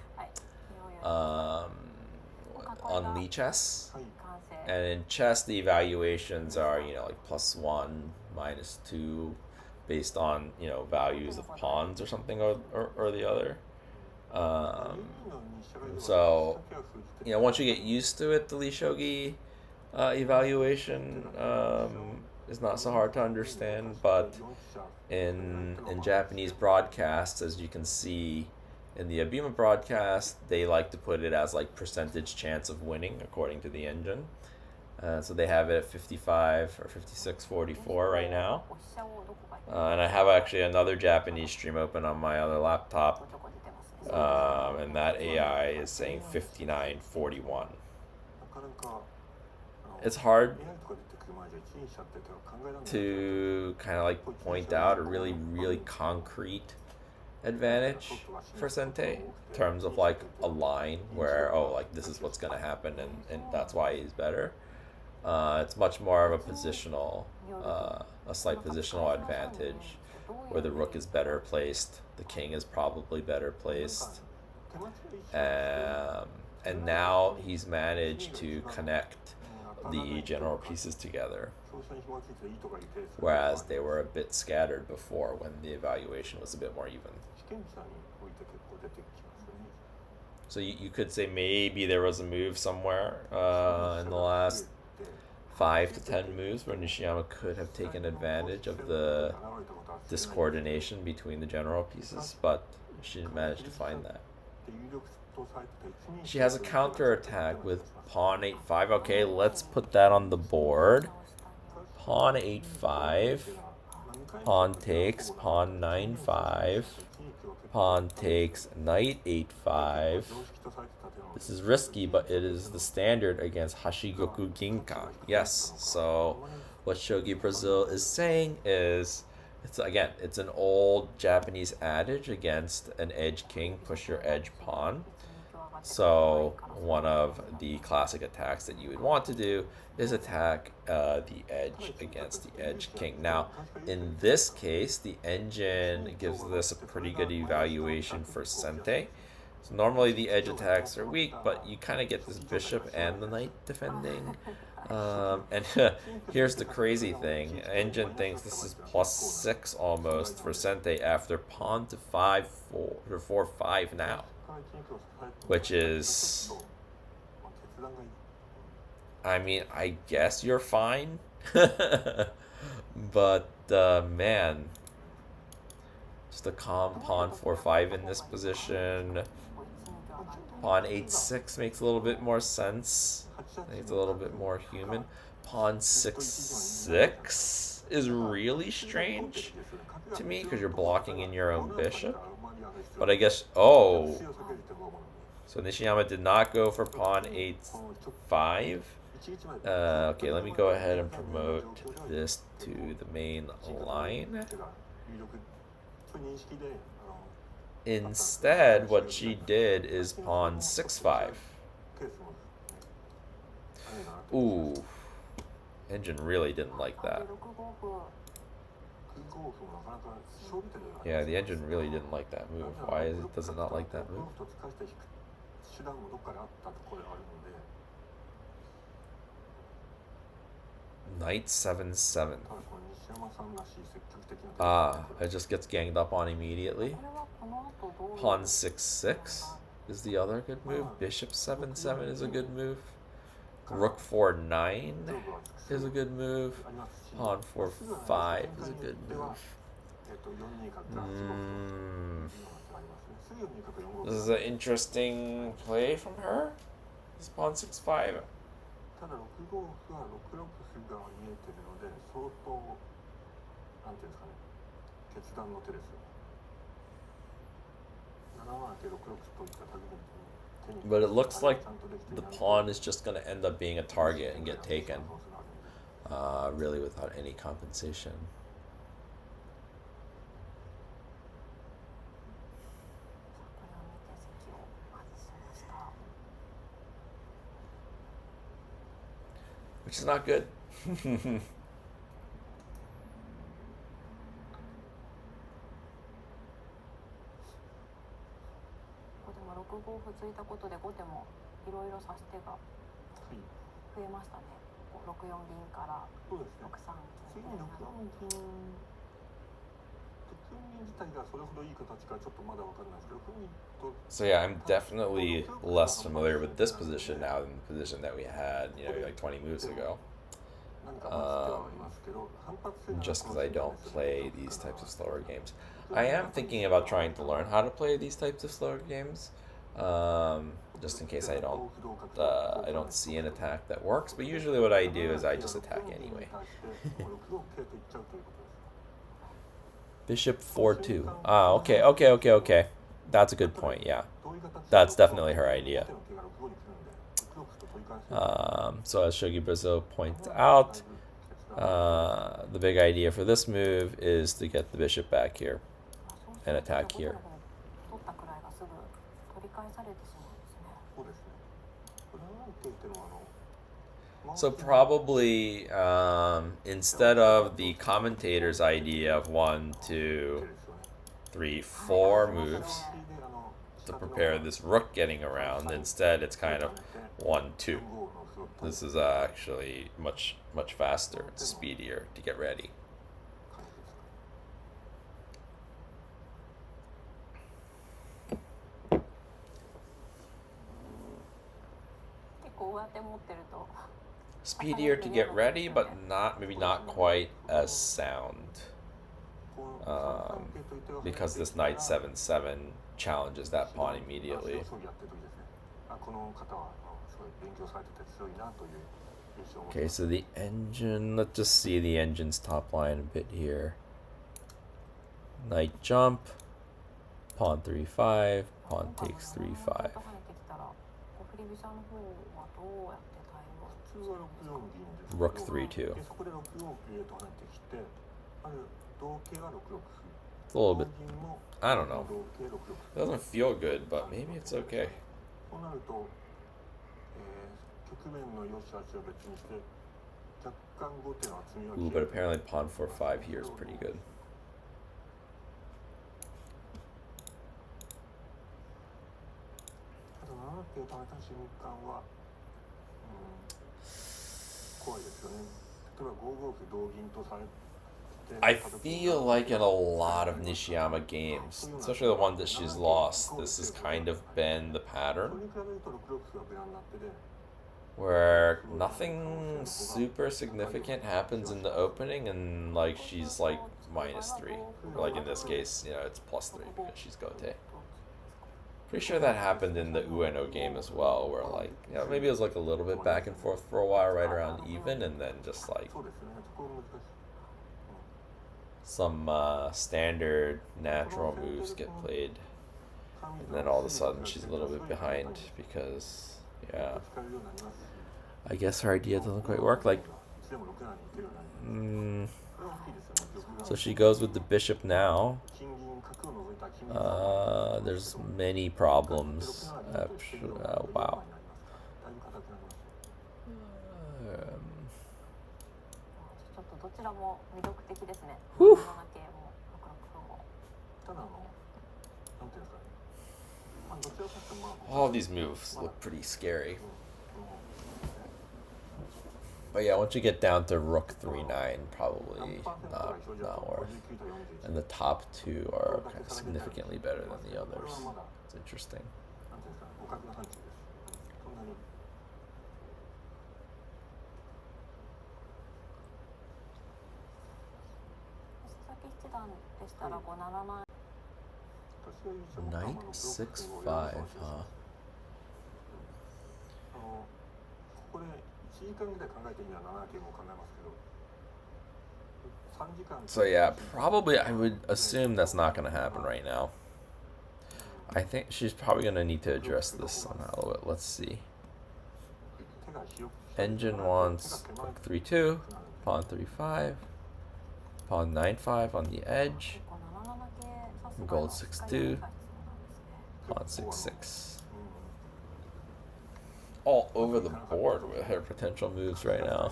Lee chess, and in chess the evaluations are, you know, like +1, -2, based on, you know, values of pawns or something or the other. So, you know, once you get used to it, the Lee Shogi evaluation is not so hard to understand, but in Japanese broadcasts, as you can see in the Abima broadcast, they like to put it as like percentage chance of winning according to the engine. So they have it at 55 or 56-44 right now. And I have actually another Japanese stream open on my other laptop. And that AI is saying 59-41. It's hard to kind of like point out a really, really concrete advantage for Sente in terms of like a line where, oh, like this is what's going to happen and that's why he's better. It's much more of a positional, a slight positional advantage where the rook is better placed, the king is probably better placed. And now he's managed to connect the general pieces together, whereas they were a bit scattered before when the evaluation was a bit more even. So you could say maybe there was a move somewhere in the last 5 to 10 moves where Nishiyama could have taken advantage of the discoordination between the general pieces, but she didn't manage to find that. She has a counter attack with pawn 8-5. Okay, let's put that on the board. Pawn 8-5. Pawn takes, pawn 9-5. Pawn takes, knight 8-5. This is risky, but it is the standard against Hashigoku Ginka. Yes, so what Shogi Brazil is saying is, it's an old Japanese adage against an edge king, push your edge pawn. So one of the classic attacks that you would want to do is attack the edge against the edge king. Now, in this case, the engine gives this a pretty good evaluation for Sente. So normally the edge attacks are weak, but you kind of get this bishop and the knight defending. And here's the crazy thing. Engine thinks this is +6 almost for Sente after pawn to 5-4 or 4-5 now, which is, I mean, I guess you're fine, but man, just a calm pawn 4-5 in this position. Pawn 8-6 makes a little bit more sense. It's a little bit more human. Pawn 6-6 is really strange to me because you're blocking in your own bishop. But I guess, oh, so Nishiyama did not go for pawn 8-5. Okay, let me go ahead and promote this to the main line. Instead, what she did is pawn 6-5. Ooh, engine really didn't like that. Yeah, the engine really didn't like that move. Why does it not like that move? Knight 7-7. Ah, it just gets ganged up on immediately. Pawn 6-6 is the other good move. Bishop 7-7 is a good move. Rook 4-9 is a good move. Pawn 4-5 is a good move. This is an interesting play from her. This pawn 6-5. But it looks like the pawn is just going to end up being a target and get taken, really without any compensation. Which is not good. 6五歩突いたことで後手もいろいろ指し手が増えましたね。6四銀から6三金。次に6四銀 So yeah, I'm definitely less familiar with this position now than the position that we had, like 20 moves ago. Just because I don't play these types of slower games. I am thinking about trying to learn how to play these types of slower games, just in case I don't see an attack that works. But usually what I do is I just attack anyway. Bishop 4-2. Ah, okay. That's a good point, yeah. That's definitely her idea. So as Shogi Brazil points out, the big idea for this move is to get the bishop back here and attack here. So probably instead of the commentator's idea of 1, 2, 3, 4 moves to prepare this rook getting around, instead it's kind of 1, 2. This is actually much faster, it's speedier to get ready. Speedier to get ready, but maybe not quite as sound. Because this knight 7-7 challenges that pawn immediately. Okay, so the engine, let's just see the engine's top line a bit here. Knight jump, pawn 3-5, pawn takes 3-5. Rook 3-2. It's a little bit, I don't know. It doesn't feel good, but maybe it's okay. Ooh, but apparently pawn 4-5 here is pretty good. I feel like in a lot of Nishiyama games, especially the ones that she's lost, this has kind of been the pattern, where nothing super significant happens in the opening and like she's like -3. Or like in this case, it's +3 because she's Gote. Pretty sure that happened in the Ueno game as well, where like, maybe it was like a little bit back and forth for a while, right around even, and then just like some standard natural moves get played, and then all of a sudden she's a little bit behind because, yeah, I guess her idea doesn't quite work. Like, so she goes with the bishop now. There's many problems. Wow. Whew. All these moves look pretty scary. But yeah, once you get down to rook 3-9, probably not worth. And the top two are kind of significantly better than the others. It's interesting. Knight 6-5, huh? So yeah, probably I would assume that's not going to happen right now. I think she's probably going to need to address this somehow a little bit. Let's see. Engine wants rook 3-2, pawn 3-5, pawn 9-5 on the edge, gold 6-2, pawn 6-6. All over the board with her potential moves right now.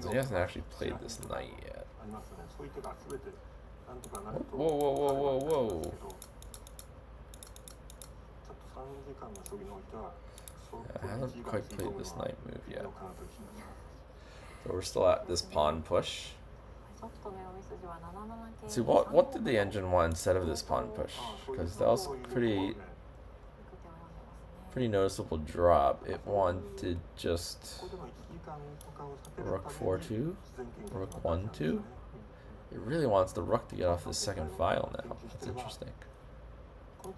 So he hasn't actually played this knight yet. Whoa. I haven't quite played this knight move yet. So we're still at this pawn push. See, what did the engine want instead of this pawn push? Because that was pretty noticeable drop. It wanted just rook 4-2, rook 1-2. It really wants the rook to get off the second file now. That's interesting. Oh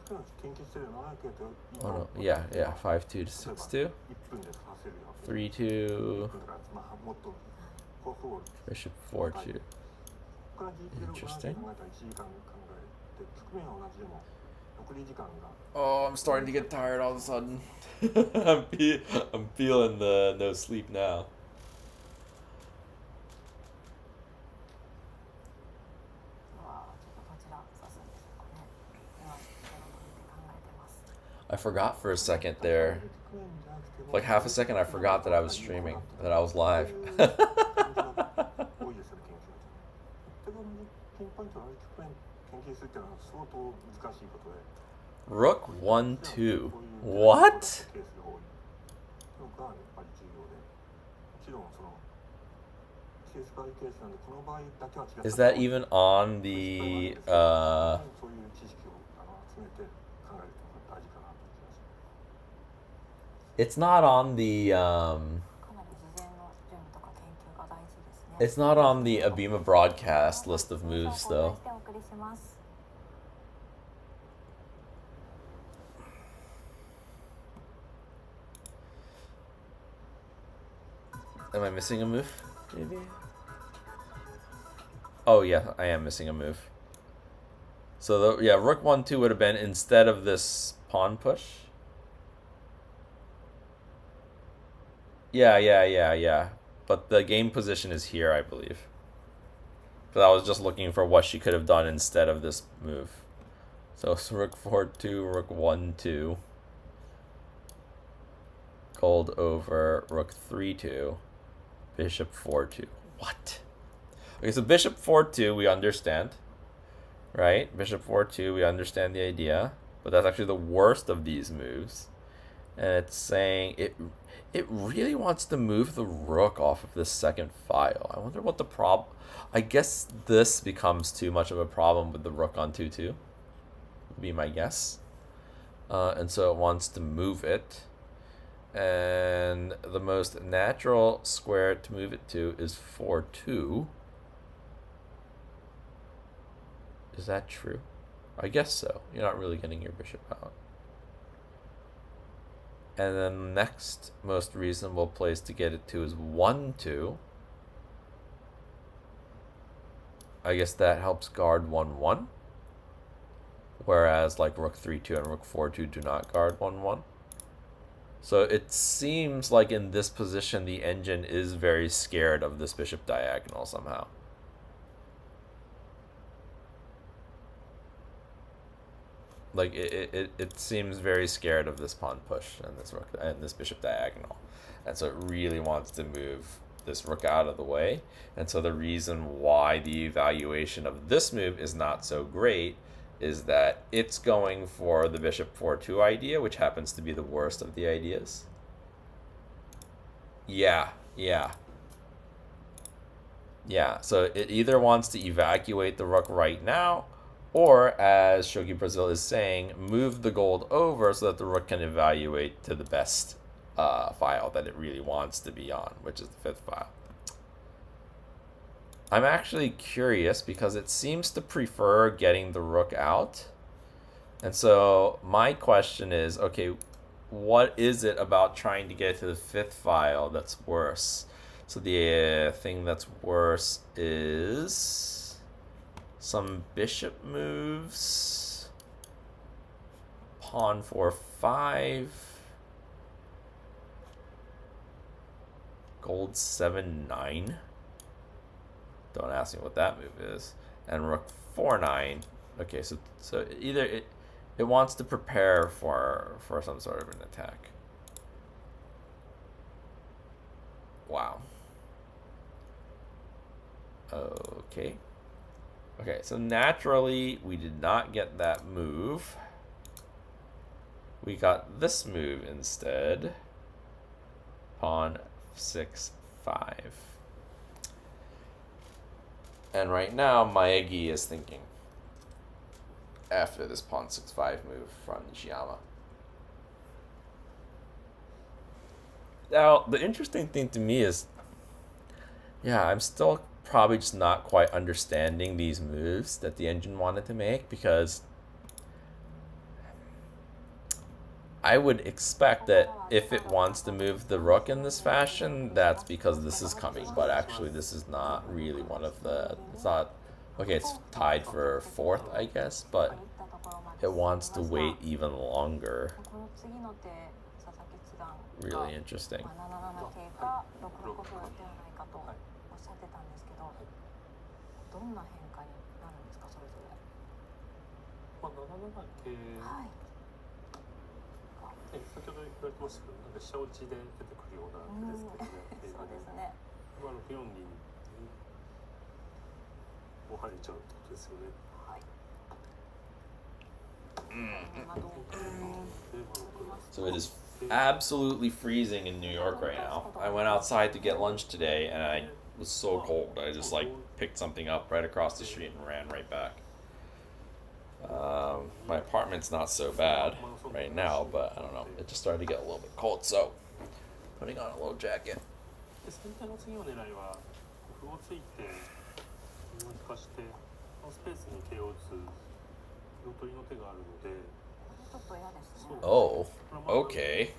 no, yeah, 5-2 to 6-2. 3-2. Bishop 4-2. Interesting. Oh, I'm starting to get tired all of a sudden. I'm feeling the no sleep now. I forgot for a second there. Like half a second I forgot that I was streaming, that I was live. Rook 1-2. What? Is that even on the it's not on the it's not on the Abima broadcast list of moves though. Am I missing a move? Maybe? Oh yeah, I am missing a move. So yeah, rook 1-2 would have been instead of this pawn push. Yeah. But the game position is here, I believe. But I was just looking for what she could have done instead of this move. So it's rook 4-2, rook 1-2. Gold over rook 3-2. Bishop 4-2. What? Okay, so bishop 4-2 we understand. Right? Bishop 4-2, we understand the idea. But that's actually the worst of these moves. And it's saying it really wants to move the rook off of this second file. I wonder what the problem... I guess this becomes too much of a problem with the rook on 2-2. Would be my guess. And so it wants to move it. And the most natural square to move it to is 4-2. Is that true? I guess so. You're not really getting your bishop out. And then the next most reasonable place to get it to is 1-2. I guess that helps guard 1-1. Whereas like rook 3-2 and rook 4-2 do not guard 1-1. So it seems like in this position the engine is very scared of this bishop diagonal somehow. Like it seems very scared of this pawn push and this rook and this bishop diagonal, and so it really wants to move this rook out of the way. And so the reason why the evaluation of this move is not so great is that it's going for the bishop 4-2 idea, which happens to be the worst of the ideas. Yeah. So it either wants to evacuate the rook right now, or, as Shogi Brazil is saying, move the gold over so that the rook can evaluate to the best file that it really wants to be on, which is the fifth file. I'm actually curious because it seems to prefer getting the rook out. And so my question is, okay, what is it about trying to get to the fifth file that's worse? So the thing that's worse is some bishop moves, pawn 4-5, gold 7-9. Don't ask me what that move is. And rook 4-9. Okay, so either it wants to prepare for some sort of an attack. Wow. Okay. Okay, so naturally we did not get that move. we got this move instead. Pawn 6-5. And right now, Maegi is thinking after this pawn 6-5 move from Nishiyama. Now, the interesting thing to me is, yeah, I'm still probably just not quite understanding these moves that the engine wanted to make, because I would expect that if it wants to move the rook in this fashion, that's because this is coming, but actually this is not really one of the, it's not, okay, it's tied for 4th, I guess, but it wants to wait even longer. Really interesting. So it is absolutely freezing in New York right now. I went outside to get lunch today and I was so cold. I just like picked something up right across the street and ran right back. My apartment's not so bad right now, but I don't know. It just started to get a little bit cold, so putting on a little jacket. Oh, okay.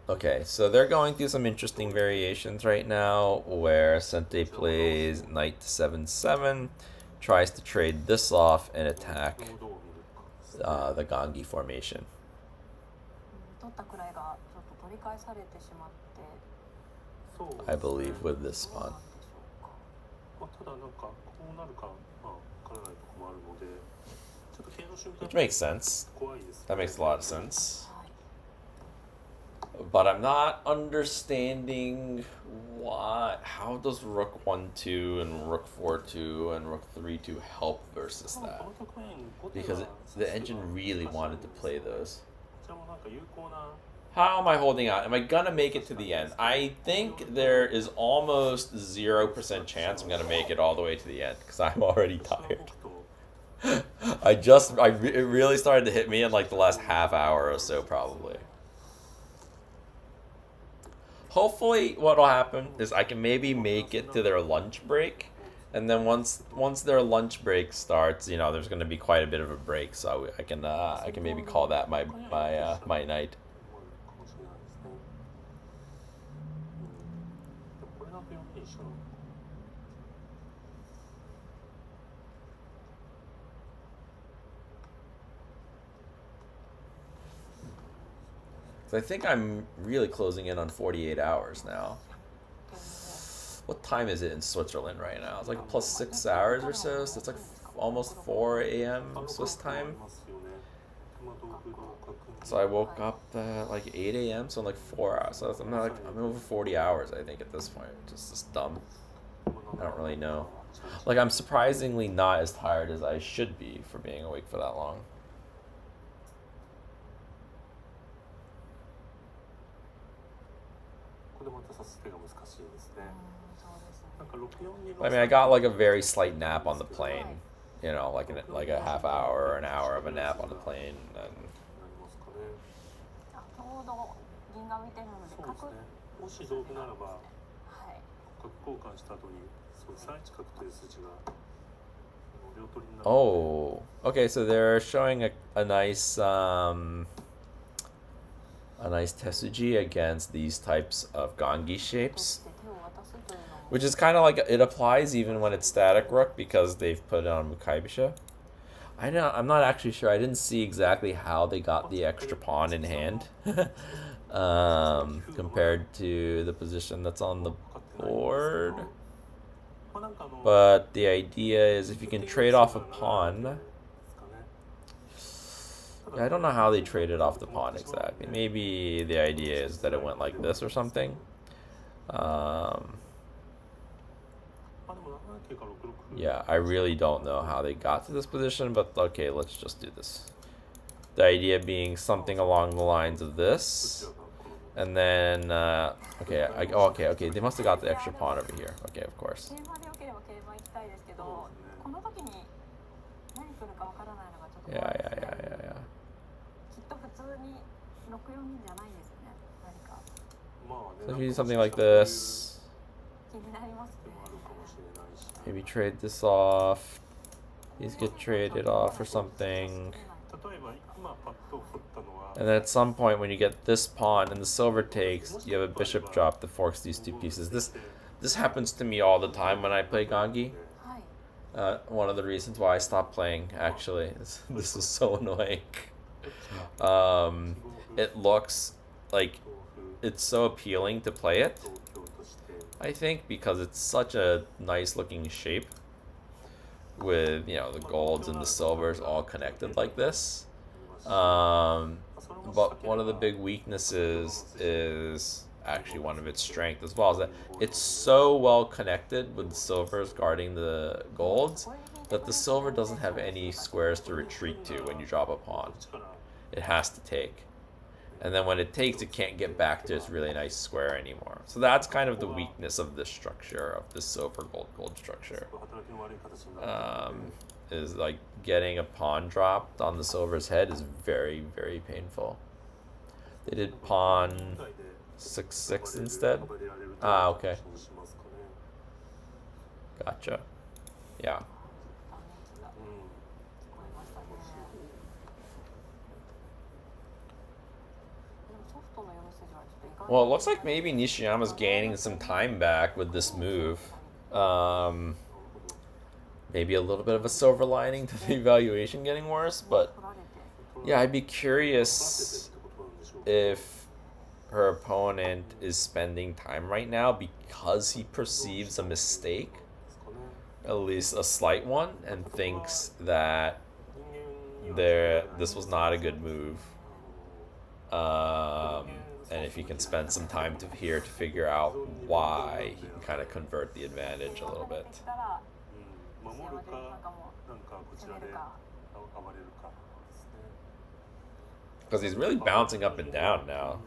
Okay, so they're going through some interesting variations right now where Sente plays knight to 7-7, tries to trade this off and attack the Gangi formation. I believe with this pawn. Which makes sense. That makes a lot of sense. But I'm not understanding how does rook 1-2 and rook 4-2 and rook 3-2 help versus that? Because the engine really wanted to play those. How am I holding out? Am I gonna make it to the end? I think there is almost 0% chance I'm gonna make it all the way to the end because I'm already tired. It really started to hit me in like the last half hour or so probably. Hopefully what will happen is I can maybe make it to their lunch break, and then once their lunch break starts, you know, there's going to be quite a bit of a break, so I can maybe call that my night. I think I'm really closing in on 48 hours now. What time is it in Switzerland right now? It's like plus 6 hours or so, so it's like almost 4 a.m. Swiss time. So I woke up at like 8 a.m., so in like 4 hours. So I'm over 40 hours, I think, at this point. Just dumb. I don't really know. Like, I'm surprisingly not as tired as I should be for being awake for that long. I mean, I got like a very slight nap on the plane, you know, like a half hour or an hour of a nap on the plane. And oh, okay, so they're showing a nice Tesuji against these types of Gangi shapes, which is kind of like, it applies even when it's static rook because they've put it on Mukai Bisha. I'm not actually sure. I didn't see exactly how they got the extra pawn in hand compared to the position that's on the board. But the idea is if you can trade off a pawn. I don't know how they traded off the pawn exactly. Maybe the idea is that it went like this or something. Yeah, I really don't know how they got to this position, but okay, let's just do this. The idea being something along the lines of this. And then, okay, okay, they must have got the extra pawn over here. Okay, of course. Yeah. So if you do something like this, maybe trade this off. These get traded off or something. And then at some point when you get this pawn and the silver takes, you have a bishop drop that forks these two pieces. This happens to me all the time when I play Gangi. One of the reasons why I stopped playing, actually. This is so annoying. It looks like it's so appealing to play it, I think, because it's such a nice looking shape with, you know, the golds and the silvers all connected like this. But one of the big weaknesses is actually one of its strengths as well, is that it's so well connected with the silvers guarding the golds that the silver doesn't have any squares to retreat to when you drop a pawn. It has to take. And then when it takes, it can't get back to its really nice square anymore. So that's kind of the weakness of this structure, of this silver gold structure. Is like getting a pawn dropped on the silver's head is very, very painful. They did pawn 6/6 instead. Ah, okay. Gotcha. Yeah. Well, it looks like maybe Nishiyama's gaining some time back with this move. Maybe a little bit of a silver lining to the evaluation getting worse, but yeah, I'd be curious if her opponent is spending time right now because he perceives a mistake, at least a slight one, and thinks that this was not a good move. And if he can spend some time here to figure out why, he can kind of convert the advantage a little bit. Because he's really bouncing up and down now.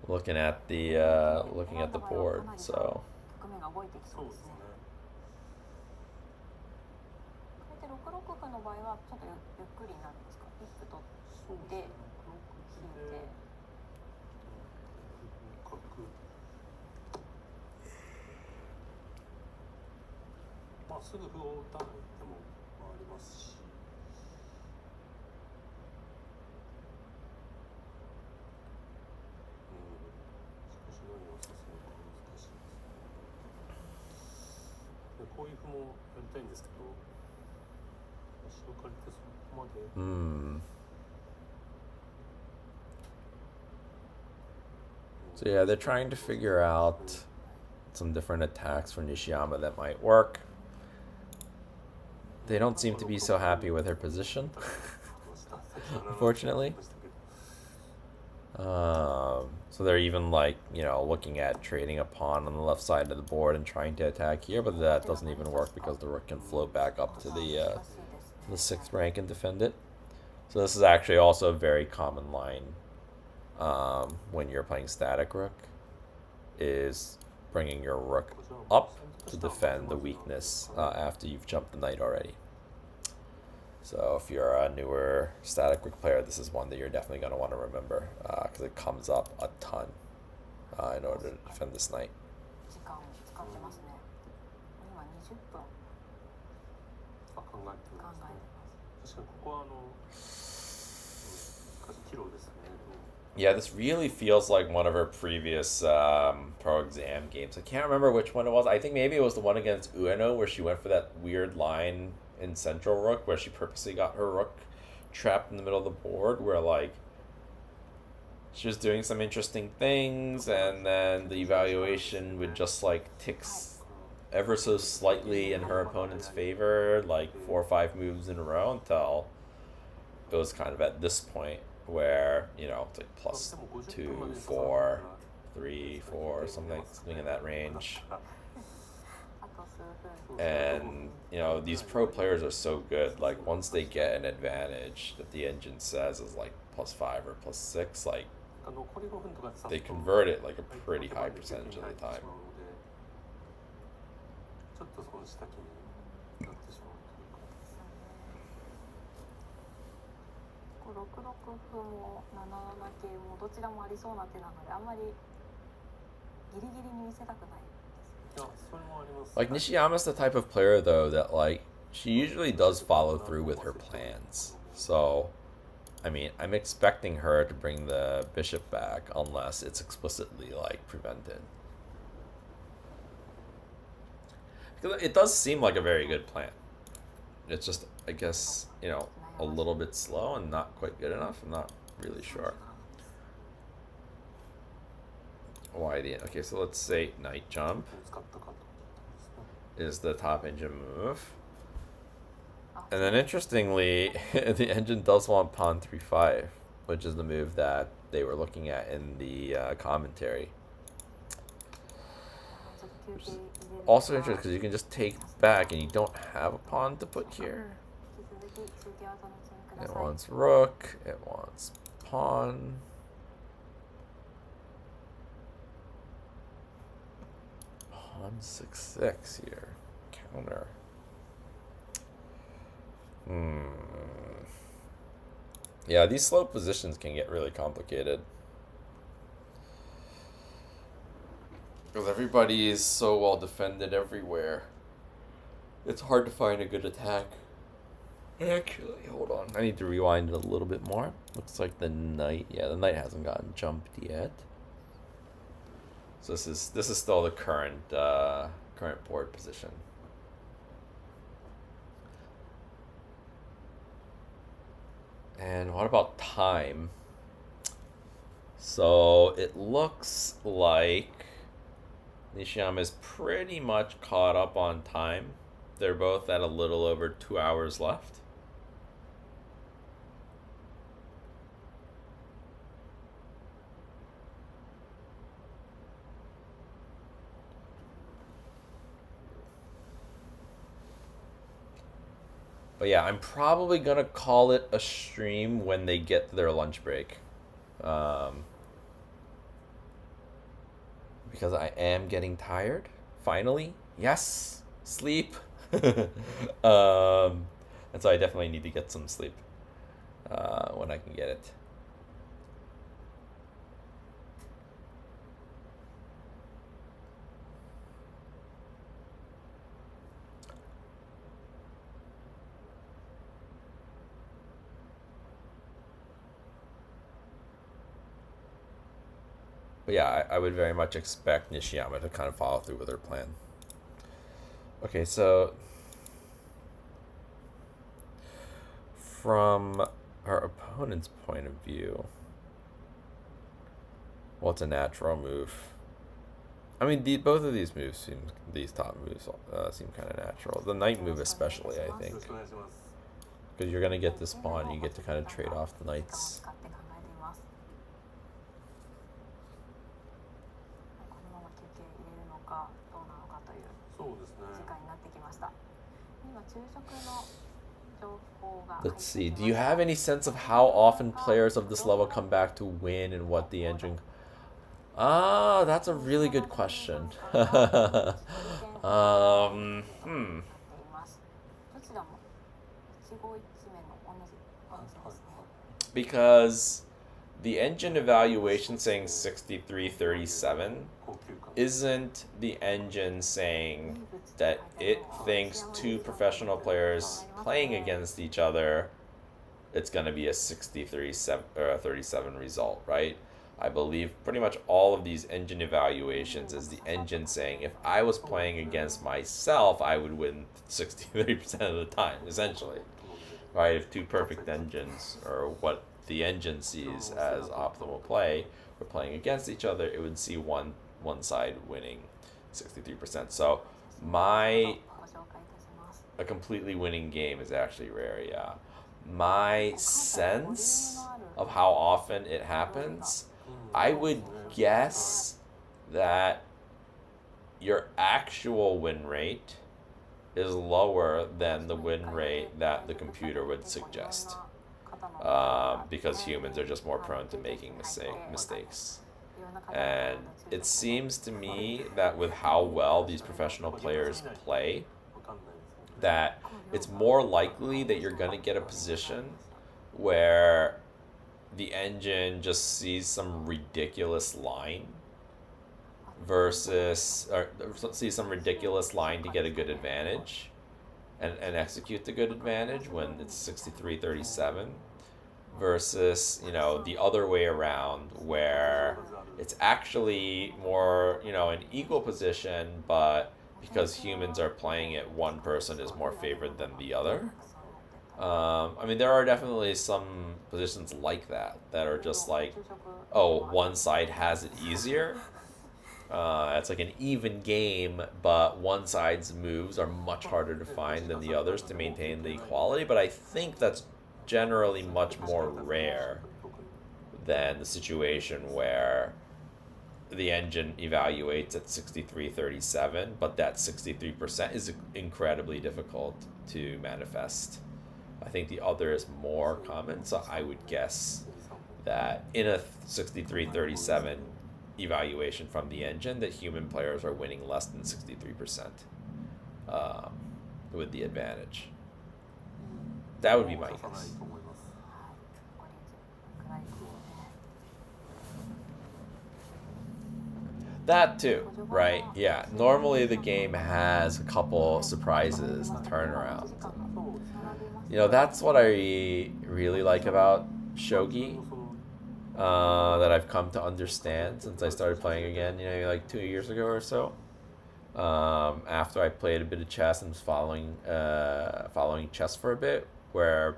Looking at the board, so. So yeah, they're trying to figure out some different attacks for Nishiyama that might work. They don't seem to be so happy with her position, unfortunately. So they're even like, you know, looking at trading a pawn on the left side of the board and trying to attack here, but that doesn't even work because the rook can float back up to the 6th rank and defend it. So this is actually also a very common line when you're playing static rook, is bringing your rook up to defend the weakness after you've jumped the knight already. So if you're a newer static rook player, this is one that you're definitely going to want to remember because it comes up a ton in order to defend this knight. Yeah, this really feels like one of her previous pro exam games. I can't remember which one it was. I think maybe it was the one against Ueno where she went for that weird line in central rook where she purposely got her rook trapped in the middle of the board, where like she was doing some interesting things and then the evaluation would just like ticks ever so slightly in her opponent's favor, like 4 or 5 moves in a row, until it was kind of at this point where, you know, it's like +2, 4, 3, 4, something in that range. And you know, these pro players are so good. Like once they get an advantage that the engine says is like +5 or +6, like they convert it like a pretty high percentage of the time. Like Nishiyama's the type of player though that like she usually does follow through with her plans. So I mean, I'm expecting her to bring the bishop back unless it's explicitly like prevented. Because it does seem like a very good plan. It's just, I guess, you know, a little bit slow and not quite good enough. I'm not really sure why the okay. So let's say knight jump is the top engine move. And then interestingly, the engine does want pawn 3-5, which is the move that they were looking at in the commentary. Which is also interesting because you can just take back and you don't have a pawn to put here. It wants rook, it wants pawn. Pawn 6-6 here. Counter. Yeah, these slow positions can get really complicated. Because everybody is so well defended everywhere. It's hard to find a good attack. Actually, hold on. I need to rewind it a little bit more. Looks like the knight, yeah, the knight hasn't gotten jumped yet. So this is still the current board position. And what about time? So it looks like Nishiyama is pretty much caught up on time. They're both at a little over 2 hours left. But yeah, I'm probably going to call it a stream when they get to their lunch break. Because I am getting tired, finally. Yes, sleep. And so I definitely need to get some sleep when I can get it. But yeah, I would very much expect Nishiyama to kind of follow through with her plan. Okay, so from our opponent's point of view, what's a natural move? I mean, both of these moves seem, these top moves seem kind of natural. The knight move especially, I think. Because you're going to get this pawn, you get to kind of trade off the knights. Let's see. Do you have any sense of how often players of this level come back to win and what the engine... Ah, that's a really good question. Because the engine evaluation saying 63-37 isn't the engine saying that it thinks two professional players playing against each other, it's going to be a 63-37 result, right? I believe pretty much all of these engine evaluations is the engine saying if I was playing against myself, I would win 63% of the time, essentially. Right? If two perfect engines, or what the engine sees as optimal play, were playing against each other, it would see one side winning 63%. So a completely winning game is actually rare, yeah. My sense of how often it happens, I would guess that your actual win rate is lower than the win rate that the computer would suggest, because humans are just more prone to making mistakes. And it seems to me that with how well these professional players play, that it's more likely that you're going to get a position where the engine just sees some ridiculous line or see some ridiculous line to get a good advantage and execute the good advantage when it's 63-37, versus, the other way around, where it's actually more, an equal position, but because humans are playing it, one person is more favored than the other. There are definitely some positions like that are just like, oh, one side has it easier. It's like an even game, but one side's moves are much harder to find than the others to maintain the equality. But I think that's generally much more rare than the situation where the engine evaluates at 63-37, but that 63% is incredibly difficult to manifest. I think the other is more common, so I would guess that in a 63-37 evaluation from the engine, that human players are winning less than 63% with the advantage. That would be my guess. That too, right? Yeah. Normally the game has a couple surprises and turnarounds. That's what I really like about shogi, that I've come to understand since I started playing again, like 2 years ago or so. After I played a bit of chess and was following chess for a bit, where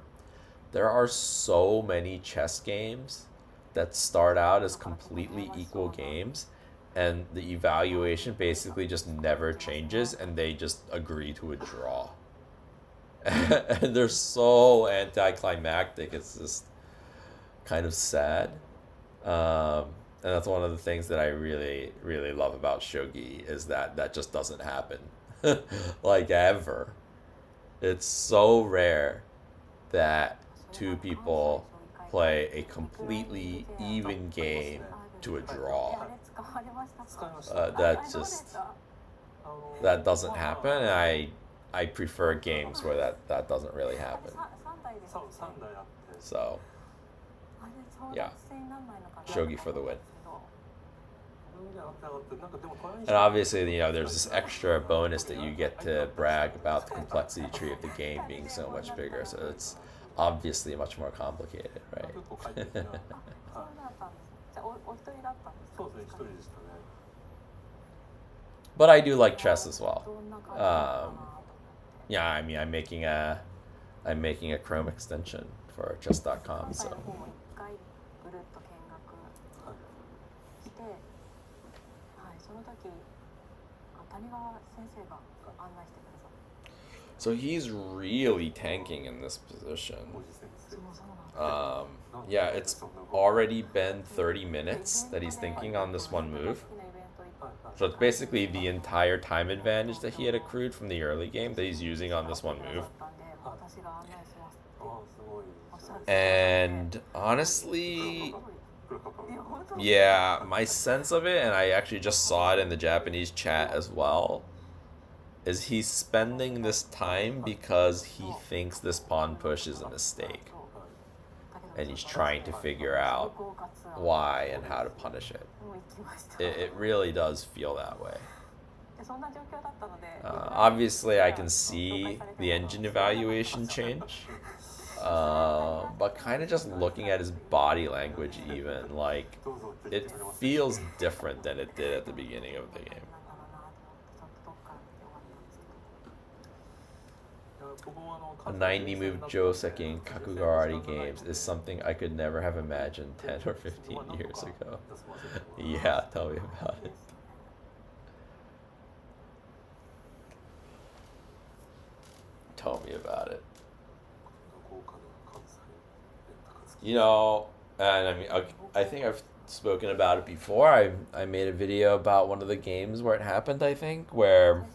there are so many chess games that start out as completely equal games, and the evaluation basically just never changes, and they just agree to a draw. And they're so anticlimactic. It's just kind of sad. And that's one of the things that I really, really love about shogi, is that just doesn't happen. Like, ever. It's so rare that two people play a completely even game to a draw. That doesn't happen, and I prefer games where that doesn't really happen. So, yeah, shogi for the win. And obviously, there's this extra bonus that you get to brag about the complexity tree of the game being so much bigger, so it's obviously much more complicated, right? But I do like chess as well. Yeah, I'm making a Chrome extension for chess.com, so. So he's really tanking in this position. Yeah, it's already been 30 minutes that he's thinking on this one move. So it's basically the entire time advantage that he had accrued from the early game that he's using on this one move. And honestly, yeah, my sense of it, and I actually just saw it in the Japanese chat as well, is he's spending this time because he thinks this pawn push is a mistake. And he's trying to figure out why and how to punish it. It really does feel that way. Obviously, I can see the engine evaluation change. But kind of just looking at his body language even, like, it feels different than it did at the beginning of the game. A 90-move Joseki in Kakugarari games is something I could never have imagined 10 or 15 years ago. Yeah, tell me about it. Tell me about it. And I think I've spoken about it before. I made a video about one of the games where it happened, I think, where,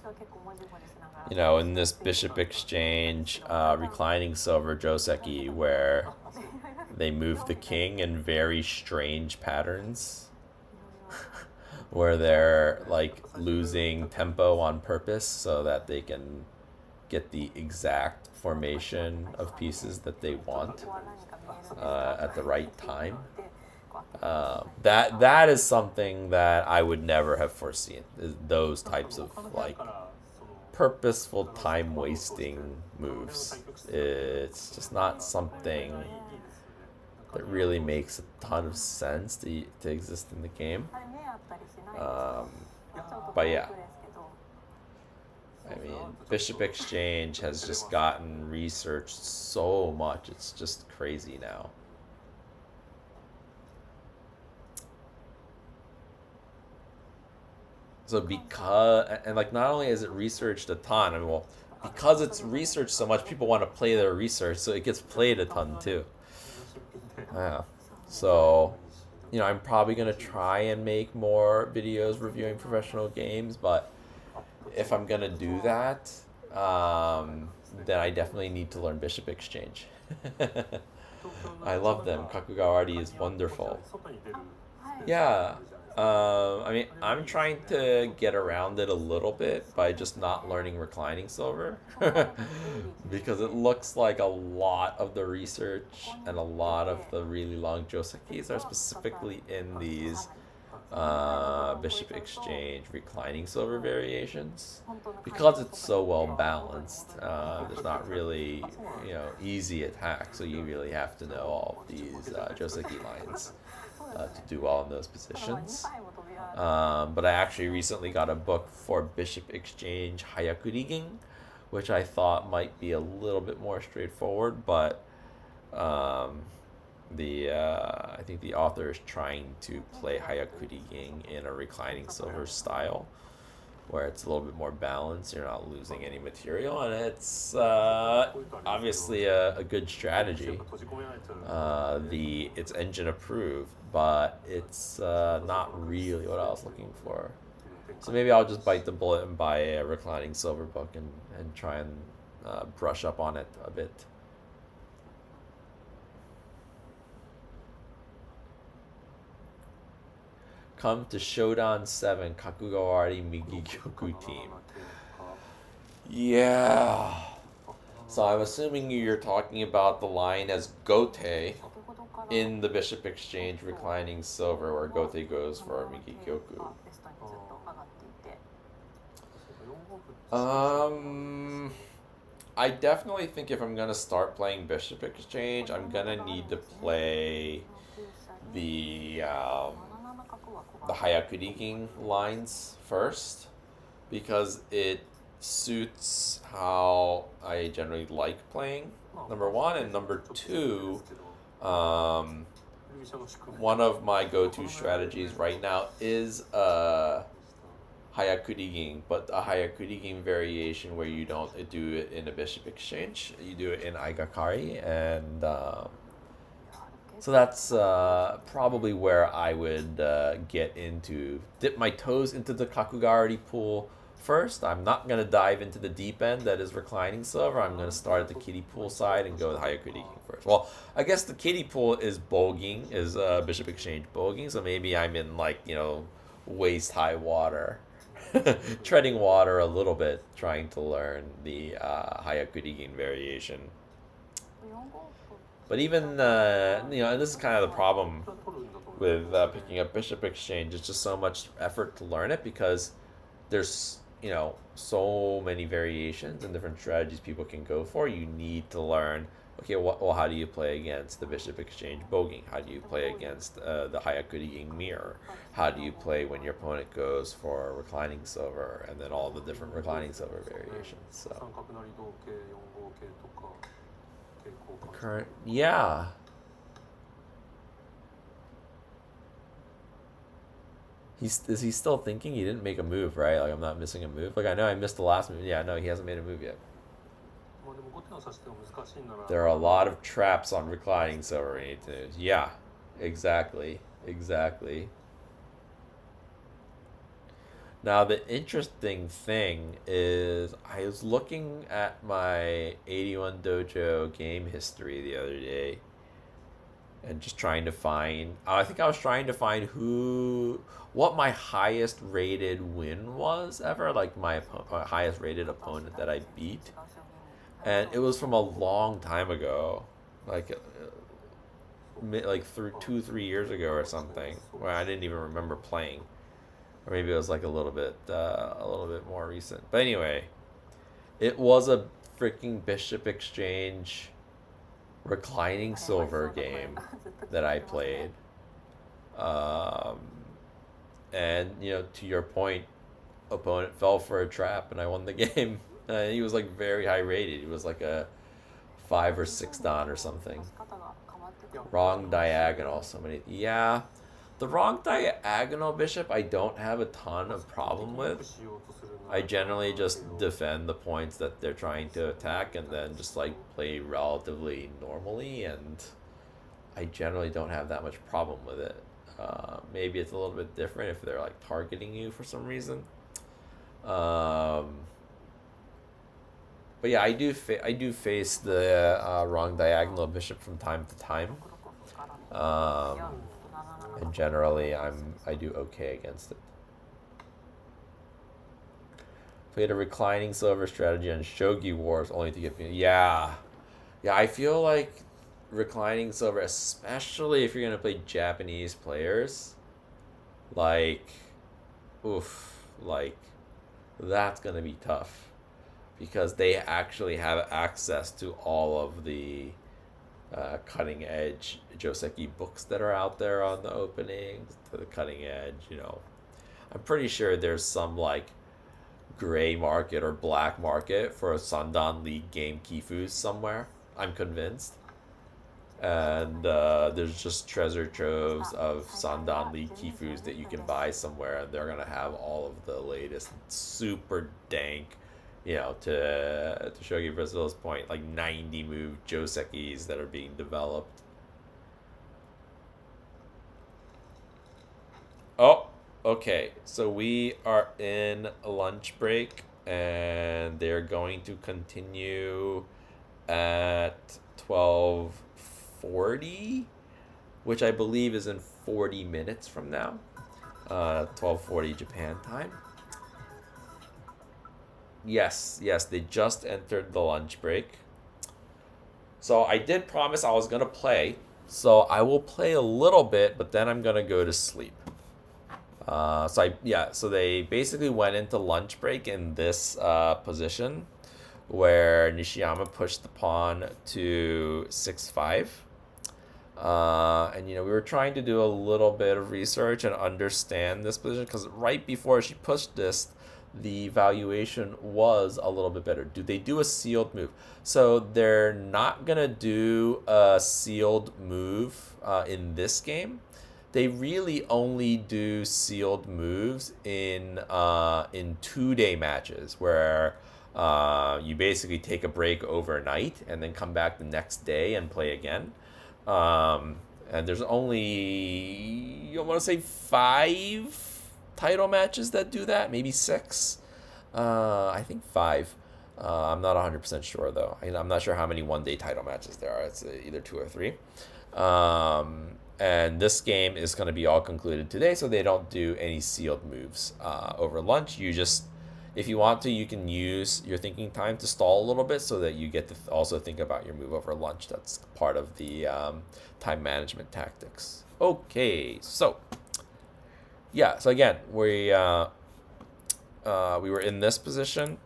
you know, in this bishop exchange, reclining silver joseki, where they move the king in very strange patterns, where they're like losing tempo on purpose so that they can get the exact formation of pieces that they want at the right time. That is something that I would never have foreseen. Those types of like purposeful time wasting moves. It's just not something that really makes a ton of sense to exist in the game. But yeah, I mean, Bishop Exchange has just gotten researched so much. It's just crazy now. So because, and like not only is it researched a ton, I mean, well, because it's researched so much, people want to play their research, so it gets played a ton too. Yeah. So, you know, I'm probably going to try and make more videos reviewing professional games, but if I'm going to do that, then I definitely need to learn Bishop Exchange. I love them. Kakugawari is wonderful. Yeah. I mean, I'm trying to get around it a little bit by just not learning reclining silver because it looks like a lot of the research and a lot of the really long josekis are specifically in these Bishop Exchange reclining silver variations. Because it's so well balanced, there's not really, you know, easy attack, so you really have to know all these joseki lines to do well in those positions. But I actually recently got a book for Bishop Exchange Hayakurigin, which I thought might be a little bit more straightforward, but I think the author is trying to play Hayakurigin in a reclining silver style, where it's a little bit more balanced, you're not losing any material, and it's obviously a good strategy. It's engine approved, but it's not really what I was looking for. So maybe I'll just bite the bullet and buy a reclining silver book and try and brush up on it a bit. Come to Shodan 7 Kakugawari Migikyoku team. Yeah. So I'm assuming you're talking about the line as Gote in the Bishop Exchange reclining silver, where Gote goes for Migikyoku. I definitely think if I'm gonna start playing Bishop Exchange, I'm gonna need to play the Hayakurigin lines first, because it suits how I generally like playing, number one, and number two, one of my go-to strategies right now is Hayakurigin, but a Hayakurigin variation where you don't do it in a Bishop Exchange, you do it in Aigakari, and so that's probably where I would dip my toes into the Kakugawari pool first. I'm not going to dive into the deep end that is reclining silver. I'm going to start at the kiddie pool side and go with Hayakurigin first. Well, I guess the kiddie pool is Bishop Exchange boging, so maybe I'm in, like, you know, waist-high water, treading water a little bit, trying to learn the Hayakurigin variation. But even, you know, and this is kind of the problem with picking up Bishop Exchange, it's just so much effort to learn it, because there's, you know, so many variations and different strategies people can go for. You need to learn, okay, well, how do you play against the Bishop Exchange boging? How do you play against the Hayakurigin mirror? How do you play when your opponent goes for reclining silver, and then all the different reclining silver variations? So current, yeah. Is he still thinking? He didn't make a move, right? Like, I'm not missing a move. Like, I know I missed the last move. Yeah, no, he hasn't made a move yet. There are a lot of traps on reclining silver. Yeah, exactly. Exactly. Now, the interesting thing is I was looking at my 81 Dojo game history the other day and just trying to find, I think I was trying to find what my highest rated win was ever, like my highest rated opponent that I beat. And it was from a long time ago, like through 2-3 years ago or something, where I didn't even remember playing. Or maybe it was like a little bit more recent. But anyway, it was a freaking Bishop Exchange reclining silver game that I played. And to your point, opponent fell for a trap and I won the game. He was like very high rated. He was like a 5 or 6 dan or something. Wrong diagonal. Yeah. The wrong diagonal bishop I don't have a ton of problem with. I generally just defend the points that they're trying to attack and then just like play relatively normally, and I generally don't have that much problem with it. Maybe it's a little bit different if they're like targeting you for some reason. But yeah, I do face the wrong diagonal bishop from time to time. And generally, I do okay against it. Played a reclining silver strategy on Shogi Wars only to get... Yeah, I feel like reclining silver, especially if you're going to play Japanese players, that's going to be tough. Because they actually have access to all of the cutting edge Joseki books that are out there on the openings, to the cutting edge, I'm pretty sure there's some like gray market or black market for a Sandan League game Kifus somewhere. I'm convinced. And there's just treasure troves of Sandan League Kifus that you can buy somewhere, and they're gonna have all of the latest super dank, to Shogi Brazil's point, like 90 move Josekis that are being developed. Oh, okay. So we are in a lunch break, and they're going to continue at 12:40, which I believe is in 40 minutes from now. 12:40 Japan time. Yes, they just entered the lunch break. So I did promise I was going to play. So I will play a little bit, but then I'm going to go to sleep. So they basically went into lunch break in this position where Nishiyama pushed the pawn to 6-5. And we were trying to do a little bit of research and understand this position, because right before she pushed this, the valuation was a little bit better. Do they do a sealed move? So they're not gonna do a sealed move in this game. They really only do sealed moves in 2-day matches where you basically take a break overnight and then come back the next day and play again. And there's only, I want to say 5 title matches that do that, maybe 6. I think 5. I'm not 100% sure though. I'm not sure how many 1-day title matches there are. It's either 2 or 3. And this game is going to be all concluded today, so they don't do any sealed moves over lunch. You just, if you want to, you can use your thinking time to stall a little bit so that you get to also think about your move over lunch. That's part of the time management tactics. Okay, so again, we were in this position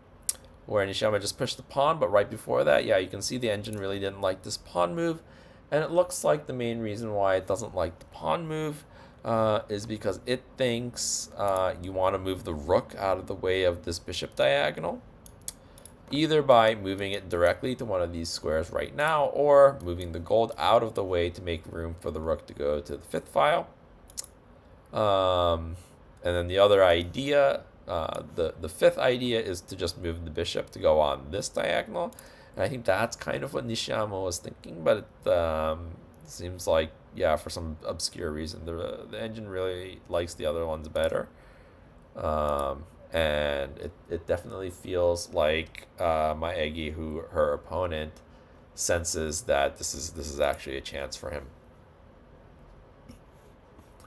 where Nishiyama just pushed the pawn, but right before that, you can see the engine really didn't like this pawn move. And it looks like the main reason why it doesn't like the pawn move is because it thinks you want to move the rook out of the way of this bishop diagonal, either by moving it directly to one of these squares right now, or moving the gold out of the way to make room for the rook to go to the 5th file. And then the other idea, the 5th idea, is to just move the bishop to go on this diagonal. And I think that's kind of what Nishiyama was thinking, but it seems like, yeah, for some obscure reason, the engine really likes the other ones better. And it definitely feels like my Egi, her opponent, senses that this is actually a chance for him.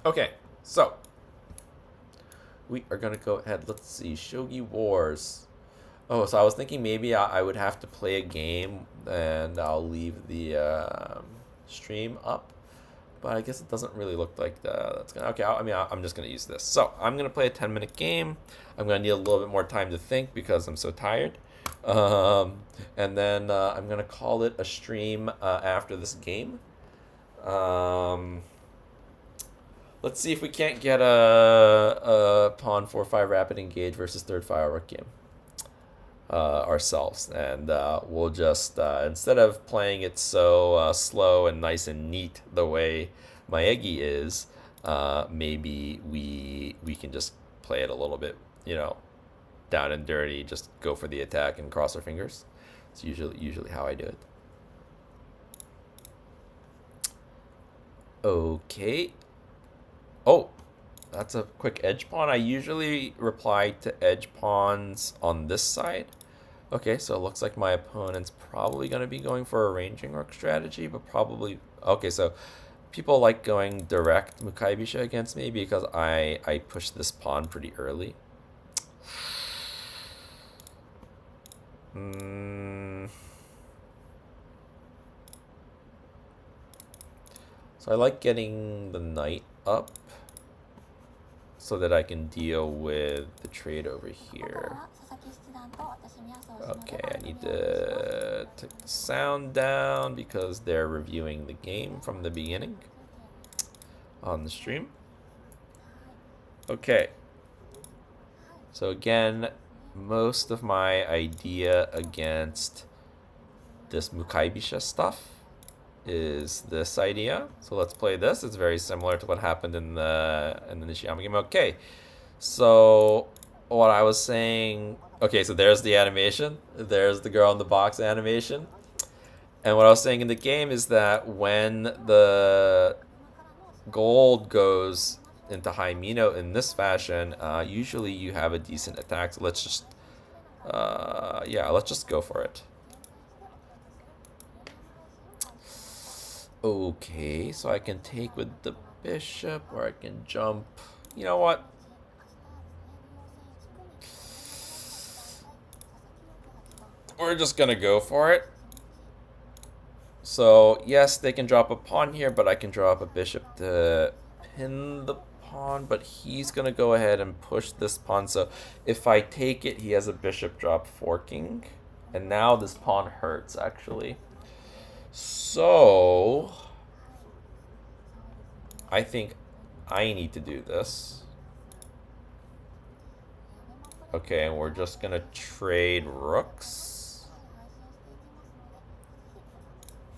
Okay, so we are gonna go ahead. Let's see, Shogi Wars. Oh, so I was thinking maybe I would have to play a game and I'll leave the stream up, but I guess it doesn't really look like that's gonna. Okay, I'm just gonna use this. So I'm gonna play a 10-minute game. I'm gonna need a little bit more time to think because I'm so tired. And then I'm gonna call it a stream after this game. Let's see if we can't get a pawn 4-5 rapid engage versus third file rook game ourselves, and we'll just instead of playing it so slow and nice and neat the way Maegi is, maybe we can just play it a little bit, down and dirty, just go for the attack and cross our fingers. It's usually how I do it. Okay. Oh, that's a quick edge pawn. I usually reply to edge pawns on this side. Okay, so it looks like my opponent's probably going to be going for a ranging rook strategy, but probably... Okay, so people like going direct Mukai Bisha against me because I push this pawn pretty early. So I like getting the knight up so that I can deal with the trade over here. Okay, I need to take the sound down because they're reviewing the game from the beginning on the stream. Okay. So again, most of my idea against this Mukai Bisha stuff is this idea. So let's play this. It's very similar to what happened in the Nishiyama game. Okay, so what I was saying... Okay, so there's the animation. There's the girl in the box animation. And what I was saying in the game is that when the gold goes into high Mino in this fashion, usually you have a decent attack. So let's just... let's just go for it. Okay, so I can take with the bishop, or I can jump. You know what? We're just gonna go for it. So, yes, they can drop a pawn here, but I can drop a bishop to pin the pawn, but he's gonna go ahead and push this pawn. So if I take it, he has a bishop drop forking, and now this pawn hurts, actually. So I think I need to do this. Okay, and we're just gonna trade rooks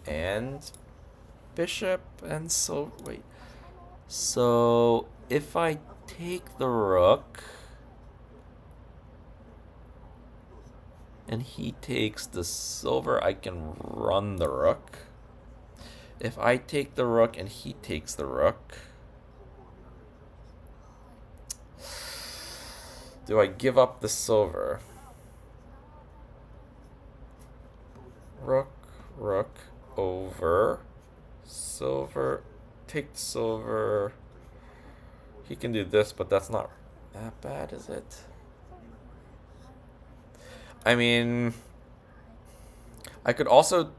and bishop, and so wait. So if I take the rook and he takes the silver, I can run the rook. If I take the rook and he takes the rook, do I give up the silver? Rook, rook, over, silver, take the silver. He can do this, but that's not that bad, is it? I mean, I could also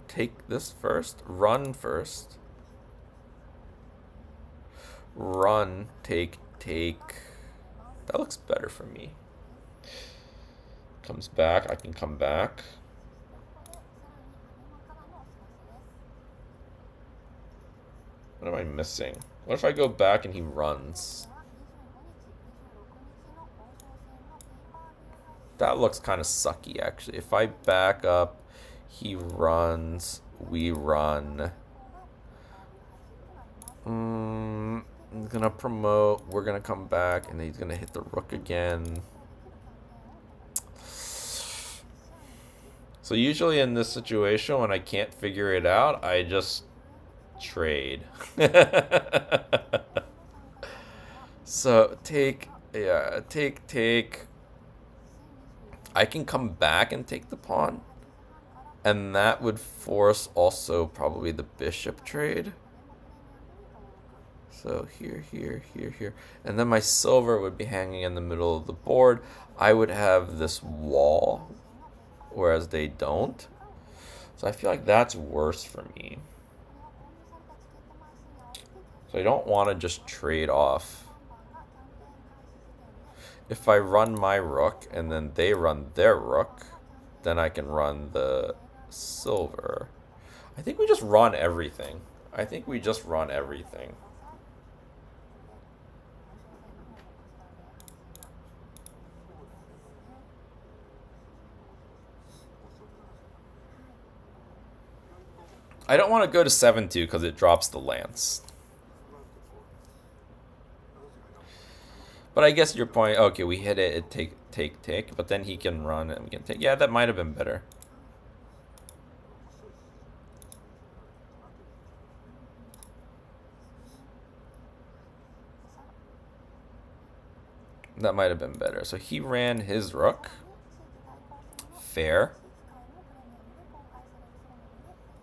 take this first, run first, run, take. That looks better for me. Comes back, I can come back. What am I missing? What if I go back and he runs? That looks kind of sucky, actually. If I back up, he runs, we run. I'm gonna promote, we're gonna come back, and he's gonna hit the rook again. So usually in this situation, when I can't figure it out, I just trade. So take. I can come back and take the pawn. And that would force also probably the bishop trade. So here. And then my silver would be hanging in the middle of the board. I would have this wall, whereas they don't. So I feel like that's worse for me. So I don't want to just trade off. If I run my rook and then they run their rook, then I can run the silver. I think we just run everything. I don't want to go to 7-2 because it drops the lance. But I guess your point, okay, we hit it, take, but then he can run and we can take. Yeah, that might have been better. That might have been better. So he ran his rook. Fair.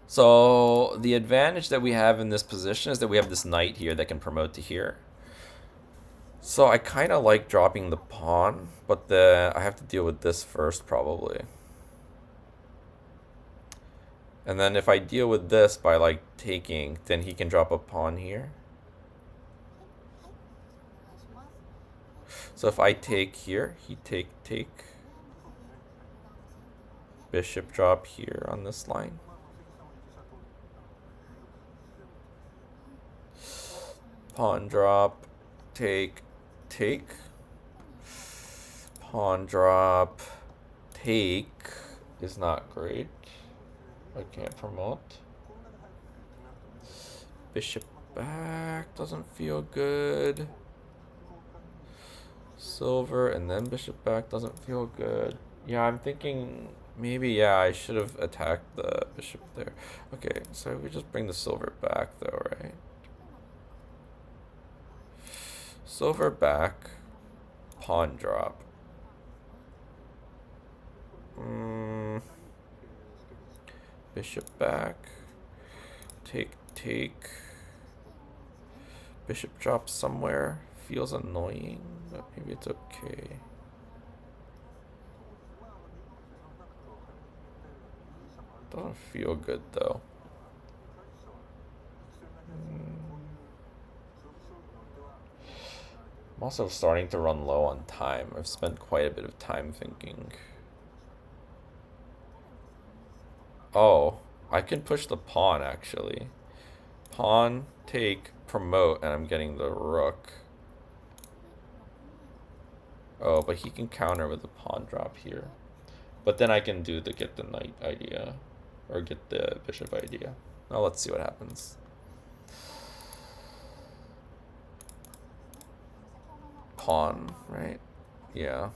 So the advantage that we have in this position is that we have this knight here that can promote to here. So I kind of like dropping the pawn, but I have to deal with this first probably. And then if I deal with this by like taking, then he can drop a pawn here. So if I take here, he take. Bishop drop here on this line. Pawn drop, take. Pawn drop, take is not great. I can't promote. Bishop back doesn't feel good. Silver and then bishop back doesn't feel good. Yeah, I'm thinking maybe, yeah, I should have attacked the bishop there. Okay, so we just bring the silver back though, right? Silver back, pawn drop. Bishop back, take. Bishop drop somewhere. Feels annoying, but maybe it's okay. Doesn't feel good though. I'm also starting to run low on time. I've spent quite a bit of time thinking. Oh, I can push the pawn actually. Pawn, take, promote, and I'm getting the rook. Oh, but he can counter with the pawn drop here. But then I can do the get the knight idea. Or get the bishop idea. Now let's see what happens. Pawn, right? Yeah.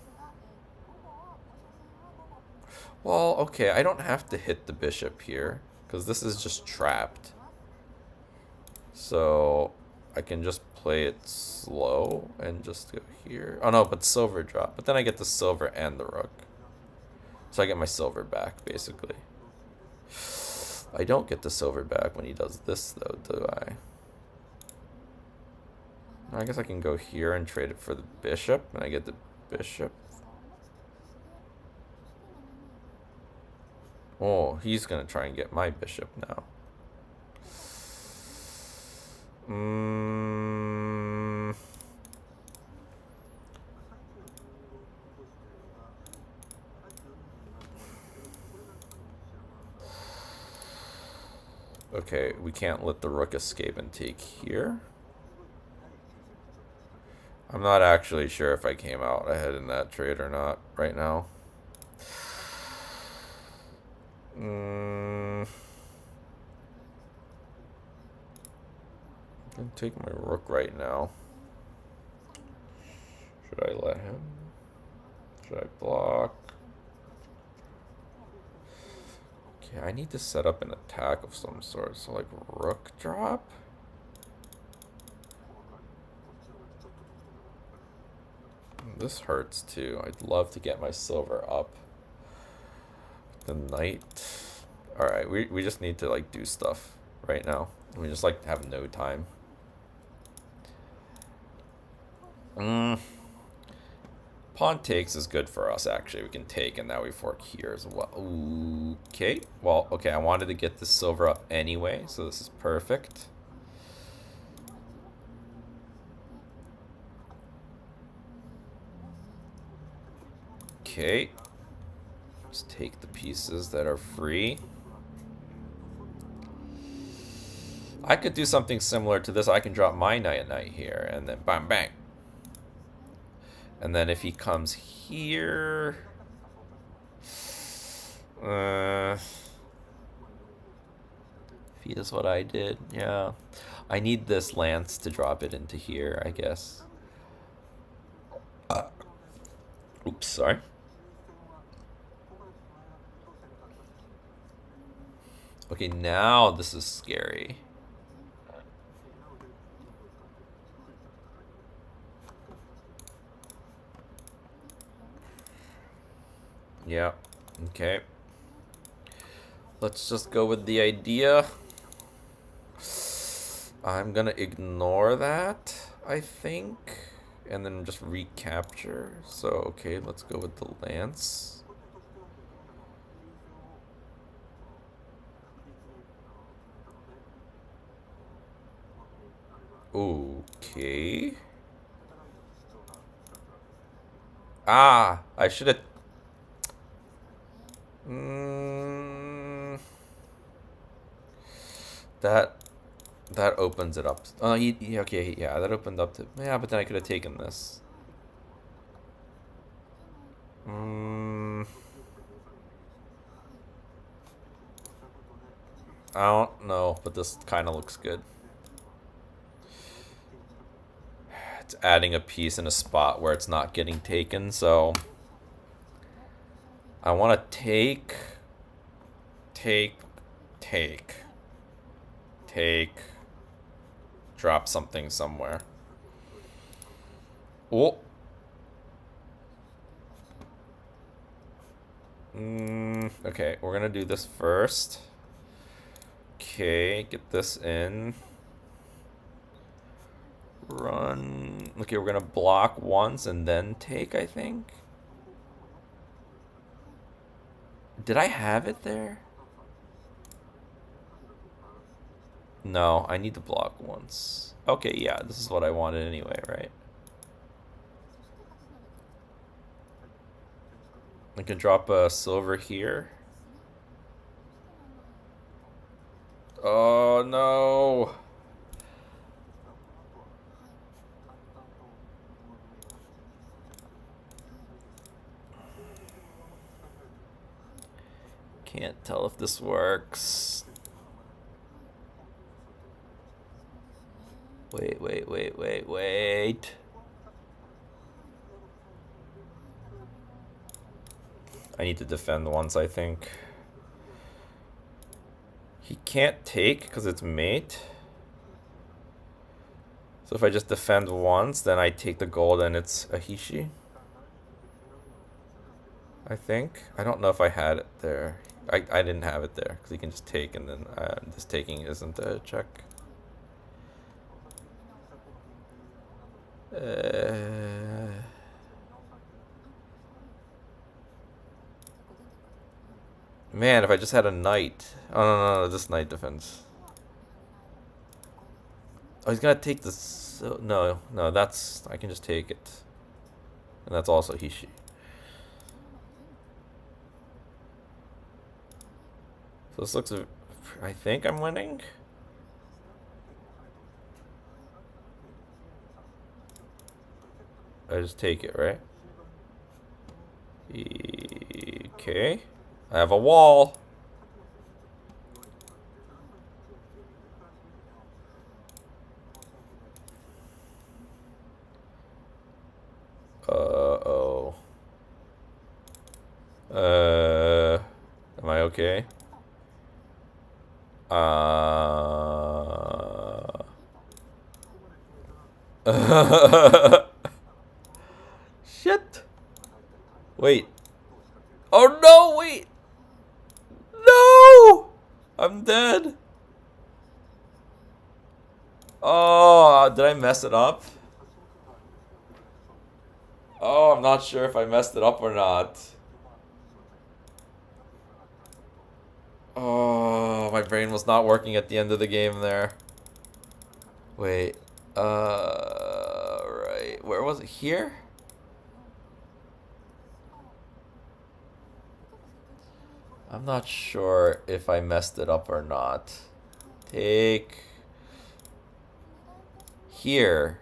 Well, okay, I don't have to hit the bishop here, because this is just trapped. So I can just play it slow and just go here. Oh no, but silver drop. But then I get the silver and the rook. So I get my silver back, basically. I don't get the silver back when he does this, though, do I? I guess I can go here and trade it for the bishop, and I get the bishop. Oh, he's going to try and get my bishop now. Okay, we can't let the rook escape and take here. I'm not actually sure if I came out ahead in that trade or not right now. I'm gonna take my rook right now. Should I let him? Should I block? Okay, I need to set up an attack of some sort. So like rook drop? This hurts too. I'd love to get my silver up. The knight. Alright, we just need to like do stuff right now. We just like have no time. Pawn takes is good for us actually. We can take and now we fork here as well. Okay. Well, okay, I wanted to get the silver up anyway, so this is perfect. Okay. Just take the pieces that are free. I could do something similar to this. I can drop my knight here and then bang bang. And then if he comes here, if he does what I did, yeah. I need this lance to drop it into here, I guess. Oops, sorry. Okay, now this is scary. Yeah, okay. Let's just go with the idea. I'm gonna ignore that, I think, and then just recapture. So, okay, let's go with the lance. Okay. Ah, I should have... That opens it up. Oh, okay, yeah, that opened up to... Yeah, but then I could have taken this. I don't know, but this kind of looks good. It's adding a piece in a spot where it's not getting taken, so... I want to take... Drop something somewhere. Oh! Okay, we're gonna do this first. Okay, get this in. Run. Okay, we're gonna block once and then take, I think. Did I have it there? No, I need to block once. Okay, yeah, this is what I wanted anyway, right? I can drop a silver here. Oh, no. Can't tell if this works. Wait. I need to defend once, I think. He can't take because it's mate. So if I just defend once, then I take the gold and it's a Hishi. I think. I don't know if I had it there. I didn't have it there because he can just take and then this taking isn't a check. Man, if I just had a knight. Oh, no, this knight defends. Oh, he's gonna take this. No, that's... I can just take it. And that's also Hishi. So this looks... I think I'm winning? I just take it, right? Okay. I have a wall. Uh-oh. Am I okay? Shit. Wait. Oh no, wait. No! I'm dead. Oh, did I mess it up? Oh, I'm not sure if I messed it up or not. Oh, my brain was not working at the end of the game there. Wait. Right. Where was it? Here? I'm not sure if I messed it up or not. Take... Here.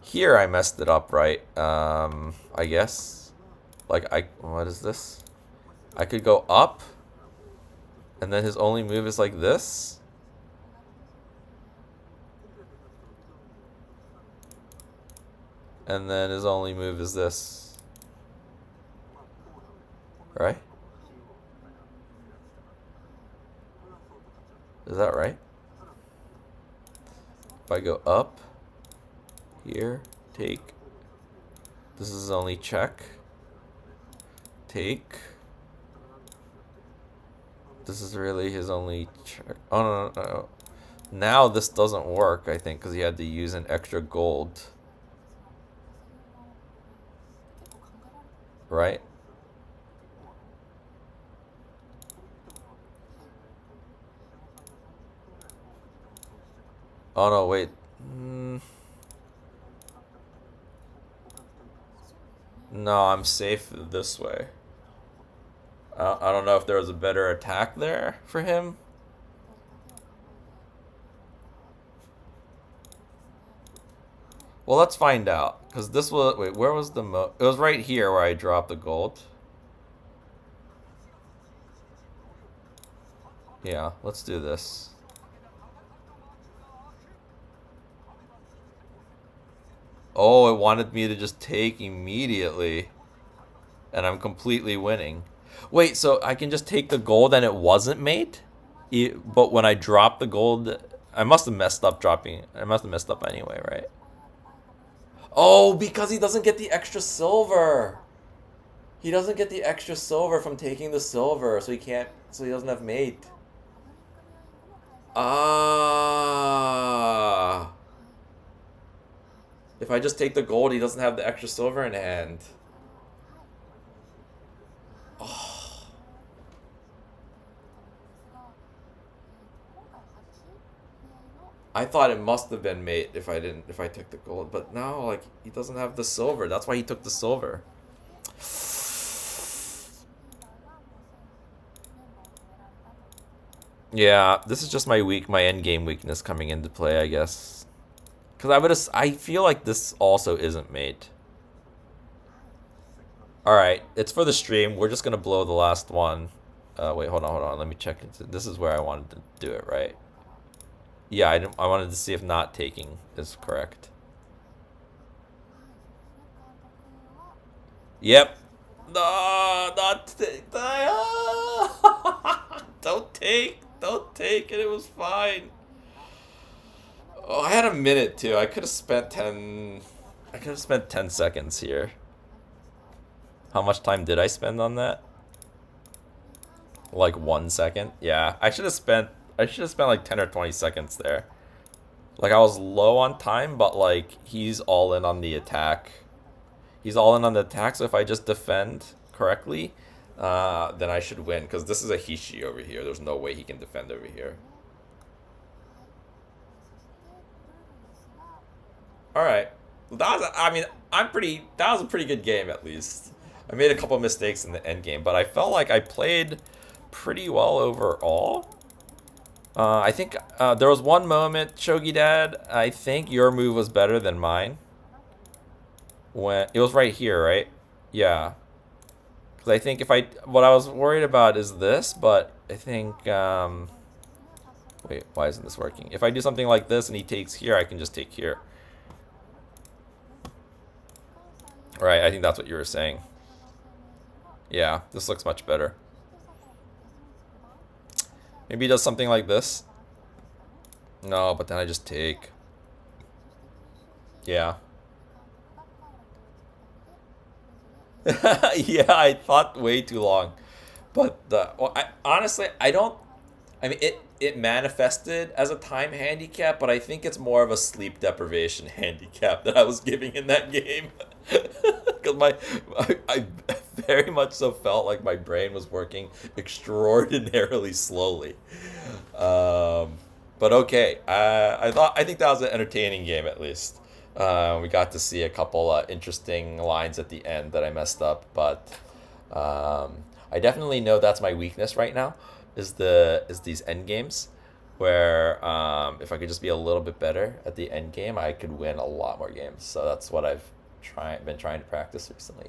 Here I messed it up, right? I guess. Like, what is this? I could go up. And then his only move is like this. And then his only move is this. Right? Is that right? If I go up, here, take. This is only check. Take. This is really his only check. Oh, no. Now this doesn't work, I think, because he had to use an extra gold. Right? Oh no, wait. No, I'm safe this way. I don't know if there was a better attack there for him. Well, let's find out. Because this was... Wait, where was the... It was right here where I dropped the gold. Yeah, let's do this. Oh, it wanted me to just take immediately. And I'm completely winning. Wait, so I can just take the gold and it wasn't mate? But when I dropped the gold... I must have messed up dropping... I must have messed up anyway, right? Oh, because he doesn't get the extra silver. He doesn't get the extra silver from taking the silver, so he can't... So he doesn't have mate. Ah... If I just take the gold, he doesn't have the extra silver in hand. Oh. I thought it must have been mate if I took the gold, but now like he doesn't have the silver. That's why he took the silver. Yeah, this is just my end game weakness coming into play, I guess. Because I feel like this also isn't mate. Alright, it's for the stream. We're just going to blow the last one. Wait, hold on. Let me check. This is where I wanted to do it, right? Yeah, I wanted to see if not taking is correct. Yep. No, not take. Don't take it. It was fine. Oh, I had a minute too. I could have spent 10 seconds here. How much time did I spend on that? Like 1 second? Yeah, I should have spent like 10 or 20 seconds there. Like I was low on time, but like he's all in on the attack. So if I just defend correctly, then I should win, because this is a Hishi over here. There's no way he can defend over here. Alright. That was a pretty good game, at least. I made a couple mistakes in the end game, but I felt like I played pretty well overall. I think there was one moment, Shogi Dad, I think your move was better than mine. When it was right here, right? Yeah. Because I think what I was worried about is this, but I think, wait, why isn't this working? If I do something like this and he takes here, I can just take here. Right, I think that's what you were saying. Yeah, this looks much better. Maybe he does something like this. No, but then I just take. Yeah. Yeah, I thought way too long. But honestly, I don't. I mean, it manifested as a time handicap, but I think it's more of a sleep deprivation handicap that I was giving in that game. Because I very much so felt like my brain was working extraordinarily slowly. But okay, I think that was an entertaining game at least. We got to see a couple interesting lines at the end that I messed up, but I definitely know that's my weakness right now. Is these end games, where if I could just be a little bit better at the end game, I could win a lot more games. So that's what I've been trying to practice recently.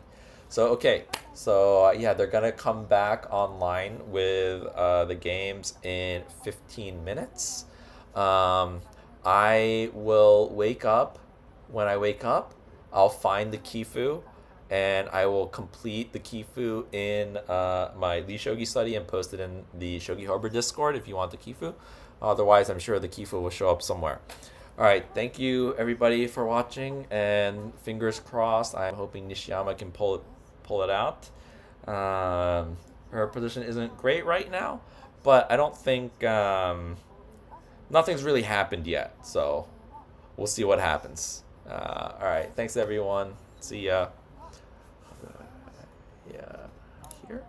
So okay, so yeah, they're gonna come back online with the games in 15 minutes. I will wake up. When I wake up, I'll find the Kifu, and I will complete the Kifu in my Lee Shogi study and post it in the Shogi Harbor Discord if you want the Kifu. Otherwise, I'm sure the Kifu will show up somewhere. All right, thank you everybody for watching, and fingers crossed. I'm hoping Nishiyama can pull it out. Her position isn't great right now, but I don't think nothing's really happened yet. So we'll see what happens. All right, thanks everyone. See ya. Yeah, here.